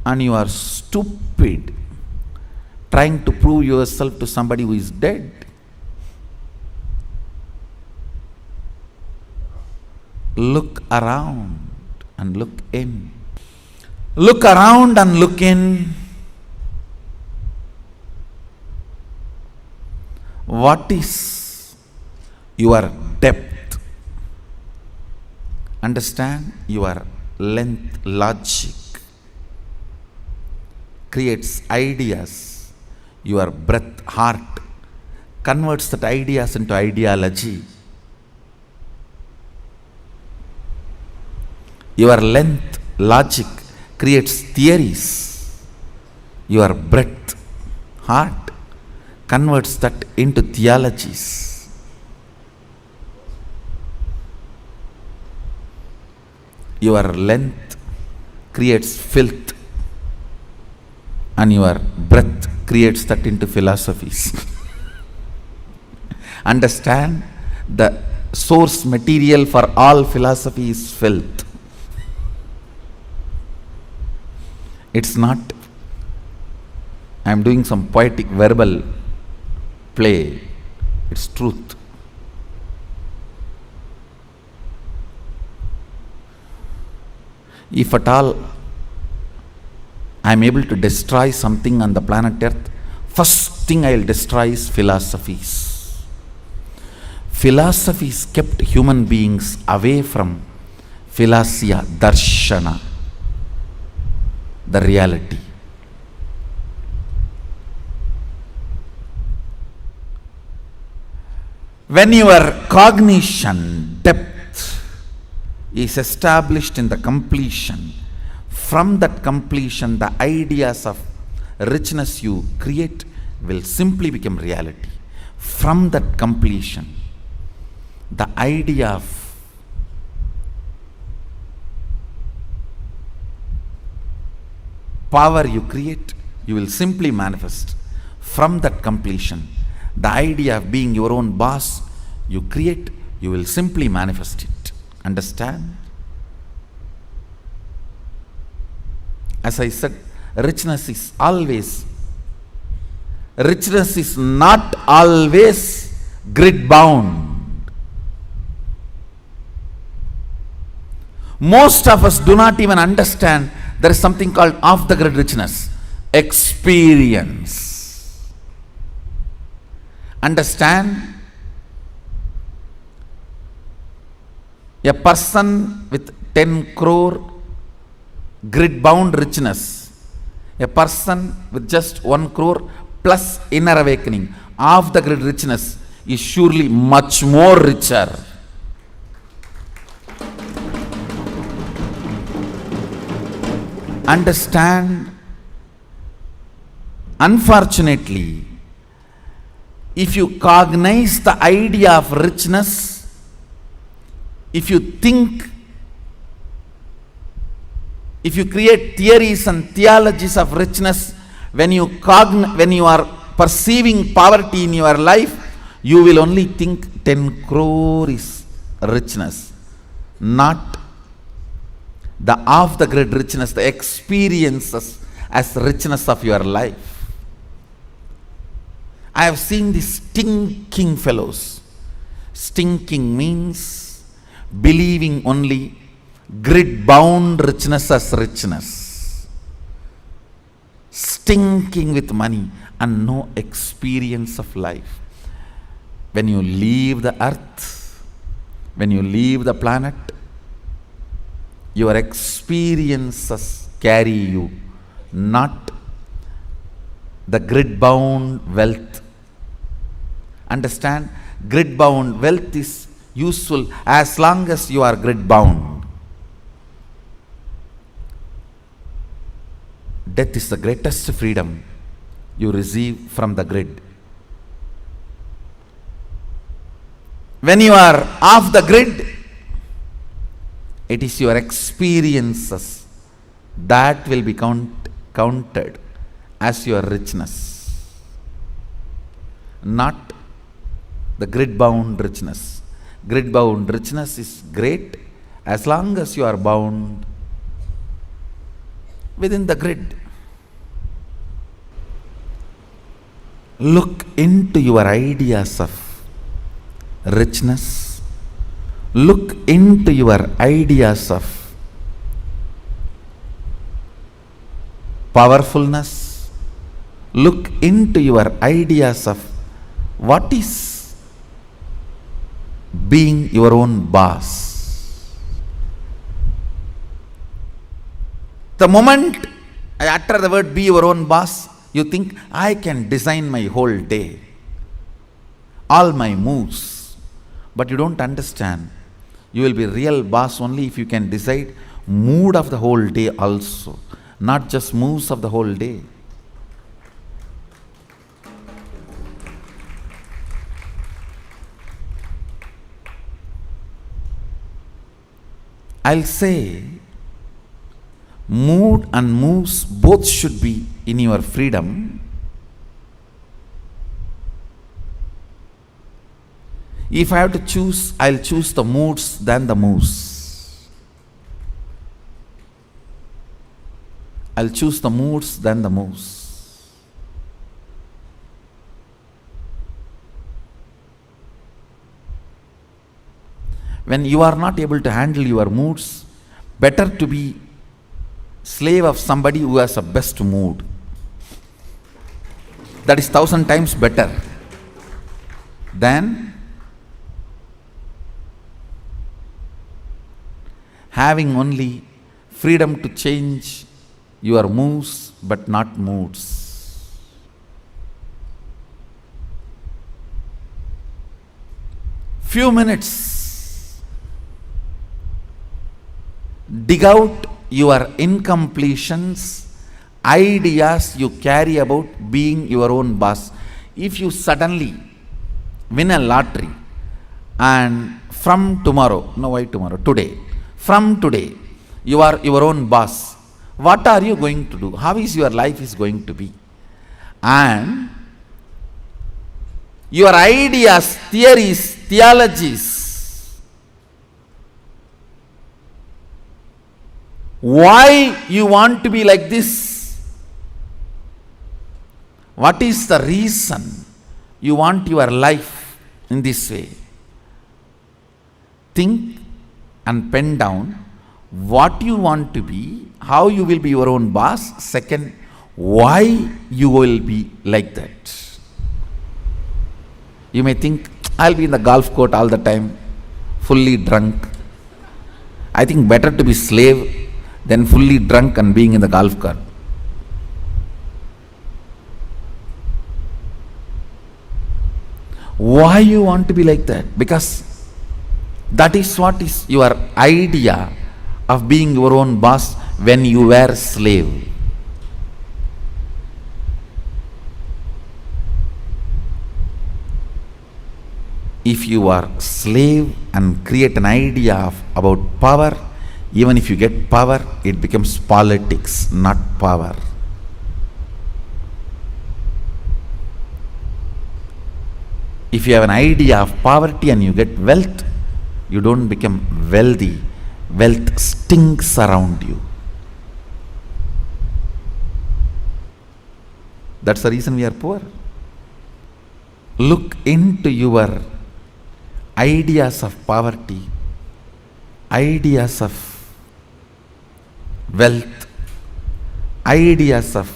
And you are stupid, trying to prove yourself to somebody who is dead. Look around and look in. Look around and look in. What is your depth? Understand, your length, logic creates ideas. Your breath, heart converts that ideas into ideology. Your length, logic creates theories. Your breath, heart converts that into theologies. Your length creates filth, and your breath creates that into philosophies. Understand, the source material for all philosophy is filth. It's not, I am doing some poetic verbal play. It's truth. If at all I am able to destroy something on the planet Earth, first thing I will destroy is philosophies. Philosophies kept human beings away from philosia, darshana, the reality. When your cognition depth is established in the completion, from that completion, the ideas of richness you create will simply become reality. From that completion, the idea of power you create, you will simply manifest. From that completion, the idea of being your own boss you create, you will simply manifest it. Understand? As I said, richness is not always grid bound. Most of us do not even understand there is something called off the grid richness. Experience. Understand? A person with 10 crore grid bound richness, a person with just 1 crore plus inner awakening, off the grid richness is surely much more richer. Understand? Unfortunately, if you cognize the idea of richness, if you think, if you create theories and theologies of richness, when you are perceiving poverty in your life, you will only think 10 crore is richness, not the off the grid richness, the experiences as richness of your life. I have seen these stinking fellows. Stinking means believing only grid-bound richness as richness. Stinking with money and no experience of life. When you leave the earth, when you leave the planet, your experiences carry you, not the grid-bound wealth. Understand? Grid-bound wealth is useful as long as you are grid-bound. Death is the greatest freedom you receive from the grid. When you are off the grid, it is your experiences that will be counted as your richness, not the grid-bound richness. Grid-bound richness is great as long as you are bound within the grid. Look into your ideas of richness. Look into your ideas of powerfulness. Look into your ideas of what is being your own boss. The moment I utter the word be your own boss, you think I can design my whole day, all my moves. But you don't understand. You will be real boss only if you can decide mood of the whole day also, not just moves of the whole day. I'll say mood and moves both should be in your freedom. If I have to choose, I'll choose the moods than the moves. I'll choose the moods than the moves. When you are not able to handle your moods, better to be slave of somebody who has a best mood. That is 1,000 times better than having only freedom to change your moves but not moods. Few minutes. Dig out your incompletions, ideas you carry about being your own boss. If you suddenly win a lottery and from tomorrow, no why tomorrow, today, from today, you are your own boss. What are you going to do? How is your life is going to be? And your ideas, theories, theologies, why you want to be like this? What is the reason you want your life in this way? Think and pen down what you want to be, how you will be your own boss. Second, why you will be like that. You may think, I'll be in the golf court all the time, fully drunk. I think better to be slave than fully drunk and being in the golf cart. Why you want to be like that? Because that is what is your idea of being your own boss when you were a slave. If you are slave and create an idea about power, even if you get power, it becomes politics, not power. If you have an idea of poverty and you get wealth, you don't become wealthy. Wealth stinks around you. That's the reason we are poor. look into your ideas of poverty, ideas of wealth, ideas of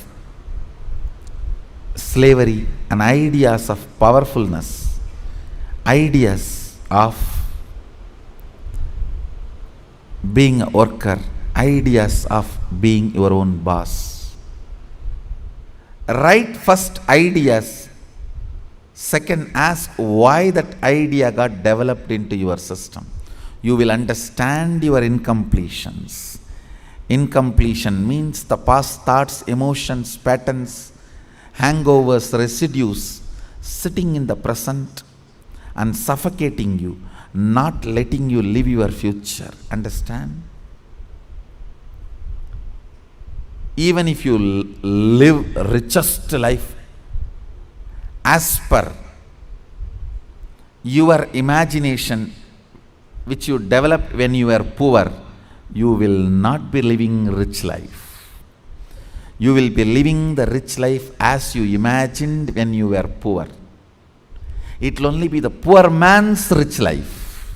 slavery, and ideas of powerfulness, ideas of being a worker, ideas of being your own boss. Write first ideas. Second, ask why that idea got developed into your system. You will understand your incompletions. Incompletion means the past thoughts, emotions, patterns, hangovers, residues sitting in the present and suffocating you, not letting you live your future. Understand? Even if you live richest life as per your imagination which you developed when you were poor, you will not be living rich life. You will be living the rich life as you imagined when you were poor. It will only be the poor man's rich life.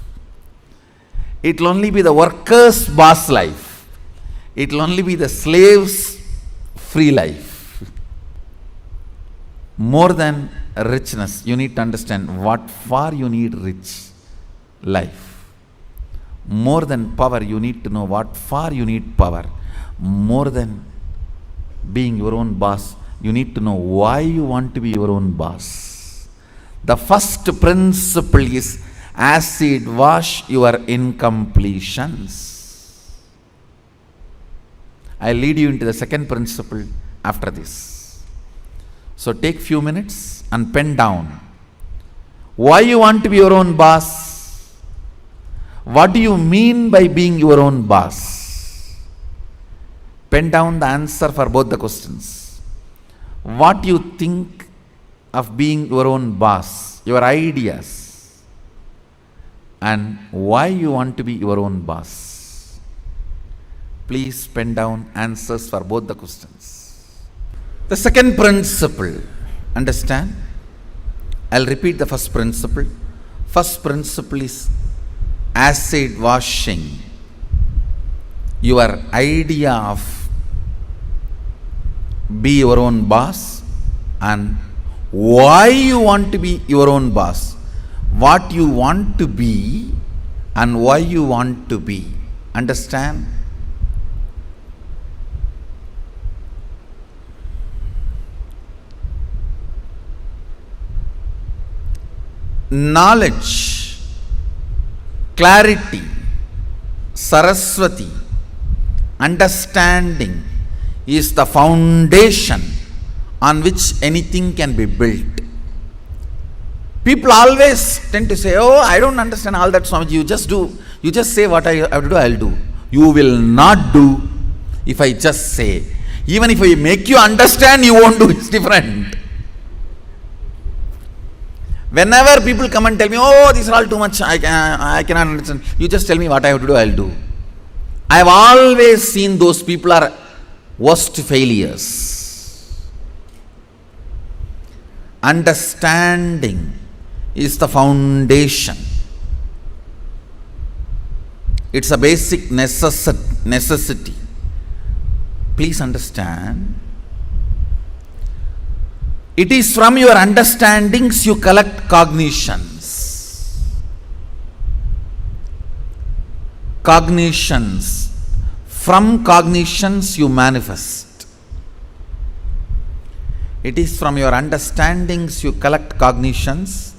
It will only be the worker's boss life. It will only be the slave's free life. More than richness, you need to understand what for you need rich life. More than power, you need to know what for you need power. More than being your own boss, you need to know why you want to be your own boss. The first principle is acid wash your incompletions. I'll lead you into the second principle after this. So take few minutes and pen down why you want to be your own boss. What do you mean by being your own boss? Pen down the answer for both the questions. What do you think of being your own boss, your ideas, and why you want to be your own boss. Please pen down answers for both the questions. The second principle, understand? I'll repeat the first principle. First principle is acid washing your idea of be your own boss and why you want to be your own boss, what you want to be and why you want to be. Understand? Knowledge, clarity, Saraswati, understanding is the foundation on which anything can be built. People always tend to say, oh, I don't understand all that, Swamiji. You just do. You just say what I have to do, I'll do. You will not do if I just say. Even if I make you understand, you won't do. It's different. Whenever people come and tell me, oh, these are all too much, I cannot understand. You just tell me what I have to do, I'll do. I have always seen those people are worst failures. Understanding is the foundation. It's a basic necessity. Please understand. It is from your understandings you collect cognitions. Cognitions. From cognitions you manifest. It is from your understandings you collect cognitions.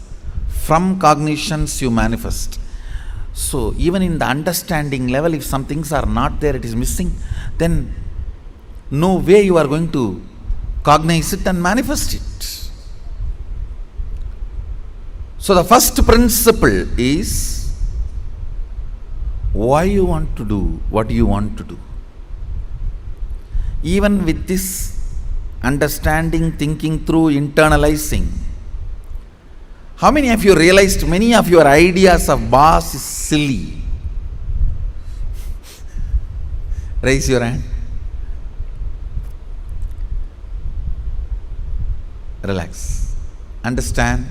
From cognitions you manifest. So even in the understanding level, if some things are not there, it is missing, then no way you are going to cognize it and manifest it. So the first principle is why you want to do what you want to do. Even with this understanding, thinking through, internalizing, how many of you realized many of your ideas of boss is silly? Raise your hand. Relax. Understand?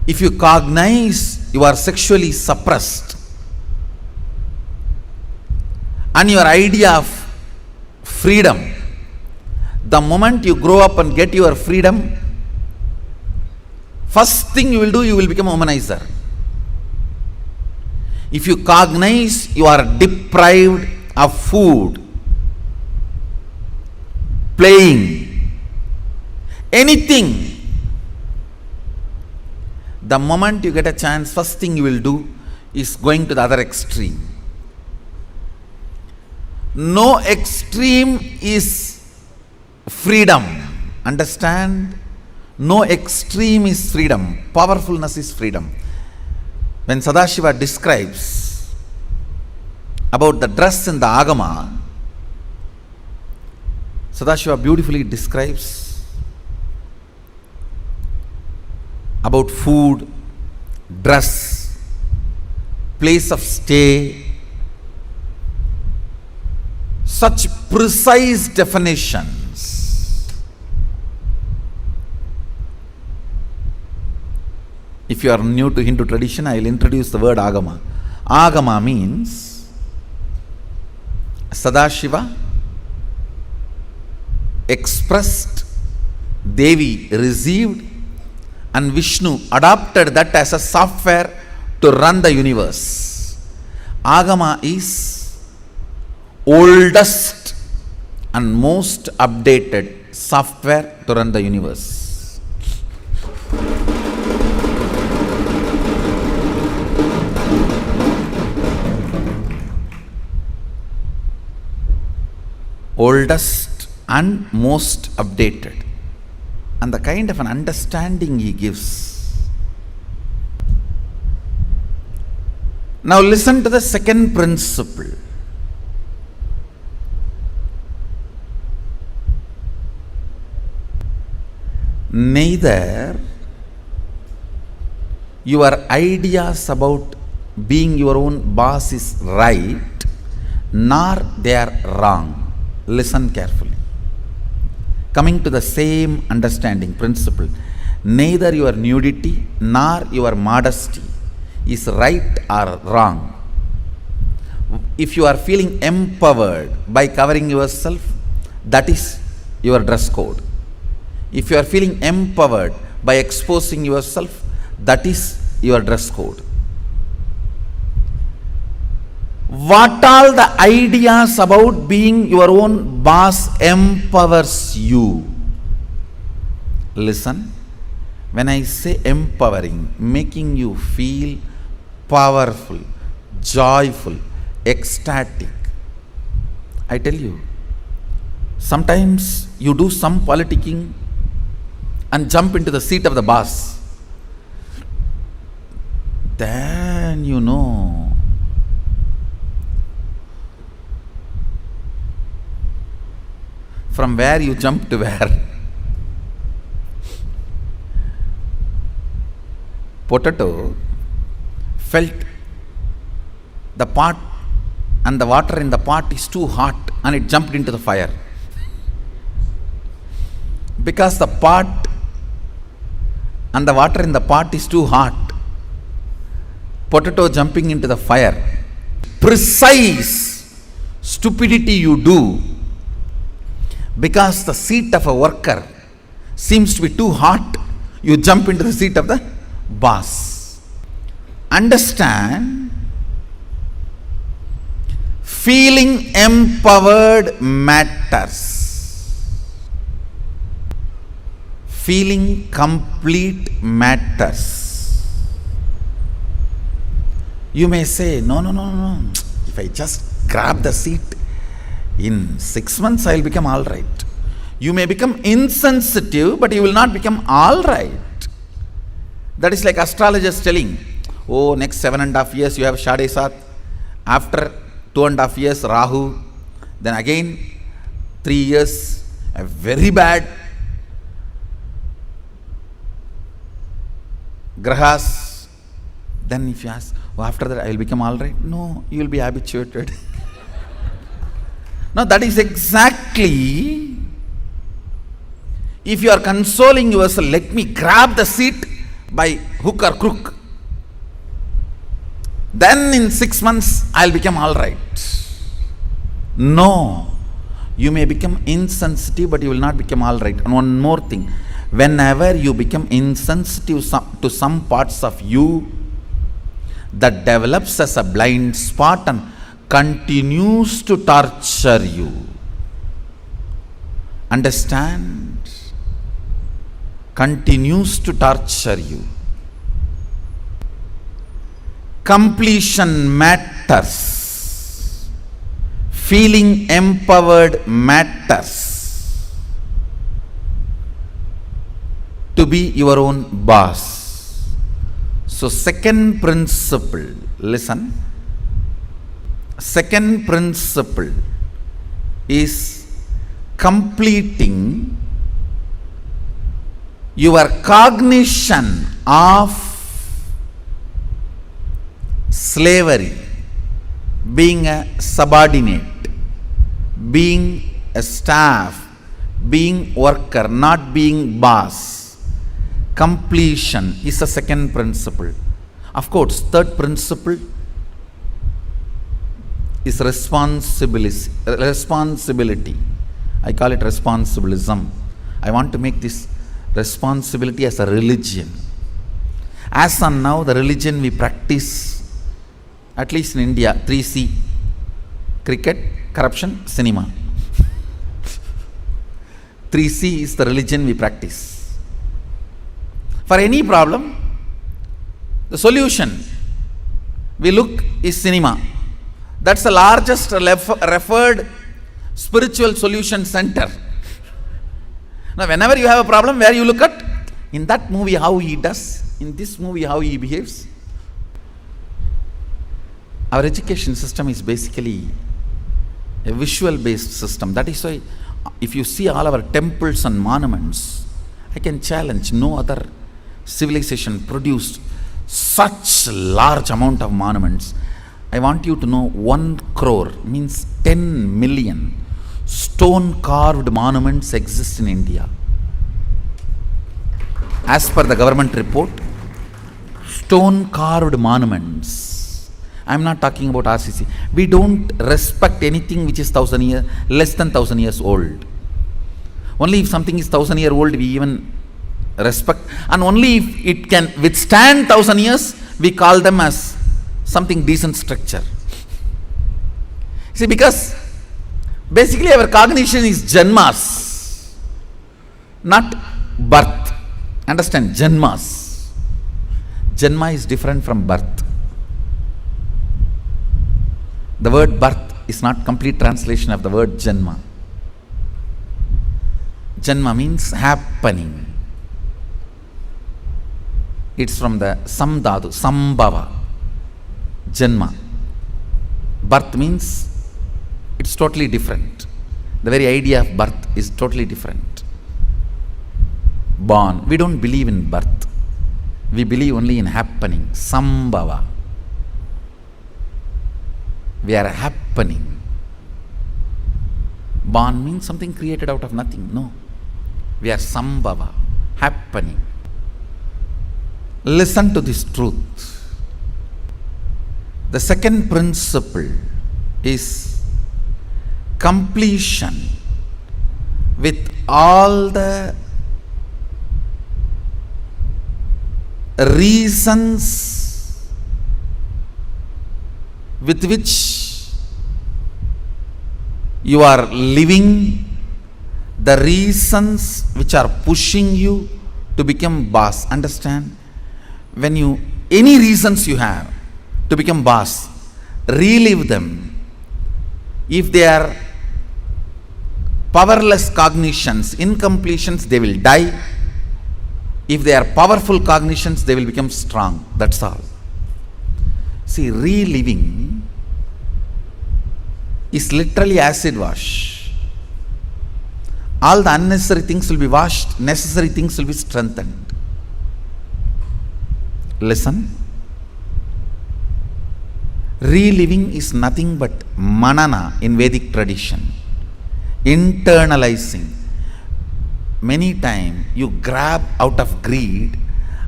If you cognize you are sexually suppressed and your idea of freedom, the moment you grow up and get your freedom, first thing you will do, you will become a womanizer. If you cognize you are deprived of food, playing, anything, the moment you get a chance, first thing you will do is going to the other extreme. No extreme is freedom. Understand? No extreme is freedom. Powerfulness is freedom. When Sadashiva describes about the dress in the Agama, Sadashiva beautifully describes about food, dress, place of stay, such precise definitions. If you are new to Hindu tradition, I will introduce the word Agama. Agama means Sadashiva expressed, Devi received, and Vishnu adopted that as a software to run the universe. Agama is oldest and most updated software to run the universe. Oldest and most updated. And the kind of an understanding he gives. Now listen to the second principle. Neither your ideas about being your own boss is right, nor they are wrong. Listen carefully. Coming to the same understanding principle, neither your nudity nor your modesty is right or wrong. If you are feeling empowered by covering yourself, that is your dress code. If you are feeling empowered by exposing yourself, that is your dress code. What all the ideas about being your own boss empowers you? Listen, when I say empowering, making you feel powerful, joyful, ecstatic, I tell you, sometimes you do some politicking and jump into the seat of the boss. Then you know from where you jump to where. Potato felt the pot and the water in the pot is too hot and it jumped into the fire. Because the pot and the water in the pot is too hot, potato jumping into the fire. Precise stupidity you do because the seat of a worker seems to be too hot, you jump into the seat of the boss. Understand, feeling empowered matters. Feeling complete matters. You may say, no. If I just grab the seat, in 6 months I will become all right. You may become insensitive, but you will not become all right. That is like astrologers telling, oh, next 7.5 years you have Shade Sat, after 2.5 years Rahu, then again 3 years a very bad Grahas. Then if you ask, oh, after that I will become all right. No, you will be habituated. Now that is exactly, if you are consoling yourself, let me grab the seat, by hook or crook. Then in 6 months I'll become all right. No. You may become insensitive, but you will not become all right. And one more thing. Whenever you become insensitive to some parts of you, that develops as a blind spot and continues to torture you. Understand? Continues to torture you. Completion matters. Feeling empowered matters. To be your own boss. So second principle, listen. Second principle is completing your cognition of slavery, being a subordinate, being a staff, being worker, not being boss. Completion is the second principle. Of course, third principle is responsibility. I call it responsibilism. I want to make this responsibility as a religion. As on now, the religion we practice, at least in India, 3C: cricket, corruption, cinema. 3C is the religion we practice. For any problem, the solution we look is cinema. That's the largest referred spiritual solution center. Now, whenever you have a problem, where you look at, in that movie how he does, in this movie how he behaves. Our education system is basically a visual based system. That is why if you see all our temples and monuments, I can challenge no other civilization produced such large amount of monuments. I want you to know 1 crore means 10 million stone carved monuments exist in India. As per the government report, stone carved monuments. I am not talking about RCC. We don't respect anything which is less than 1,000 years old. Only if something is 1,000 years old we even respect, and only if it can withstand 1,000 years we call them as something decent structure. See, because basically our cognition is janmas, not birth. Understand? Janmas. Janma is different from birth. The word birth is not complete translation of the word janma. Janma means happening. It's from the samdhatu, sambhava. Janma. Birth means it's totally different. The very idea of birth is totally different. Born. We don't believe in birth. We believe only in happening. Sambhava. We are happening. Born means something created out of nothing. No. We are sambhava. Happening. Listen to this truth. The second principle is completion with all the reasons with which you are living, the reasons which are pushing you to become boss. Understand? When you, any reasons you have to become boss, relive them. If they are powerless cognitions, incompletions, they will die. If they are powerful cognitions, they will become strong. That's all. See, reliving is literally acid wash. All the unnecessary things will be washed, necessary things will be strengthened. Listen. Reliving is nothing but manana in Vedic tradition. Internalizing. Many times you grab out of greed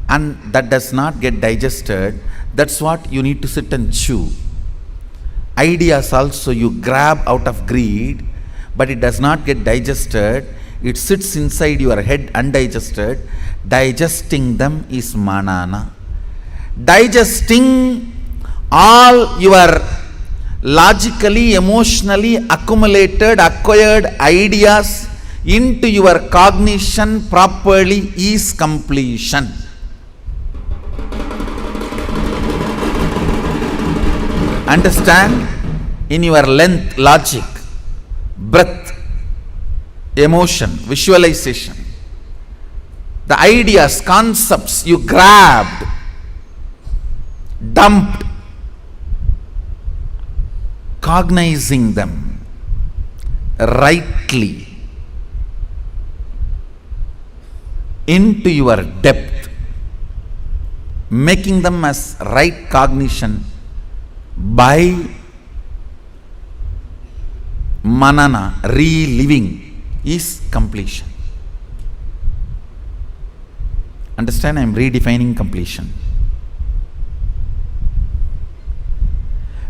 and that does not get digested, that's what you need to sit and chew. Ideas also you grab out of greed, but it does not get digested. It sits inside your head undigested. Digesting them is manana. Digesting all your logically, emotionally accumulated, acquired ideas into your cognition properly is completion. Understand? In your length, logic, breath, emotion, visualization, the ideas, concepts you grabbed, dumped, cognizing them rightly into your depth, making them as right cognition by manana, reliving, is completion. Understand? I am redefining completion.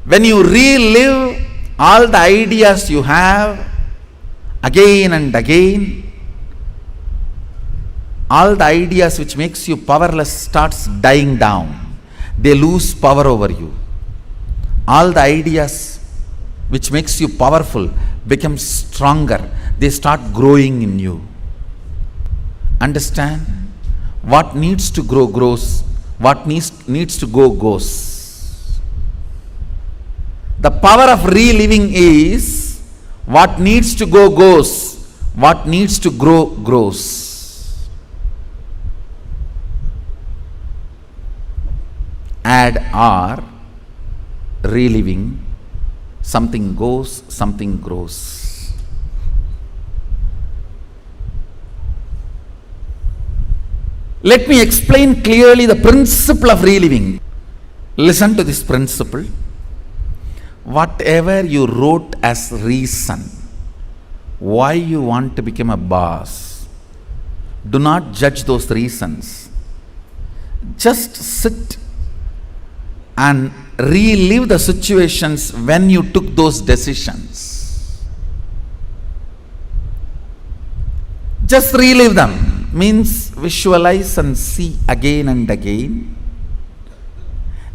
When you relive all the ideas you have again and again, all the ideas which makes you powerless starts dying down. They lose power over you. All the ideas which makes you powerful become stronger. They start growing in you. Understand? What needs to grow grows. What needs to go goes. The power of reliving is what needs to go goes, what needs to grow grows. Add or, reliving, something goes, something grows. Let me explain clearly the principle of reliving. Listen to this principle. Whatever you wrote as reason why you want to become a boss, do not judge those reasons. Just sit and relive the situations when you took those decisions. Just relive them, means visualize and see again and again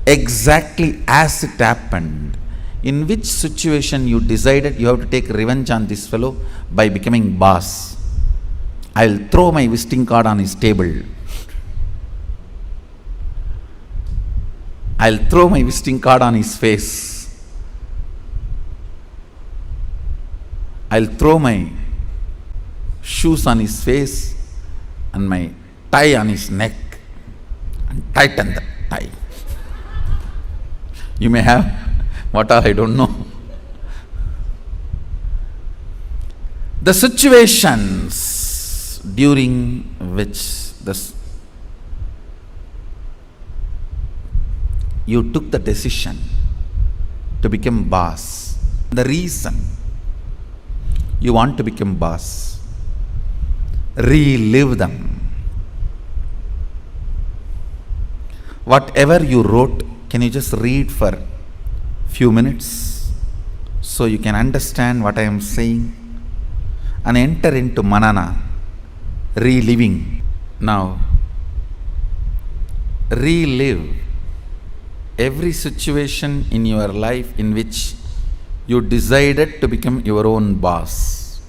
exactly as it happened. In which situation you decided you have to take revenge on this fellow by becoming boss. I'll throw my visiting card on his table. I'll throw my visiting card on his face. I'll throw my shoes on his face and my tie on his neck and tighten the tie. You may have what all, I don't know. The situations during which you took the decision to become boss, the reason you want to become boss, relive them. Whatever you wrote, can you just read for few minutes so you can understand what I am saying and enter into manana, reliving. Now, relive every situation in your life in which you decided to become your own boss.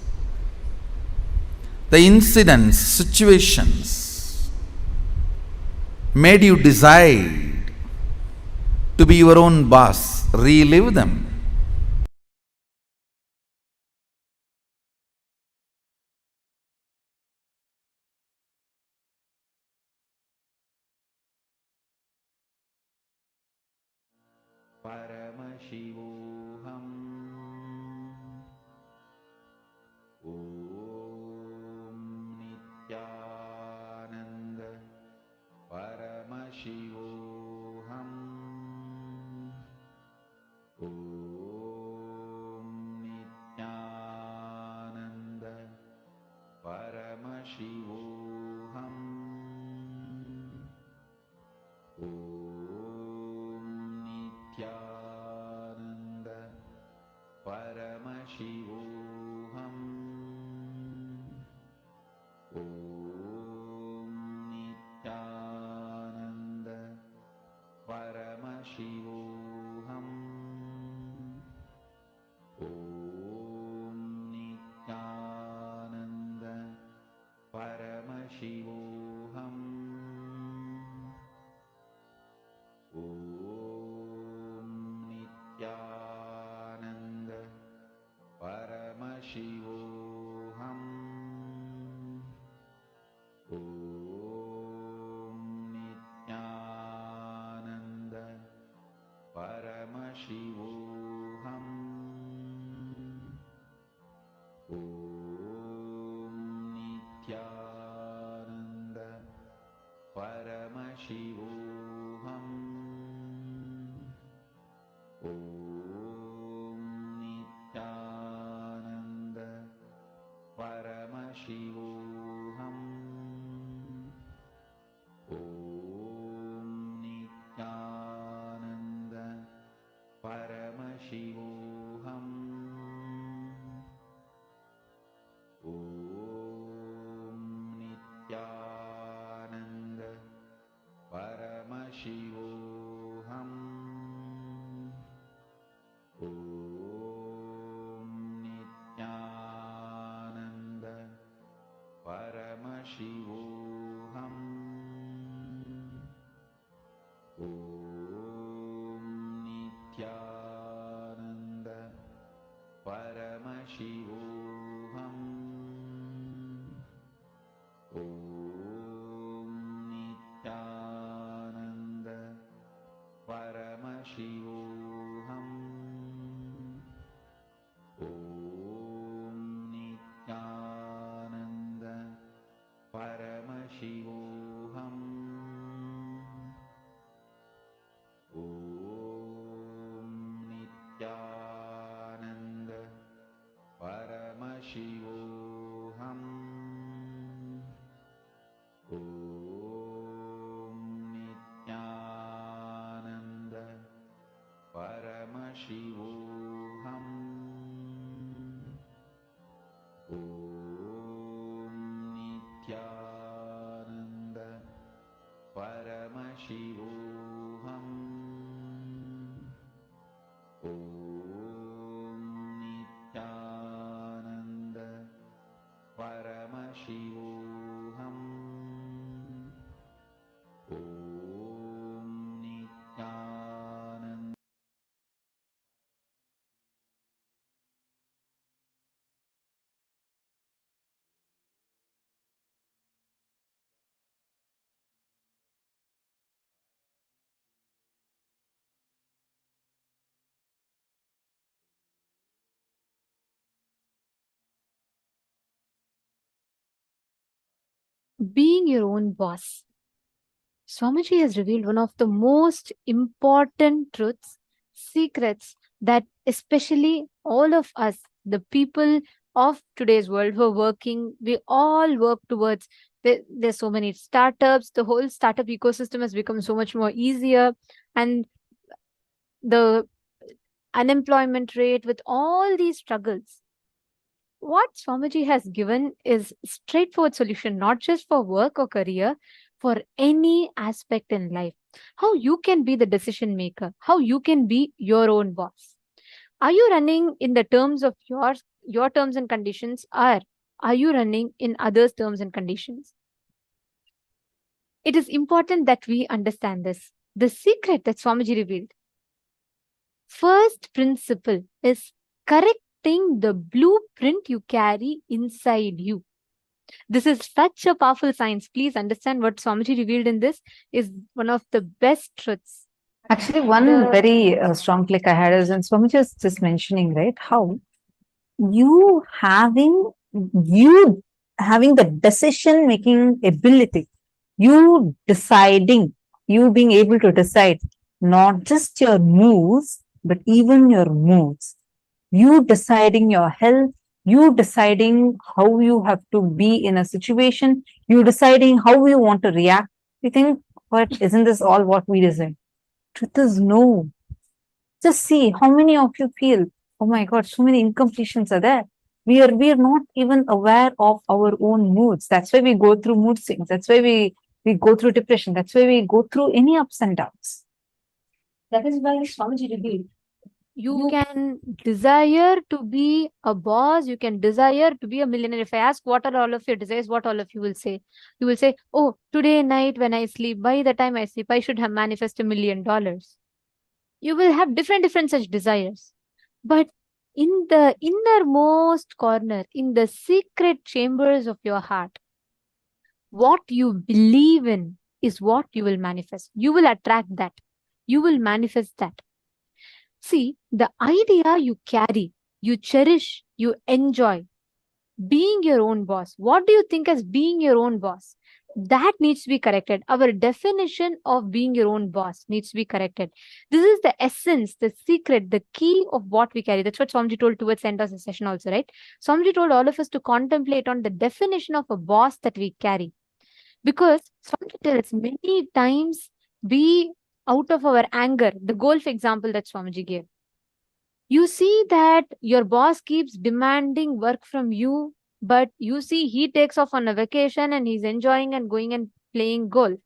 The incidents, situations made you decide to be your own boss. Relive them. Paramashivoham. Om Nithyananda. Paramashivoham. Om Nithyananda. Paramashivoham. Paramashivoham. Om Nithyananda Paramashivoham. Om Nithyananda Paramashivoham. Om Nithyananda Paramashivoham. Om Nithyananda Paramashivoham. Om Nithyananda Paramashivoham. Om Nithyananda Paramashivoham. Om Nithyananda Paramashivoham. Om Nithyananda Paramashivoham. Om Nithyananda Paramashivoham. Om Nithyananda Paramashivoham. Om Nithyananda Paramashivoham. Om Nithyananda Paramashivoham. Om Nithyananda Paramashivoham. Om Nithyananda Paramashivoham. Om Nithyananda. Being your own boss. Swamiji has revealed one of the most important truths, secrets that especially all of us, the people of today's world who are working, we all work towards. There's so many startups, the whole startup ecosystem has become so much more easier, and the unemployment rate with all these struggles. What Swamiji has given is straightforward solution, not just for work or career, for any aspect in life. How you can be the decision maker, how you can be your own boss. Are you running in the terms of your terms and conditions, or are you running in others' terms and conditions? It is important that we understand this. The secret that Swamiji revealed. First principle is correcting the blueprint you carry inside you. This is such a powerful science. Please understand what Swamiji revealed in this is one of the best truths. Actually, one very strong click I had is when Swamiji was just mentioning, right, how you having the decision making ability, you deciding, you being able to decide not just your moves, but even your moods, you deciding your health, you deciding how you have to be in a situation, you deciding how you want to react. You think, what, isn't this all what we design? Truth is no. Just see how many of you feel, oh my God, so many incompletions are there. We are not even aware of our own moods. That's why we go through mood swings. That's why we go through depression. That's why we go through any ups and downs. That is why Swamiji revealed You can desire to be a boss, you can desire to be a millionaire. If I ask what are all of your desires, what all of you will say? You will say, oh, today night when I sleep, by the time I sleep, I should have manifested $1 million. You will have different such desires. But in the innermost corner, in the secret chambers of your heart, what you believe in is what you will manifest. You will attract that. You will manifest that. See, the idea you carry, you cherish, you enjoy, being your own boss. What do you think as being your own boss? That needs to be corrected. Our definition of being your own boss needs to be corrected. This is the essence, the secret, the key of what we carry. That's what Swamiji told towards the end of the session also, right? Swamiji told all of us to contemplate on the definition of a boss that we carry. Because Swamiji tells many times we, out of our anger, the golf example that Swamiji gave, you see that your boss keeps demanding work from you, but you see he takes off on a vacation and he's enjoying and going and playing golf.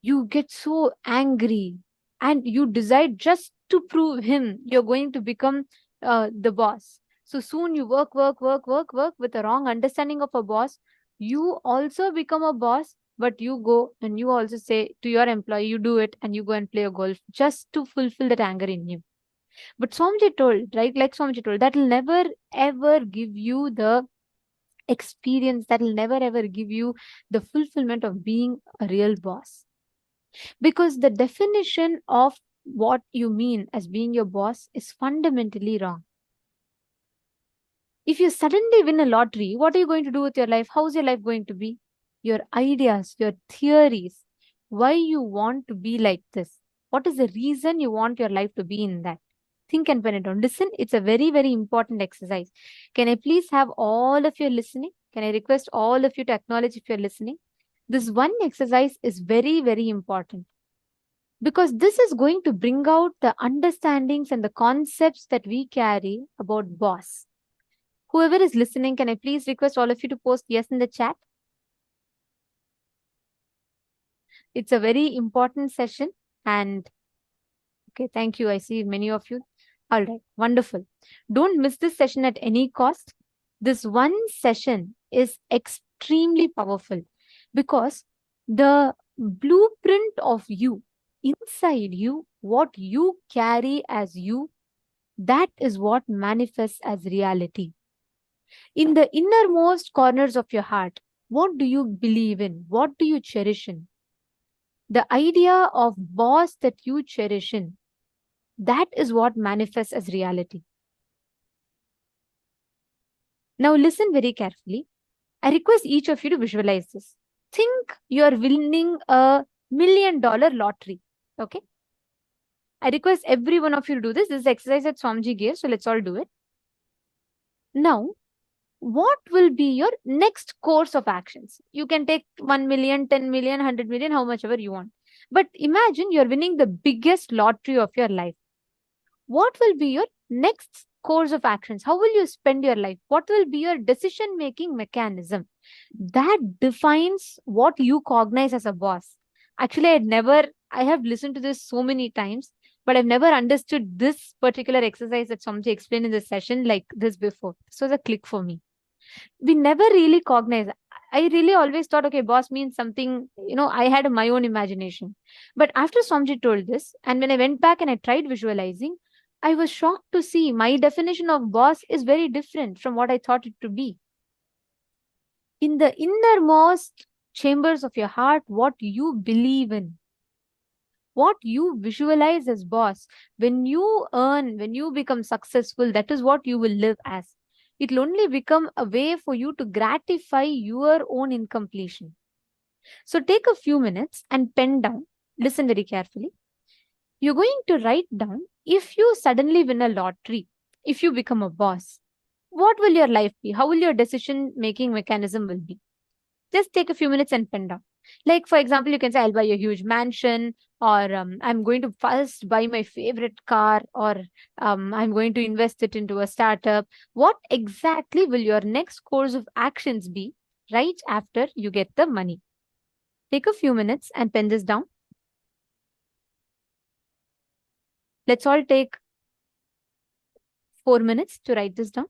You get so angry and you decide just to prove him you're going to become the boss. So soon you work with a wrong understanding of a boss. You also become a boss, but you go and you also say to your employee, you do it and you go and play a golf just to fulfill that anger in you. But Swamiji told, right? Like Swamiji told, that will never ever give you the experience, that will never ever give you the fulfillment of being a real boss. Because the definition of what you mean as being your boss is fundamentally wrong. If you suddenly win a lottery, what are you going to do with your life? How's your life going to be? Your ideas, your theories, why you want to be like this? What is the reason you want your life to be in that? Think and pen it down. Listen, it's a very important exercise. Can I please have all of you listening? Can I request all of you to acknowledge if you're listening? This one exercise is very important. Because this is going to bring out the understandings and the concepts that we carry about boss. Whoever is listening, can I please request all of you to post yes in the chat? It's a very important session and okay, thank you. I see many of you. All right, wonderful. Don't miss this session at any cost. This one session is extremely powerful because the blueprint of you, inside you, what you carry as you, that is what manifests as reality. In the innermost corners of your heart, what do you believe in? What do you cherish in? The idea of boss that you cherish in, that is what manifests as reality. Now listen very carefully. I request each of you to visualize this. Think you are winning a $1 million lottery. Okay? I request every one of you to do this. This is the exercise that Swamiji gave, so let's all do it. Now, what will be your next course of actions? You can take 1 million, 10 million, 100 million, how much ever you want. But imagine you're winning the biggest lottery of your life. What will be your next course of actions? How will you spend your life? What will be your decision-making mechanism? That defines what you cognize as a boss. Actually, I have listened to this so many times, but I've never understood this particular exercise that Swamiji explained in this session like this before. This was a click for me. We never really cognize. I really always thought, okay, boss means something, I had my own imagination. But after Swamiji told this, and when I went back and I tried visualizing, I was shocked to see my definition of boss is very different from what I thought it to be. In the innermost chambers of your heart, what you believe in, what you visualize as boss, when you earn, when you become successful, that is what you will live as. It will only become a way for you to gratify your own incompletion. So take a few minutes and pen down. Listen very carefully. You're going to write down, if you suddenly win a lottery, if you become a boss, what will your life be? How will your decision-making mechanism will be? Just take a few minutes and pen down. Like, for example, you can say, I'll buy a huge mansion, or I'm going to first buy my favorite car, or I'm going to invest it into a startup. What exactly will your next course of actions be right after you get the money? Take a few minutes and pen this down. Let's all take 4 minutes to write this down.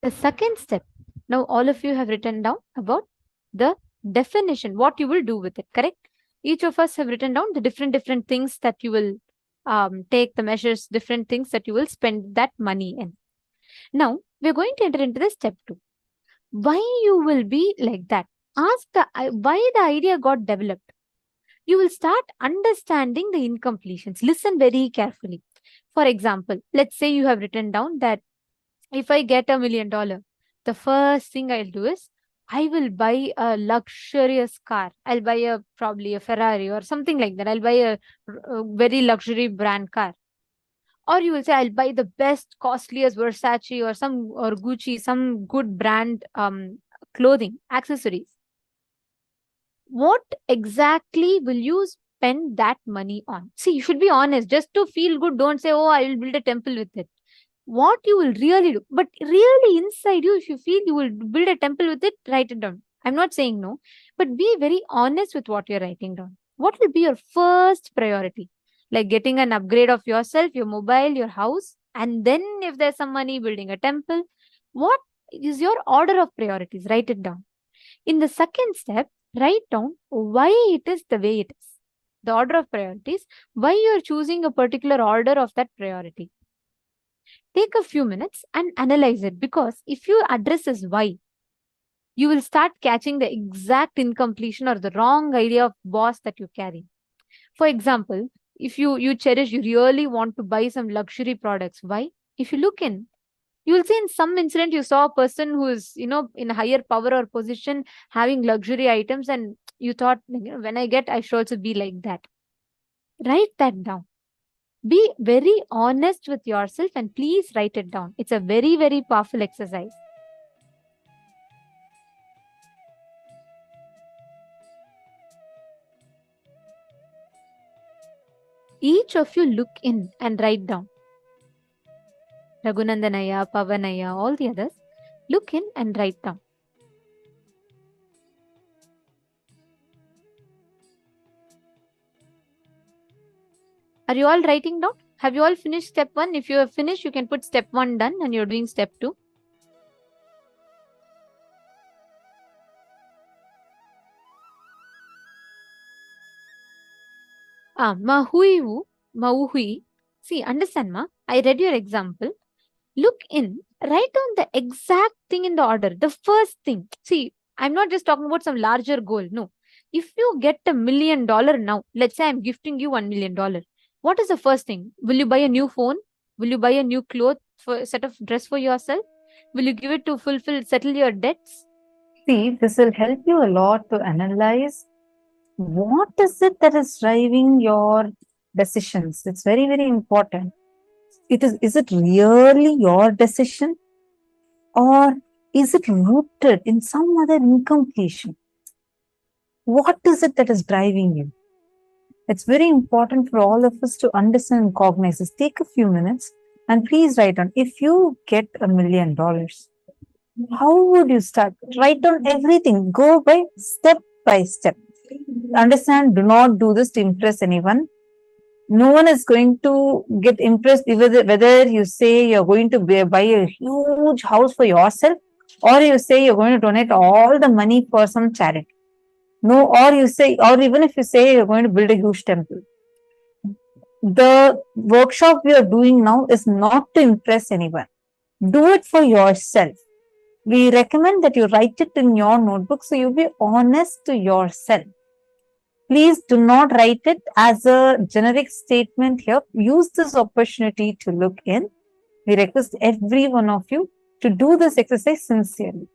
The second step, now all of you have written down about the definition, what you will do with it, correct? Each of us have written down the different things that you will take, the measures, different things that you will spend that money in. Now, we're going to enter into the step 2. Why you will be like that? Ask why the idea got developed. You will start understanding the incompletions. Listen very carefully. For example, let's say you have written down that if I get $1 million, the first thing I'll do is I will buy a luxurious car. I'll buy probably a Ferrari or something like that. I'll buy a very luxury brand car. Or you will say, I'll buy the best, costliest Versace or Gucci, some good brand clothing, accessories. What exactly will you spend that money on? See, you should be honest. Just to feel good, don't say, oh, I will build a temple with it. What you will really do, but really inside you, if you feel you will build a temple with it, write it down. I'm not saying no, but be very honest with what you're writing down. What will be your first priority? Like getting an upgrade of yourself, your mobile, your house, and then if there's some money, building a temple. What is your order of priorities? Write it down. In the second step, write down why it is the way it is. The order of priorities, why you're choosing a particular order of that priority. Take a few minutes and analyze it, because if you address this why, you will start catching the exact incompletion or the wrong idea of boss that you carry. For example, if you really want to buy some luxury products. Why? If you look in, you will see in some incident you saw a person who is, in a higher power or position having luxury items, and you thought, when I get, I should also be like that. Write that down. Be very honest with yourself and please write it down. It's a very, very powerful exercise. Each of you look in and write down. Raghunandanaya, Pavanaya, all the others, look in and write down. Are you all writing down? Have you all finished step 1? If you have finished, you can put step 1 done and you're doing step 2. Mahuivu, Mauhui. See, understand, ma? I read your example. Look in, write down the exact thing in the order. The first thing. See, I'm not just talking about some larger goal. No. If you get $1 million now, let's say I'm gifting you $1 million. What is the first thing? Will you buy a new phone? Will you buy a new cloth for set of dress for yourself? Will you give it to settle your debts? See, this will help you a lot to analyze what is it that is driving your decisions. It's very, very important. Is it really your decision, or is it rooted in some other incompletion? What is it that is driving you? It's very important for all of us to understand and cognize this. Take a few minutes and please write down. If you get $1 million, how would you start? Write down everything. Go by step. Understand, do not do this to impress anyone. No one is going to get impressed whether you say you're going to buy a huge house for yourself, or you say you're going to donate all the money for some charity. No, or even if you say you're going to build a huge temple. The workshop we are doing now is not to impress anyone. Do it for yourself. We recommend that you write it in your notebook so you be honest to yourself. Please do not write it as a generic statement here. Use this opportunity to look in. We request every one of you to do this exercise sincerely.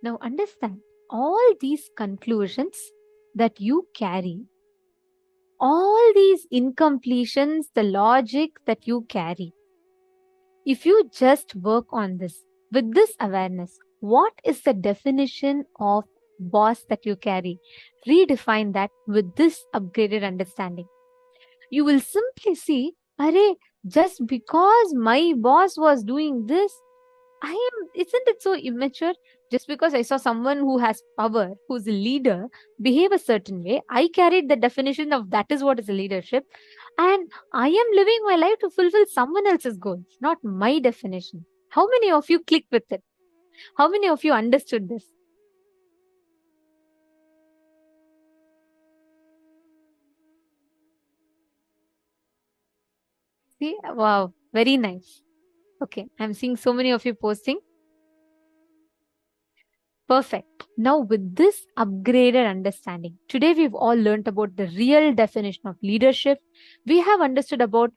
Now understand, all these conclusions that you carry, all these incompletions, the logic that you carry, if you just work on this with this awareness, what is the definition of boss that you carry? Redefine that with this upgraded understanding. You will simply see, Arey, just because my boss was doing this, isn't it so immature? Just because I saw someone who has power, who's a leader, behave a certain way, I carried the definition of that is what is a leadership. And I am living my life to fulfill someone else's goals, not my definition. How many of you click with it? How many of you understood this? See, wow, very nice. Okay, I'm seeing so many of you posting. Perfect. Now, with this upgraded understanding, today we've all learned about the real definition of leadership. We have understood about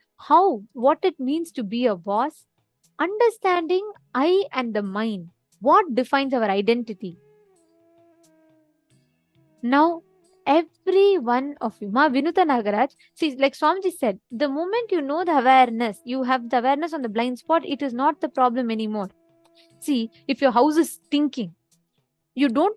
what it means to be a boss, understanding I and the mind, what defines our identity. Now, every one of you, Ma Vinuta Nagaraj, see, like Swamiji said, the moment you know the awareness, you have the awareness on the blind spot, it is not the problem anymore. See, if your house is stinking, you don't